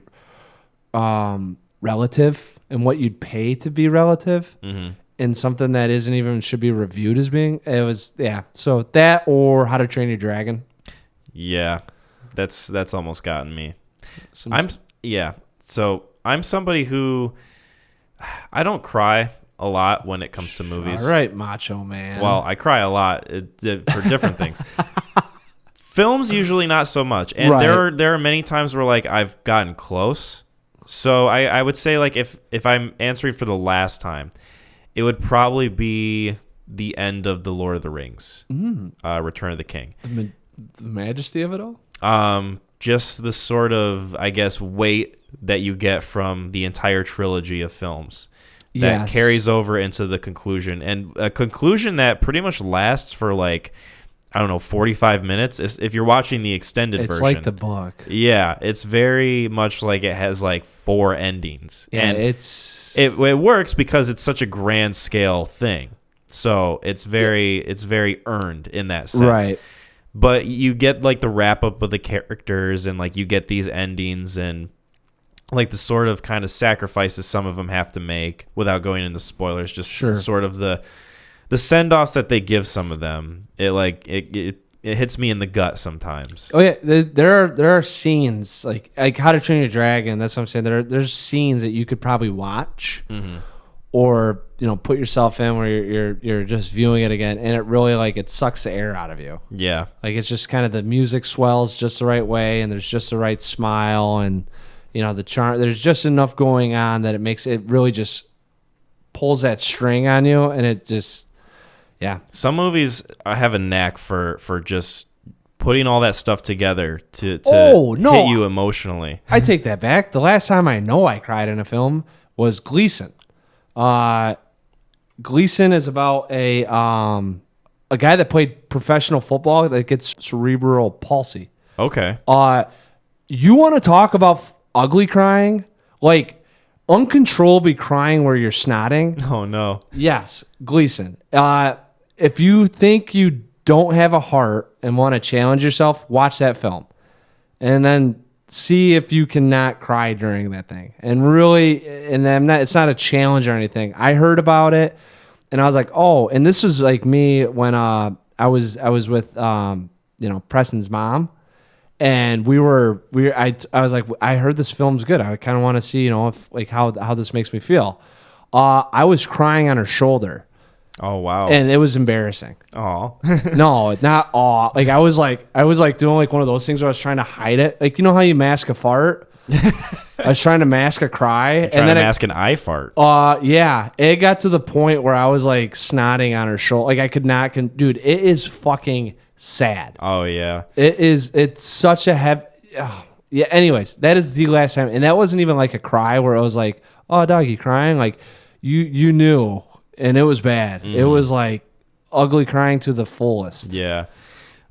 relative and what you'd pay to be relative and something that isn't even should be reviewed as being. It was, so that or How to Train Your Dragon. Yeah, that's almost gotten me. So I'm somebody who I don't cry a lot when it comes to movies. All right, macho man. Well, I cry a lot for different things. Films usually not so much, and there are many times where like I've gotten close. So I would say like if I'm answering for the last time, it would probably be the end of the Lord of the Rings, Return of the King. The majesty of it all. Just the sort of I guess weight that you get from the entire trilogy of films that carries over into the conclusion, and a conclusion that pretty much lasts for like, I don't know, 45 minutes. If you're watching the extended version. It's like the book. Yeah, it's very much like it has like 4 endings. Yeah, and it works because it's such a grand scale thing. So it's very earned in that sense. Right. But you get like the wrap up of the characters and like you get these endings and like the sort of kind of sacrifices some of them have to make without going into spoilers, just sort of the send-offs that they give some of them. It hits me in the gut sometimes. Oh yeah, there are scenes like How to Train Your Dragon. That's what I'm saying. There's scenes that you could probably watch, or put yourself in where you're just viewing it again, and it really like it sucks the air out of you. Yeah, like it's just kind of the music swells just the right way, and there's just the right smile, and the charm. There's just enough going on that it makes it really just pulls that string on you, and it just, yeah. Some movies have a knack for just putting all that stuff together to hit you emotionally. I take that back. The last time I know I cried in a film was Gleason. Gleason is about a guy that played professional football that gets cerebral palsy. Okay. You want to talk about ugly crying? Like uncontrollably crying where you're snotting? Oh, no. Yes, Gleason. If you think you don't have a heart and want to challenge yourself, watch that film. And then see if you cannot cry during that thing. And really, it's not a challenge or anything. I heard about it and I was like, oh, and this was like me when I was with Preston's mom. And I was like, I heard this film's good. I kind of want to see, if like how this makes me feel. I was crying on her shoulder. Oh wow! And it was embarrassing. Oh no, not aw. Like I was like doing like one of those things where I was trying to hide it. Like how you mask a fart. I was trying to mask a cry, and then mask an eye fart. Yeah, it got to the point where I was like snotting on her shoulder. Like I could not. Dude, it is fucking sad. Oh yeah, it is. It's such a heavy. Yeah. Anyways, that is the last time, and that wasn't even like a cry where I was like, "Oh, doggy, crying." Like you knew. And it was bad. It was like ugly crying to the fullest. Yeah.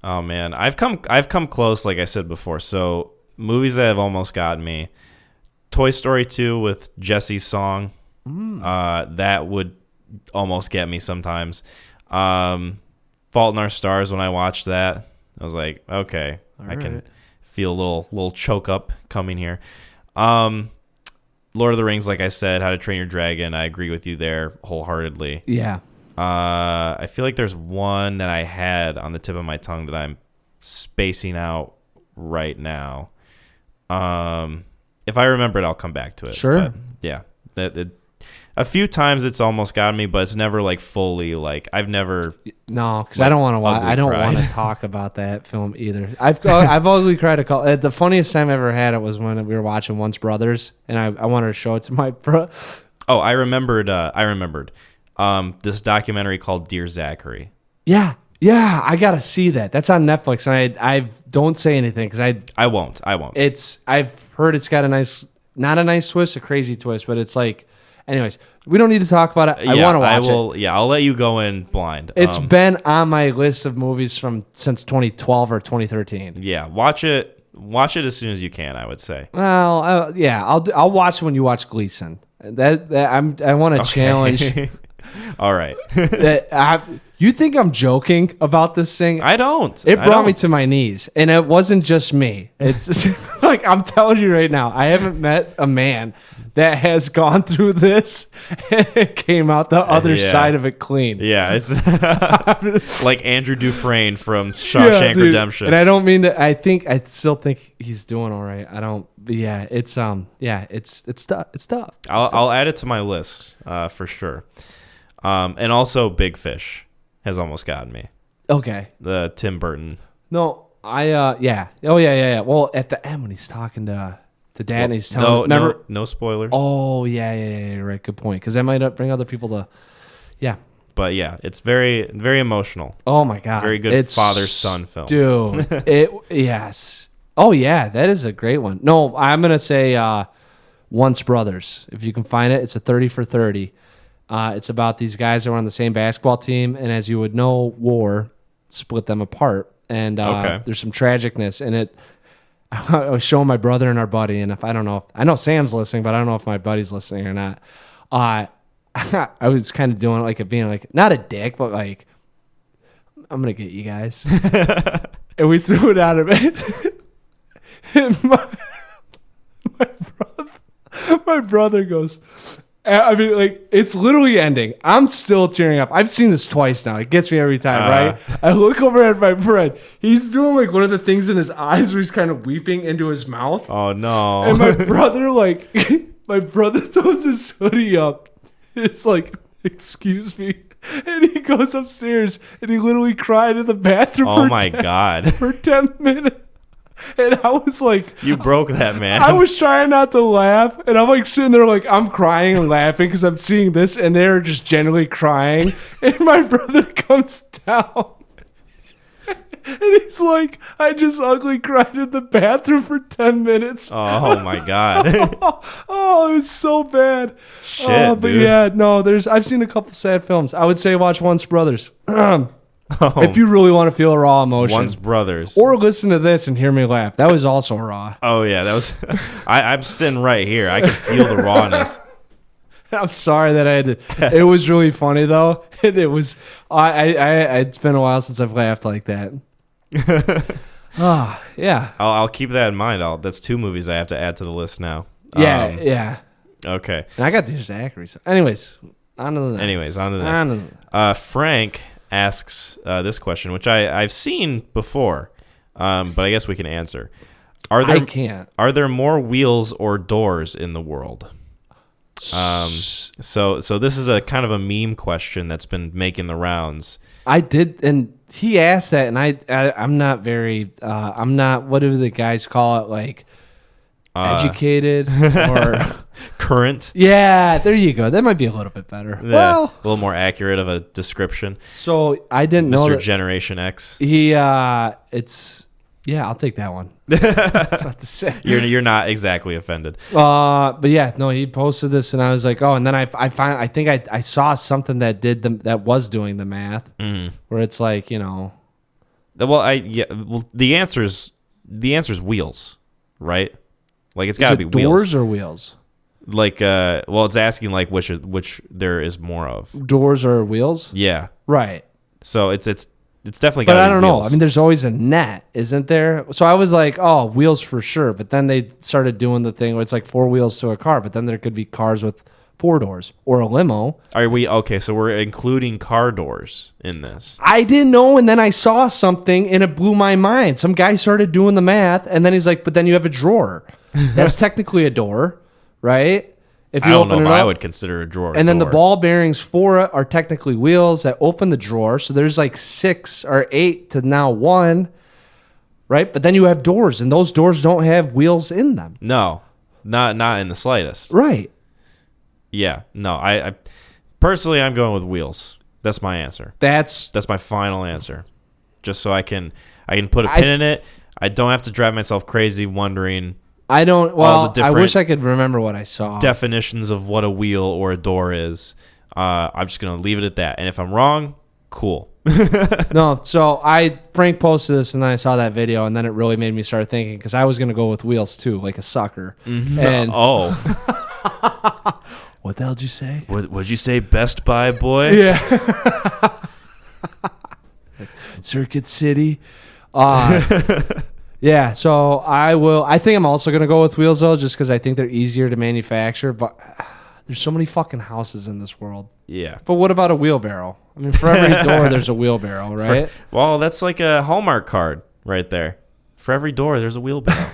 Oh man, I've come close, like I said before. So movies that have almost gotten me: Toy Story 2 with Jesse's song. That would almost get me sometimes. Fault in Our Stars. When I watched that, I was like, okay, I can feel a little choke up coming here. Lord of the Rings, like I said, How to Train Your Dragon. I agree with you there wholeheartedly. Yeah. I feel like there's one that I had on the tip of my tongue that I'm spacing out right now. If I remember it, I'll come back to it. Sure. But yeah. A few times it's almost got me, but it's never like fully like I've never. No, because I don't want to watch. I don't want to talk about that film either. I've ugly cried a couple. The funniest time I ever had it was when we were watching Once Brothers, and I wanted to show it to my bro. Oh, I remembered. This documentary called Dear Zachary. Yeah, I gotta see that. That's on Netflix, and I don't say anything because I won't. I've heard it's got not a nice twist, a crazy twist, but it's like. Anyways, we don't need to talk about it. I want to watch it. Yeah, I'll let you go in blind. It's been on my list of movies since 2012 or 2013. Yeah, watch it. Watch it as soon as you can. I would say. Well, I'll watch it when you watch Gleason. I want to challenge. All right. You think I'm joking about this thing? I don't. It brought me to my knees, and it wasn't just me. It's like I'm telling you right now. I haven't met a man that has gone through this and it came out the other side of it clean. Yeah, it's like Andrew Dufresne from Shawshank Redemption. And I don't mean to. I still think he's doing all right. I don't. Yeah, it's tough. It's tough. I'll add it to my list for sure. And also Big Fish has almost gotten me. Okay. The Tim Burton. No, yeah. Oh yeah. Well, at the end when he's talking to the dad, and he's telling no spoilers. Oh yeah, right. Good point. Because that might bring other people to, yeah. But yeah, it's very, very emotional. Oh my god, very good father-son film, dude. Yes. Oh yeah, that is a great one. No, I'm gonna say Once Brothers. If you can find it, it's a 30 for 30. It's about these guys that were on the same basketball team, and as you would know, war split them apart, and there's some tragicness in it. I was showing my brother and our buddy, and I know Sam's listening, but I don't know if my buddy's listening or not. I was kind of doing it like being like not a dick, but like I'm gonna get you guys, and we threw it out of it. And my brother goes. I mean, like, it's literally ending. I'm still tearing up. I've seen this twice now. It gets me every time, right? I look over at my friend. He's doing, like, one of the things in his eyes where he's kind of weeping into his mouth. Oh, no. And my brother, my brother throws his hoodie up. It's like, excuse me. And he goes upstairs, and he literally cried in the bathroom. Oh, my God. For 10 minutes. And I was like, you broke that, man. I was trying not to laugh, and I'm like sitting there like I'm crying and laughing because I'm seeing this, and they're just genuinely crying. And my brother comes down, and he's like, I just ugly cried in the bathroom for 10 minutes. Oh my God. Oh, it was so bad. Shit, but dude. yeah, no, I've seen a couple sad films. I would say watch Once Brothers. If you really want to feel a raw emotion. Once Brothers. Or listen to this and hear me laugh. That was also raw. Oh yeah, that was. I'm sitting right here. I could feel the rawness. I'm sorry that I had to. It was really funny though. And it was. It's been a while since I've laughed like that. Yeah. I'll keep that in mind. That's 2 movies I have to add to the list now. Yeah. Okay. And I got to Zachary. So anyways, on to the next. Frank asks this question, which I've seen before, but I guess we can answer. I can't. Are there more wheels or doors in the world? So this is a kind of a meme question that's been making the rounds. I did, and he asked that, and I'm not very. I'm not. What do the guys call it? Like educated or current? Yeah, there you go. That might be a little bit better. Yeah, well, a little more accurate of a description. So I didn't know Mr. that Generation X. It's. Yeah, I'll take that one. Not to say. You're not exactly offended. But yeah, no, he posted this, and I was like, oh, and then I think I saw something that that was doing the math, where it's like, you know. Well, the answer is wheels, right? Like it's got to be wheels. Doors or wheels? Like it's asking like which there is more of. Doors or wheels? Yeah. Right. So it's definitely got to be But I don't know. wheels. I mean, there's always a net, isn't there? So I was like, oh, wheels for sure. But then they started doing the thing where it's like 4 wheels to a car, but then there could be cars with 4 doors or a limo. Are we okay? So we're including car doors in this. I didn't know, and then I saw something, and it blew my mind. Some guy started doing the math, and then he's like, but then you have a drawer. That's technically a door, right? If I don't know if I would consider a drawer. And then the ball bearings for it are technically wheels that open the drawer. So there's like 6 or 8 to now 1, right? But then you have doors, and those doors don't have wheels in them. No, not in the slightest. Right. Yeah. No, I personally I'm going with wheels. That's my answer. That's my final answer. Just so I can put a pin in it. I don't have to drive myself crazy wondering. I don't. Well, I wish I could remember what I saw. Definitions of what a wheel or a door is. I'm just gonna leave it at that. And if I'm wrong, cool. No. So Frank posted this, and then I saw that video, and then it really made me start thinking because I was gonna go with wheels too, like a sucker. Mm-hmm. And what the hell did you say? What'd you say? Best Buy boy? Yeah. Circuit City. Yeah, so I think I'm also going to go with wheels, though, just because I think they're easier to manufacture. But there's so many fucking houses in this world. Yeah. But what about a wheelbarrow? I mean, for every door, there's a wheelbarrow, right? Well, that's like a Hallmark card right there. For every door, there's a wheelbarrow.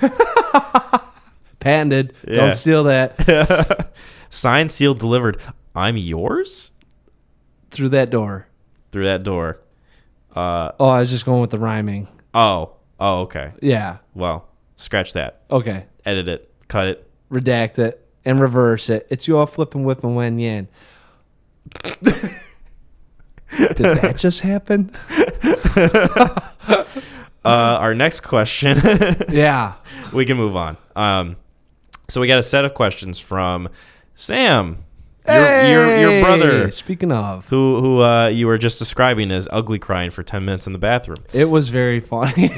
Patented. Yeah. Don't steal that. Signed, sealed, delivered. I'm yours? Through that door. Through that door. I was just going with the rhyming. Oh, okay. Yeah. Well, scratch that. Okay. Edit it. Cut it. Redact it. And reverse it. It's your flipping, whipping, when yen. Did that just happen? Our next question. Yeah. We can move on. So we got a set of questions from Sam. Your brother. Speaking of. Who you were just describing as ugly crying for 10 minutes in the bathroom. It was very funny.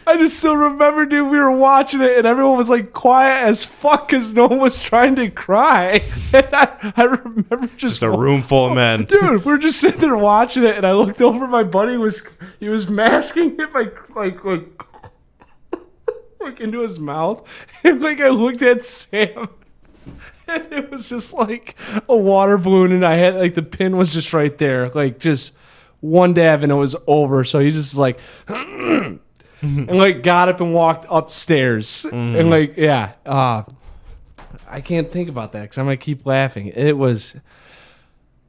I just still remember, dude, we were watching it and everyone was like quiet as fuck because no one was trying to cry. And I remember just a room full of men. Dude, we were just sitting there watching it and I looked over, my buddy he was masking it like into his mouth. And like I looked at Sam and it was just like a water balloon and I had like the pin was just right there. Like just one dab and it was over. So he just like and like got up and walked upstairs and like I can't think about that because I'm going to keep laughing. It was...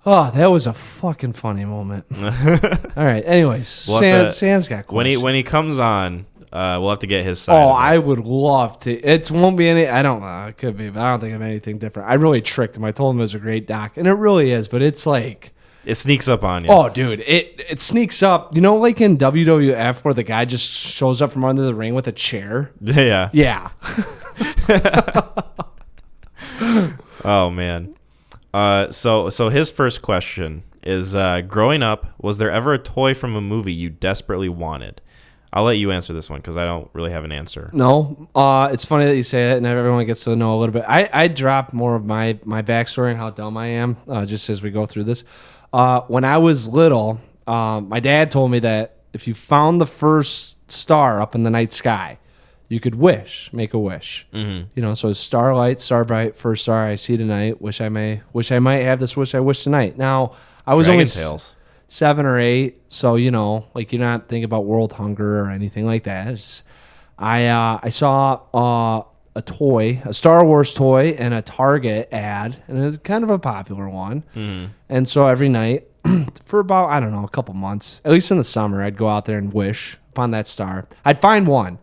Oh, that was a fucking funny moment. All right. Anyways, Sam's got questions. When he comes on, we'll have to get his side. Oh, I would love to. It won't be any. I don't know. It could be, but I don't think of anything different. I really tricked him. I told him it was a great doc, and it really is. But it's like it sneaks up on you. Oh, dude, it sneaks up. You know, like in WWF where the guy just shows up from under the ring with a chair. Yeah. Yeah. Oh man. So his first question is, growing up, was there ever a toy from a movie you desperately wanted? I'll let you answer this one because I don't really have an answer. No. It's funny that you say that, and everyone gets to know a little bit. I drop more of my backstory and how dumb I am just as we go through this. When I was little, my dad told me that if you found the first star up in the night sky, you could make a wish. Mm-hmm. You know, so starlight, star bright, first star I see tonight. Wish I might have this wish I wish tonight. Now I was Dragon only Tales. 7 or 8, so you know, like you're not thinking about world hunger or anything like that. I saw a toy, a Star Wars toy, in a Target ad, and it was kind of a popular one. Mm-hmm. And so every night for about, I don't know, a couple months, at least in the summer, I'd go out there and wish upon that star. I'd find one,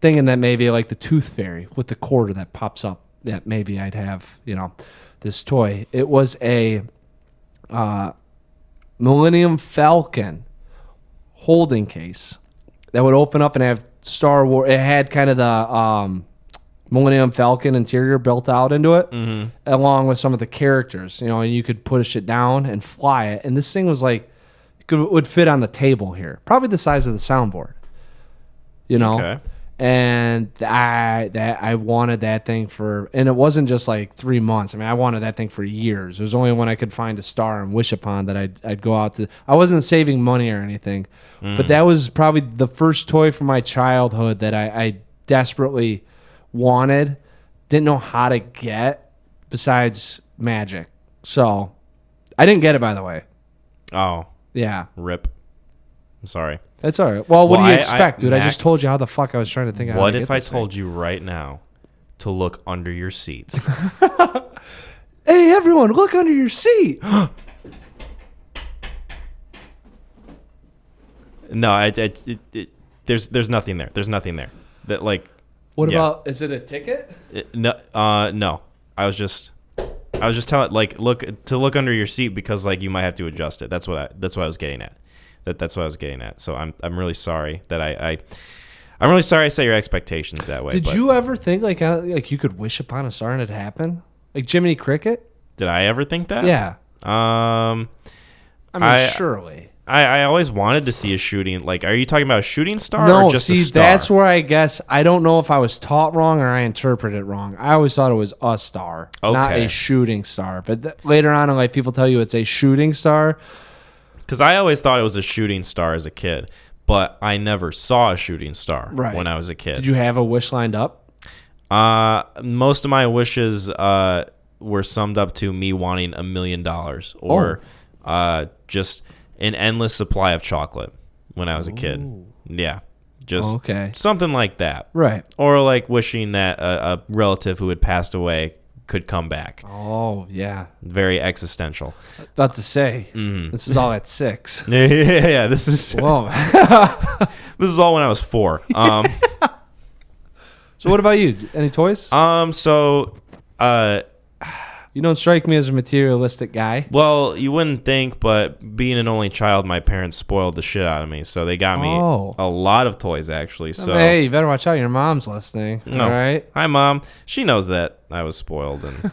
thinking that maybe like the Tooth Fairy with the quarter that pops up, that maybe I'd have, you know, this toy. It was a Millennium Falcon holding case that would open up and have Star Wars. It had kind of the Millennium Falcon interior built out into it, mm-hmm. along with some of the characters, you know, and you could push it down and fly it. And this thing was like, would fit on the table here, probably the size of the soundboard, you know? Okay. And I wanted that thing and it wasn't just like 3 months. I mean, I wanted that thing for years. It was only when I could find a star and wish upon that I'd go out to. I wasn't saving money or anything, but that was probably the first toy from my childhood that I desperately wanted, didn't know how to get besides magic. So I didn't get it, by the way. Oh. Yeah. Rip. I'm sorry. That's all right. Well, what do you expect, dude? Mac, I just told you how the fuck I was trying to think of. What if I told you right now to look under your seat? Hey, everyone, look under your seat. No, there's nothing there. There's nothing there. That like. What about? Is it a ticket? No. I was just telling look under your seat because like you might have to adjust it. That's what I was getting at. That's what I was getting at. So I'm really sorry that I'm really sorry I set your expectations that way. Did you ever think like you could wish upon a star and it happened? Like Jiminy Cricket? Did I ever think that? Yeah. I mean, surely. I always wanted to see a shooting. Like, are you talking about a shooting star or just a star? That's where I guess I don't know if I was taught wrong or I interpreted it wrong. I always thought it was a star, not a shooting star. But later on in life, people tell you it's a shooting star. Because I always thought it was a shooting star as a kid, but I never saw a shooting star when I was a kid. Did you have a wish lined up? Most of my wishes were summed up to me wanting $1 million or just an endless supply of chocolate when I was a kid. Yeah. Just something like that. Right. Or like wishing that a relative who had passed away could come back. Oh, yeah. Very existential. About to say, this is all at 6. Yeah, this is... Whoa. This is all when I was 4. So what about you? Any toys? You don't strike me as a materialistic guy. Well, you wouldn't think, but being an only child, my parents spoiled the shit out of me. So they got me a lot of toys, actually. So hey, you better watch out. Your mom's listening. No. All right. Hi, Mom. She knows that I was spoiled, and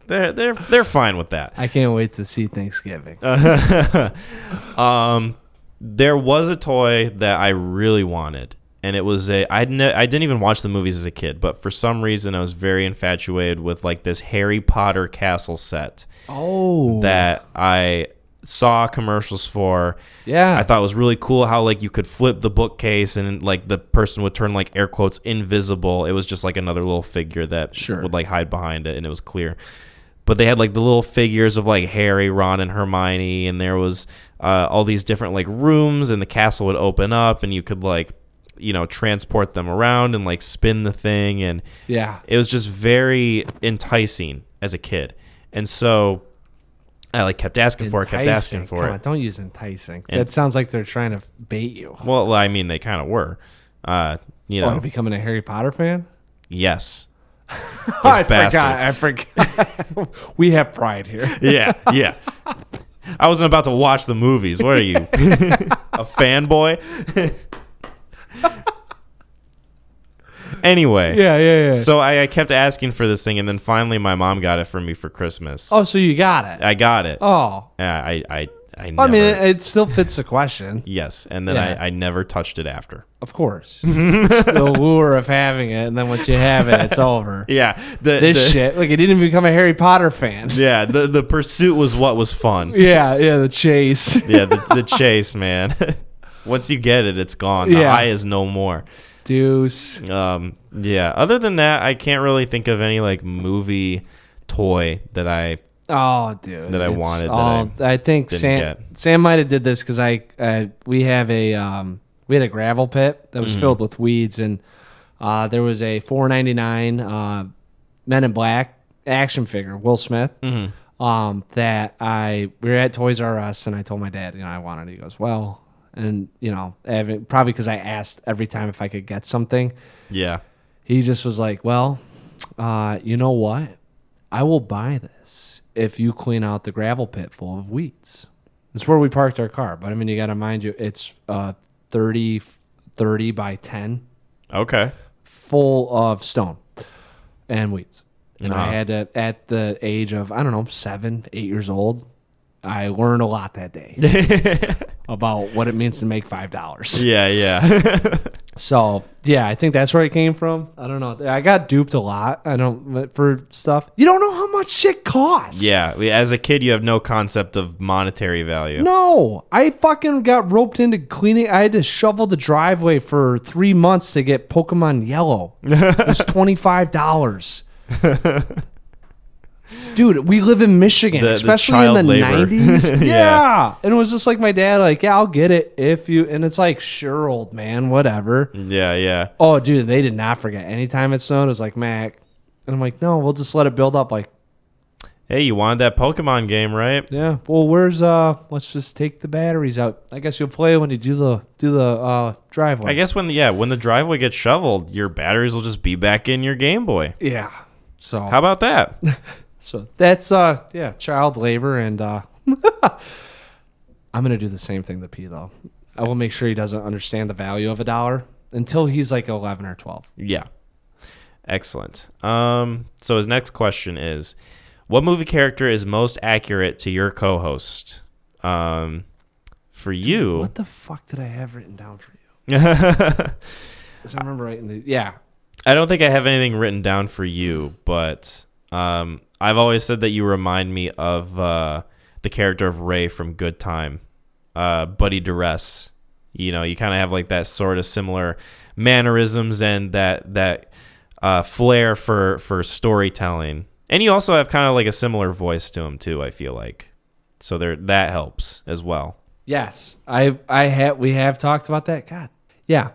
they're fine with that. I can't wait to see Thanksgiving. There was a toy that I really wanted. And it was I didn't even watch the movies as a kid, but for some reason I was very infatuated with like this Harry Potter castle set. Oh. That I saw commercials for. Yeah. I thought it was really cool how like you could flip the bookcase and like the person would turn like air quotes invisible. It was just like another little figure that would like hide behind it and it was clear. But they had like the little figures of like Harry, Ron, and Hermione, and there was all these different like rooms and the castle would open up and you could like transport them around and like spin the thing, and it was just very enticing as a kid. And so I like kept asking for it. Come on, don't use enticing. That sounds like they're trying to bait you. Well, I mean, they kind of were. Becoming a Harry Potter fan? Yes. I forgot. We have pride here. Yeah. I wasn't about to watch the movies. What are you, a fanboy? Anyway. Yeah. So I kept asking for this thing, and then finally my mom got it for me for Christmas. Oh, so you got it? I got it. Oh. I never, I mean, it still fits the question. Yes, and then I never touched it after. Of course. It's the allure of having it, and then once you have it, it's over. Yeah. Shit. Like, it didn't become a Harry Potter fan. Yeah, the pursuit was what was fun. Yeah, the chase. Yeah, the chase, man. Once you get it, it's gone. The high is no more. Deuce. Yeah. Other than that, I can't really think of any like movie toy that I wanted. I think Sam might have did this because we had a gravel pit that was filled with weeds, and there was a $4.99 Men in Black action figure, Will Smith. That we were at Toys R Us, and I told my dad, I wanted it. He goes, well. And, probably because I asked every time if I could get something. Yeah. He just was like, well, you know what? I will buy this if you clean out the gravel pit full of weeds. It's where we parked our car. But, I mean, you got to mind you, it's 30 by 10. Okay. Full of stone and weeds. And I had to, at the age of, 7, 8 years old, I learned a lot that day about what it means to make $5. Yeah. So, I think that's where it came from. I don't know. I got duped a lot. For stuff. You don't know how much shit costs. Yeah. As a kid, you have no concept of monetary value. No. I fucking got roped into cleaning. I had to shovel the driveway for 3 months to get Pokemon Yellow. It was $25. Dude, we live in Michigan, especially in the labor. 90s. Yeah. And it was just like my dad, like, yeah, I'll get it if you. And it's like, sure, old man, whatever. Yeah. Oh, dude, they did not forget. Anytime it snowed, it was like, Mac. And I'm like, no, we'll just let it build up. Like, hey, you wanted that Pokemon game, right? Yeah. Well, let's just take the batteries out. I guess you'll play when you do the driveway. I guess when the driveway gets shoveled, your batteries will just be back in your Game Boy. Yeah. So how about that? So that's child labor, and I'm gonna do the same thing to P though. I will make sure he doesn't understand the value of $1 until he's like 11 or 12. Yeah. Excellent. So his next question is, what movie character is most accurate to your co-host? For you, what the fuck did I have written down for you? Because I remember writing I don't think I have anything written down for you, but I've always said that you remind me of the character of Ray from Good Time, Buddy Duress. You kind of have like that sort of similar mannerisms and that flair for storytelling. And you also have kind of like a similar voice to him too, I feel like. So that helps as well. Yes. We have talked about that. God. Yeah.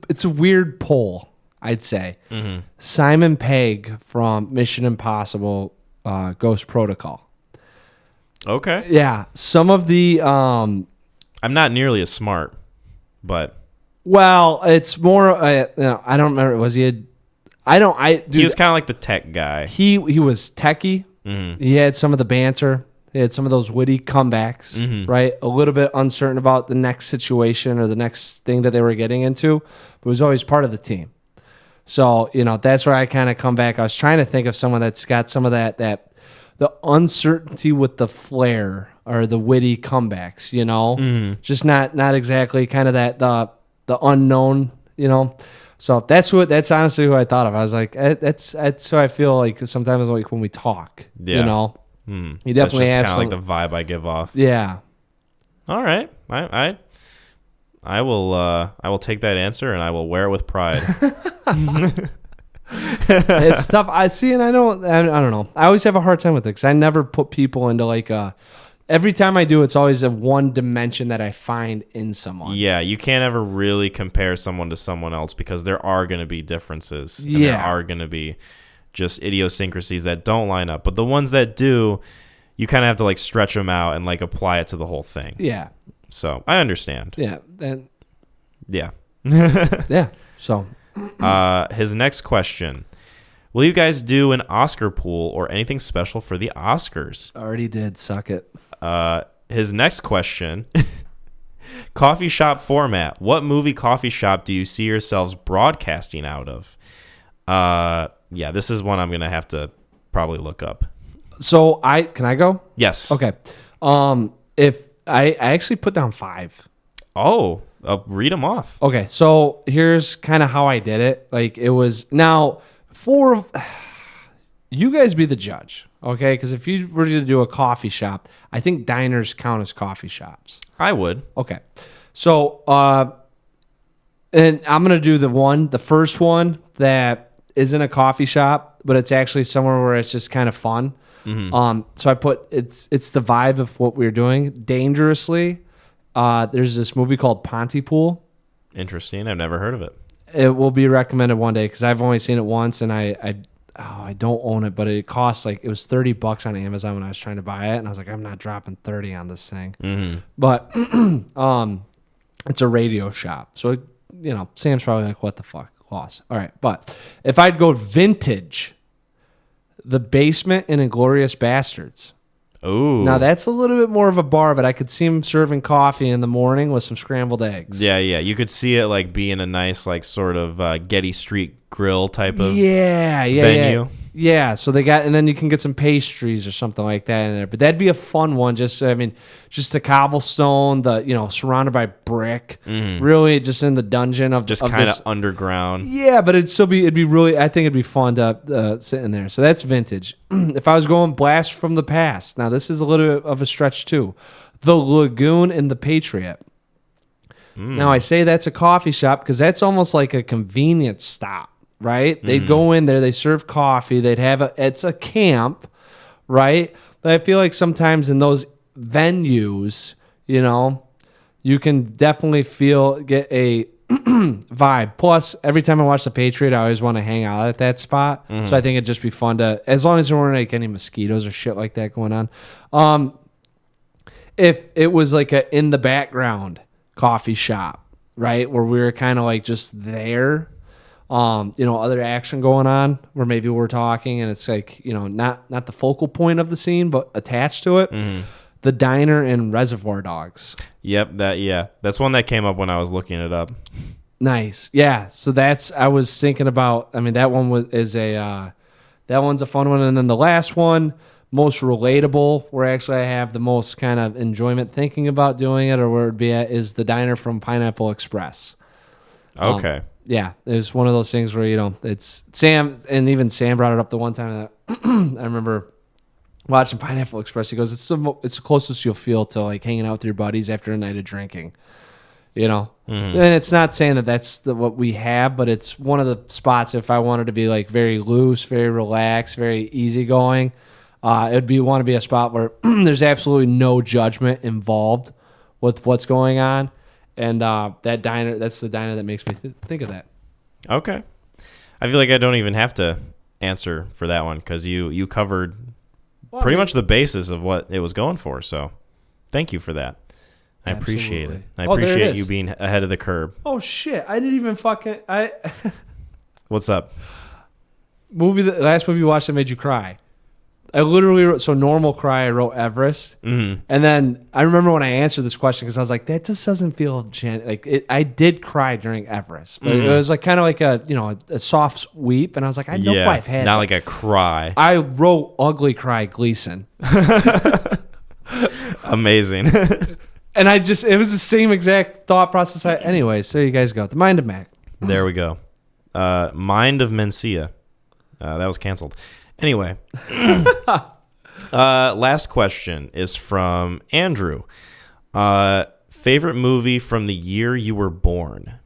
It's a weird poll, I'd say. Mm-hmm. Simon Pegg from Mission Impossible Ghost Protocol. Okay. Yeah. Some of the I'm not nearly as smart, but well, it's more I don't remember, was he dude, he was kind of like the tech guy. He was techie. Mm-hmm. He had some of the banter. He had some of those witty comebacks, mm-hmm. right? A little bit uncertain about the next situation or the next thing that they were getting into, but was always part of the team. So, that's where I kind of come back. I was trying to think of someone that's got some of that the uncertainty with the flair or the witty comebacks, mm-hmm. Just not exactly kind of that the unknown, So that's honestly who I thought of. I was like, that's who I feel like sometimes like when we talk, yeah. You definitely have kind of like the vibe I give off. Yeah. All right. I will take that answer and I will wear it with pride. It's tough. I see, and I don't know. I always have a hard time with it because I never put people into like every time I do, it's always a one dimension that I find in someone. Yeah, you can't ever really compare someone to someone else because there are going to be differences. And there are going to be just idiosyncrasies that don't line up. But the ones that do, you kind of have to like stretch them out and like apply it to the whole thing. Yeah. So I understand. Yeah. Yeah. Yeah. So his next question. Will you guys do an Oscar pool or anything special for the Oscars? Already did. Suck it. His next question. Coffee shop format. What movie coffee shop do you see yourselves broadcasting out of? Yeah, this is one I'm going to have to probably look up. So can I go? Yes. Okay. If I actually put down 5. Oh, read them off. Okay. So here's kind of how I did it. Like it was now you guys be the judge. Okay. Cause if you were to do a coffee shop, I think diners count as coffee shops. I would. Okay. So, and I'm going to do the first one that isn't a coffee shop, but it's actually somewhere where it's just kind of fun. Mm-hmm. So I put it's the vibe of what we're doing. Dangerously, there's this movie called Pontypool. Interesting. I've never heard of it. It will be recommended one day because I've only seen it once, and I don't own it, but it cost it was $30 on Amazon when I was trying to buy it, and I was like, I'm not dropping 30 on this thing. Mm-hmm. But it's a radio shop, so Sam's probably like, what the fuck. Loss. All right, but if I'd go vintage, The Basement and Inglourious Bastards. Oh, now that's a little bit more of a bar, but I could see him serving coffee in the morning with some scrambled eggs. Yeah, you could see it like being a nice, like sort of Getty Street grill type of venue. Yeah, so they got, and then you can get some pastries or something like that in there. But that'd be a fun one. Just the cobblestone, surrounded by brick, really just in the dungeon of just kind of underground. Yeah, but it'd be really. I think it'd be fun to sit in there. So that's vintage. If I was going blast from the past, now this is a little bit of a stretch too. The Lagoon and the Patriot. Now I say that's a coffee shop because that's almost like a convenience stop. Right? They'd go in there, they serve coffee, it's a camp, right? But I feel like sometimes in those venues, you can definitely get a vibe. Plus, every time I watch The Patriot, I always want to hang out at that spot. So I think it'd just be fun as long as there weren't like any mosquitoes or shit like that going on. If it was like a in the background coffee shop, right? Where we were kind of like just there. Other action going on where maybe we're talking and it's like, not the focal point of the scene, but attached to it. Mm-hmm. The Diner and Reservoir Dogs. Yep. That's one that came up when I was looking it up. Nice. Yeah. So I was thinking about, that one that one's a fun one. And then the last one, most relatable, where actually I have the most kind of enjoyment thinking about doing it or where it'd be at is the Diner from Pineapple Express. Okay. Yeah, it was one of those things where, it's Sam, and even Sam brought it up the one time that I remember watching Pineapple Express. He goes, it's the closest you'll feel to like hanging out with your buddies after a night of drinking, And it's not saying that that's what we have, but it's one of the spots if I wanted to be like very loose, very relaxed, very easygoing, it would want to be a spot where there's absolutely no judgment involved with what's going on. And that diner, that's the diner that makes me think of that. Okay. I feel like I don't even have to answer for that one because you covered pretty much the basis of what it was going for. So thank you for that. I appreciate it. I appreciate you being ahead of the curve. Oh, shit. I didn't even What's up? Last movie you watched that made you cry. I literally wrote, so normal cry, I wrote Everest. Mm-hmm. And then I remember when I answered this question because I was like, that just doesn't feel I did cry during Everest. But it was like kind of like a soft weep. And I was like, I know I've had not like a cry. I wrote Ugly Cry Gleason. Amazing. And it was the same exact thought process. Anyways, there you guys go. The Mind of Mac. There we go. Mind of Mencia. That was canceled. Anyway, last question is from Andrew. Favorite movie from the year you were born?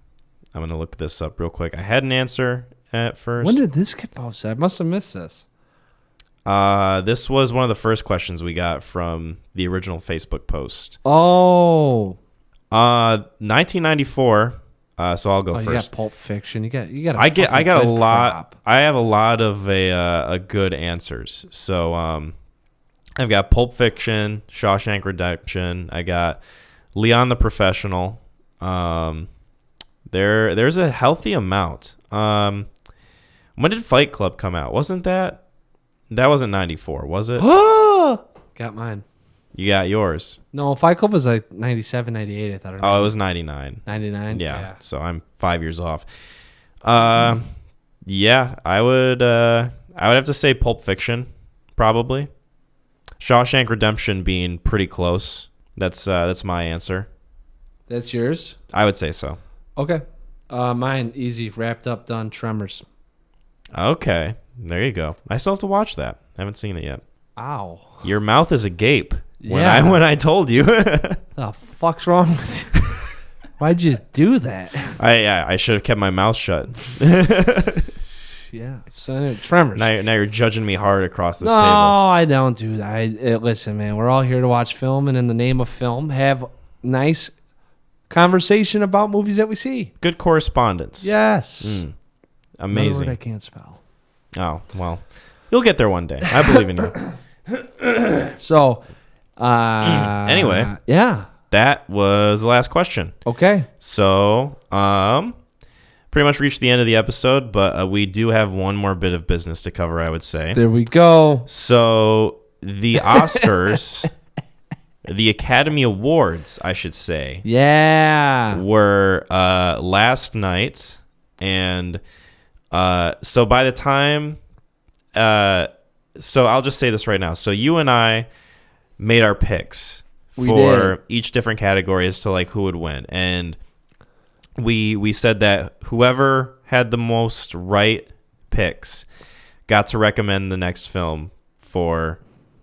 I'm going to look this up real quick. I had an answer at first. When did this get posted? I must have missed this. This was one of the first questions we got from the original Facebook post. Oh. 1994. So I'll go first. You got Pulp Fiction. You got. I got a lot. Crop. I have a lot of a good answers. So I've got Pulp Fiction, Shawshank Redemption. I got Leon the Professional. There's a healthy amount. When did Fight Club come out? Wasn't that wasn't 94, was it? Got mine. You got yours. No, Fight Club was like 97, 98, I thought. Oh, it was 99. 99? Yeah, so I'm 5 years off. Yeah, I would have to say Pulp Fiction, probably. Shawshank Redemption being pretty close. That's my answer. That's yours? I would say so. Okay. Mine, easy, wrapped up, done, Tremors. Okay, there you go. I still have to watch that. I haven't seen it yet. Ow. Your mouth is agape. Yeah. When I told you. The fuck's wrong with you? Why'd you do that? I should have kept my mouth shut. Yeah. So Tremors. Now you're judging me hard across this no, table. No, I don't do that. Listen, man, we're all here to watch film, and in the name of film, have nice conversation about movies that we see. Good correspondence. Yes. Amazing. Another word I can't spell. Oh, well. You'll get there one day. I believe in you. So, anyway. Yeah. That was the last question. Okay. So, pretty much reached the end of the episode, but we do have one more bit of business to cover, I would say. There we go. So, the Oscars, the Academy Awards, I should say. Yeah. Were last night. And so by the time... so I'll just say this right now. So you and I made our picks for each different category as to like who would win. And we said that whoever had the most right picks got to recommend the next film for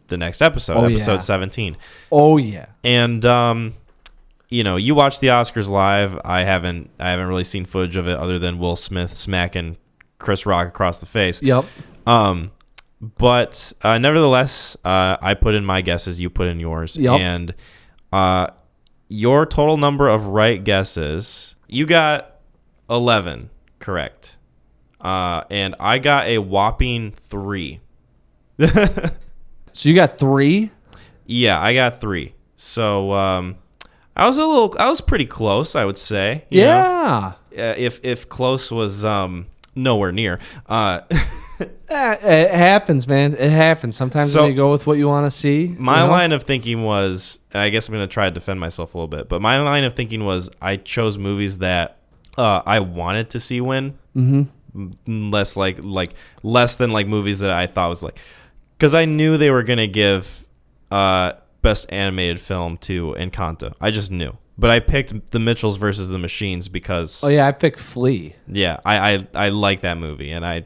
the next episode, episode 17. Oh yeah. And you watched the Oscars live. I haven't really seen footage of it other than Will Smith smacking Chris Rock across the face. Yep. But nevertheless, I put in my guesses, you put in yours. Yep. And your total number of right guesses, you got 11 correct. And I got a whopping 3. So you got 3? Yeah, I got 3. So I was pretty close, I would say. Yeah. If close was nowhere near. It happens, man. It happens. Sometimes when you go with what you want to see. My line of thinking was, and I guess I'm going to try to defend myself a little bit, but my line of thinking was I chose movies that I wanted to see win. Mm-hmm. Less than like movies that I thought was like, because I knew they were going to give Best Animated Film to Encanto. I just knew. But I picked The Mitchells versus the Machines because... Oh, yeah, I picked Flea. Yeah, I like that movie, and I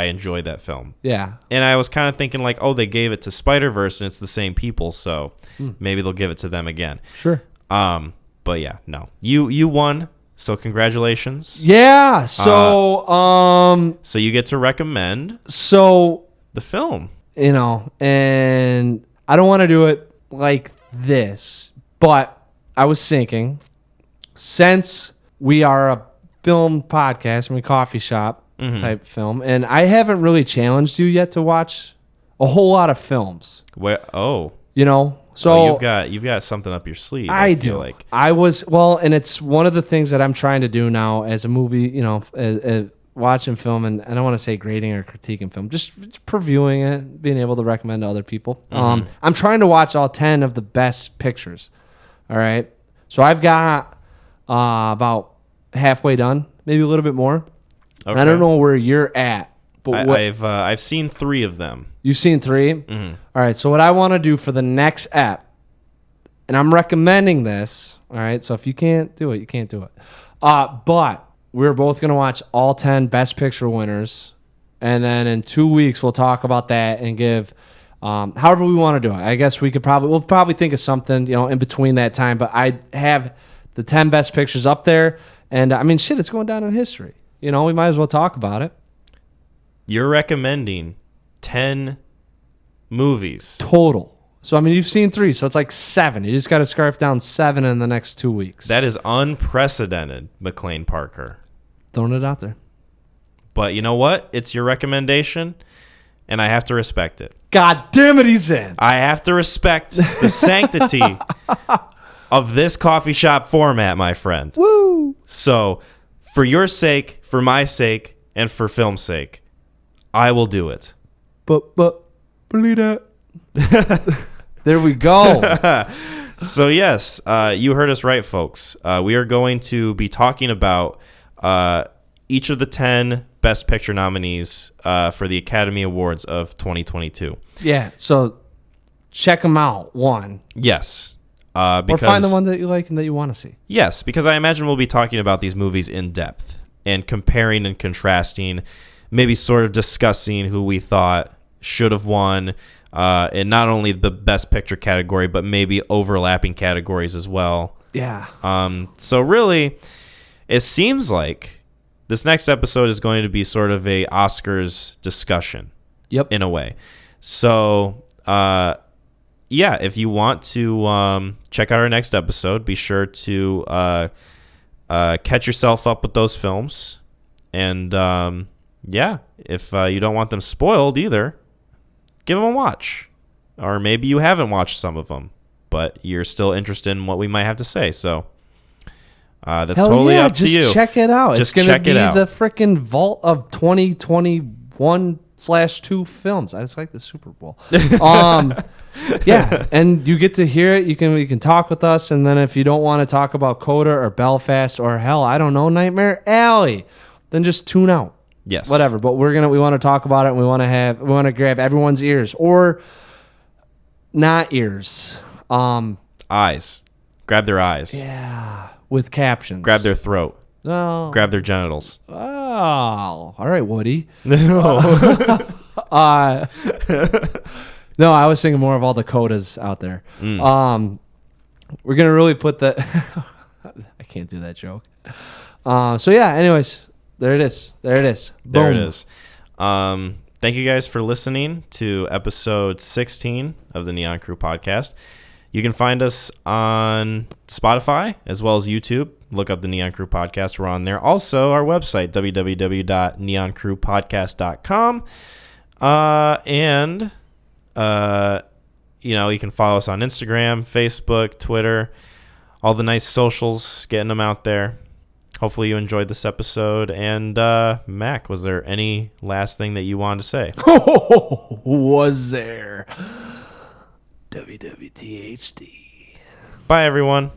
enjoyed that film. Yeah. And I was kind of thinking like, oh, they gave it to Spider-Verse, and it's the same people, so maybe they'll give it to them again. Sure. But yeah, no. You won, so congratulations. Yeah, so... So you get to recommend... So... The film. And I don't want to do it like this, but... I was thinking, since we are a film podcast and we coffee shop type film, and I haven't really challenged you yet to watch a whole lot of films. So you've got something up your sleeve. I do. Like and it's one of the things that I'm trying to do now as a movie, watching film, and I don't want to say grading or critiquing film, just previewing it, being able to recommend to other people. I'm trying to watch all 10 of the best pictures. All right. So I've got about halfway done, maybe a little bit more. Okay. I don't know where you're at, but I've seen 3 of them. You've seen 3? Mm-hmm. All right. So what I want to do for the next app, and I'm recommending this. All right. So if you can't do it, you can't do it. But we're both going to watch all 10 Best Picture winners. And then in 2 weeks, we'll talk about that and give... however we want to do it. I guess we'll probably think of something, in between that time, but I have the 10 best pictures up there. And it's going down in history. We might as well talk about it. You're recommending 10 movies. Total. So, I mean, you've seen 3, so it's like 7. You just got to scarf down 7 in the next 2 weeks. That is unprecedented, McClain Parker. Throwing it out there. But you know what? It's your recommendation, and I have to respect it. God damn it, he's in. I have to respect the sanctity of this coffee shop format, my friend. Woo! So, for your sake, for my sake, and for film's sake, I will do it. But, believe that. There we go. So, yes, you heard us right, folks. We are going to be talking about each of the 10 Best Picture nominees for the Academy Awards of 2022. Yeah, so check them out, one. Yes. Or find the one that you like and that you want to see. Yes, because I imagine we'll be talking about these movies in depth and comparing and contrasting, maybe sort of discussing who we thought should have won in not only the Best Picture category, but maybe overlapping categories as well. Yeah. So really, it seems like this next episode is going to be sort of a Oscars discussion. Yep. In a way. So, yeah, if you want to check out our next episode, be sure to catch yourself up with those films. And, yeah, if you don't want them spoiled either, give them a watch. Or maybe you haven't watched some of them, but you're still interested in what we might have to say. So, that's Hell totally yeah, up to you. Just check it out. Just it's going to be out. the freaking vault of 2021/2 films. I just like the Super Bowl. Yeah, and you get to hear it. You can talk with us, and then if you don't want to talk about Coda or Belfast or hell, I don't know, Nightmare Alley, then just tune out. Yes. Whatever. But we want to talk about it, and we want to grab everyone's ears or not ears. Eyes. Grab their eyes. Yeah. With captions. Grab their throat. Oh. Grab their genitals. Oh. All right, Woody. No. No, I was thinking more of all the codas out there. We're gonna really put the. I can't do that joke. So yeah. Anyways, there it is. Boom. There it is. Thank you guys for listening to episode 16 of the Neon Crew podcast. You can find us on Spotify as well as YouTube. Look up the Neon Crew podcast. We're on there. Also, our website, www.neoncrewpodcast.com. And, you can follow us on Instagram, Facebook, Twitter, all the nice socials, getting them out there. Hopefully you enjoyed this episode. And, Mac, was there any last thing that you wanted to say? Was there? WWTHD. Bye, everyone.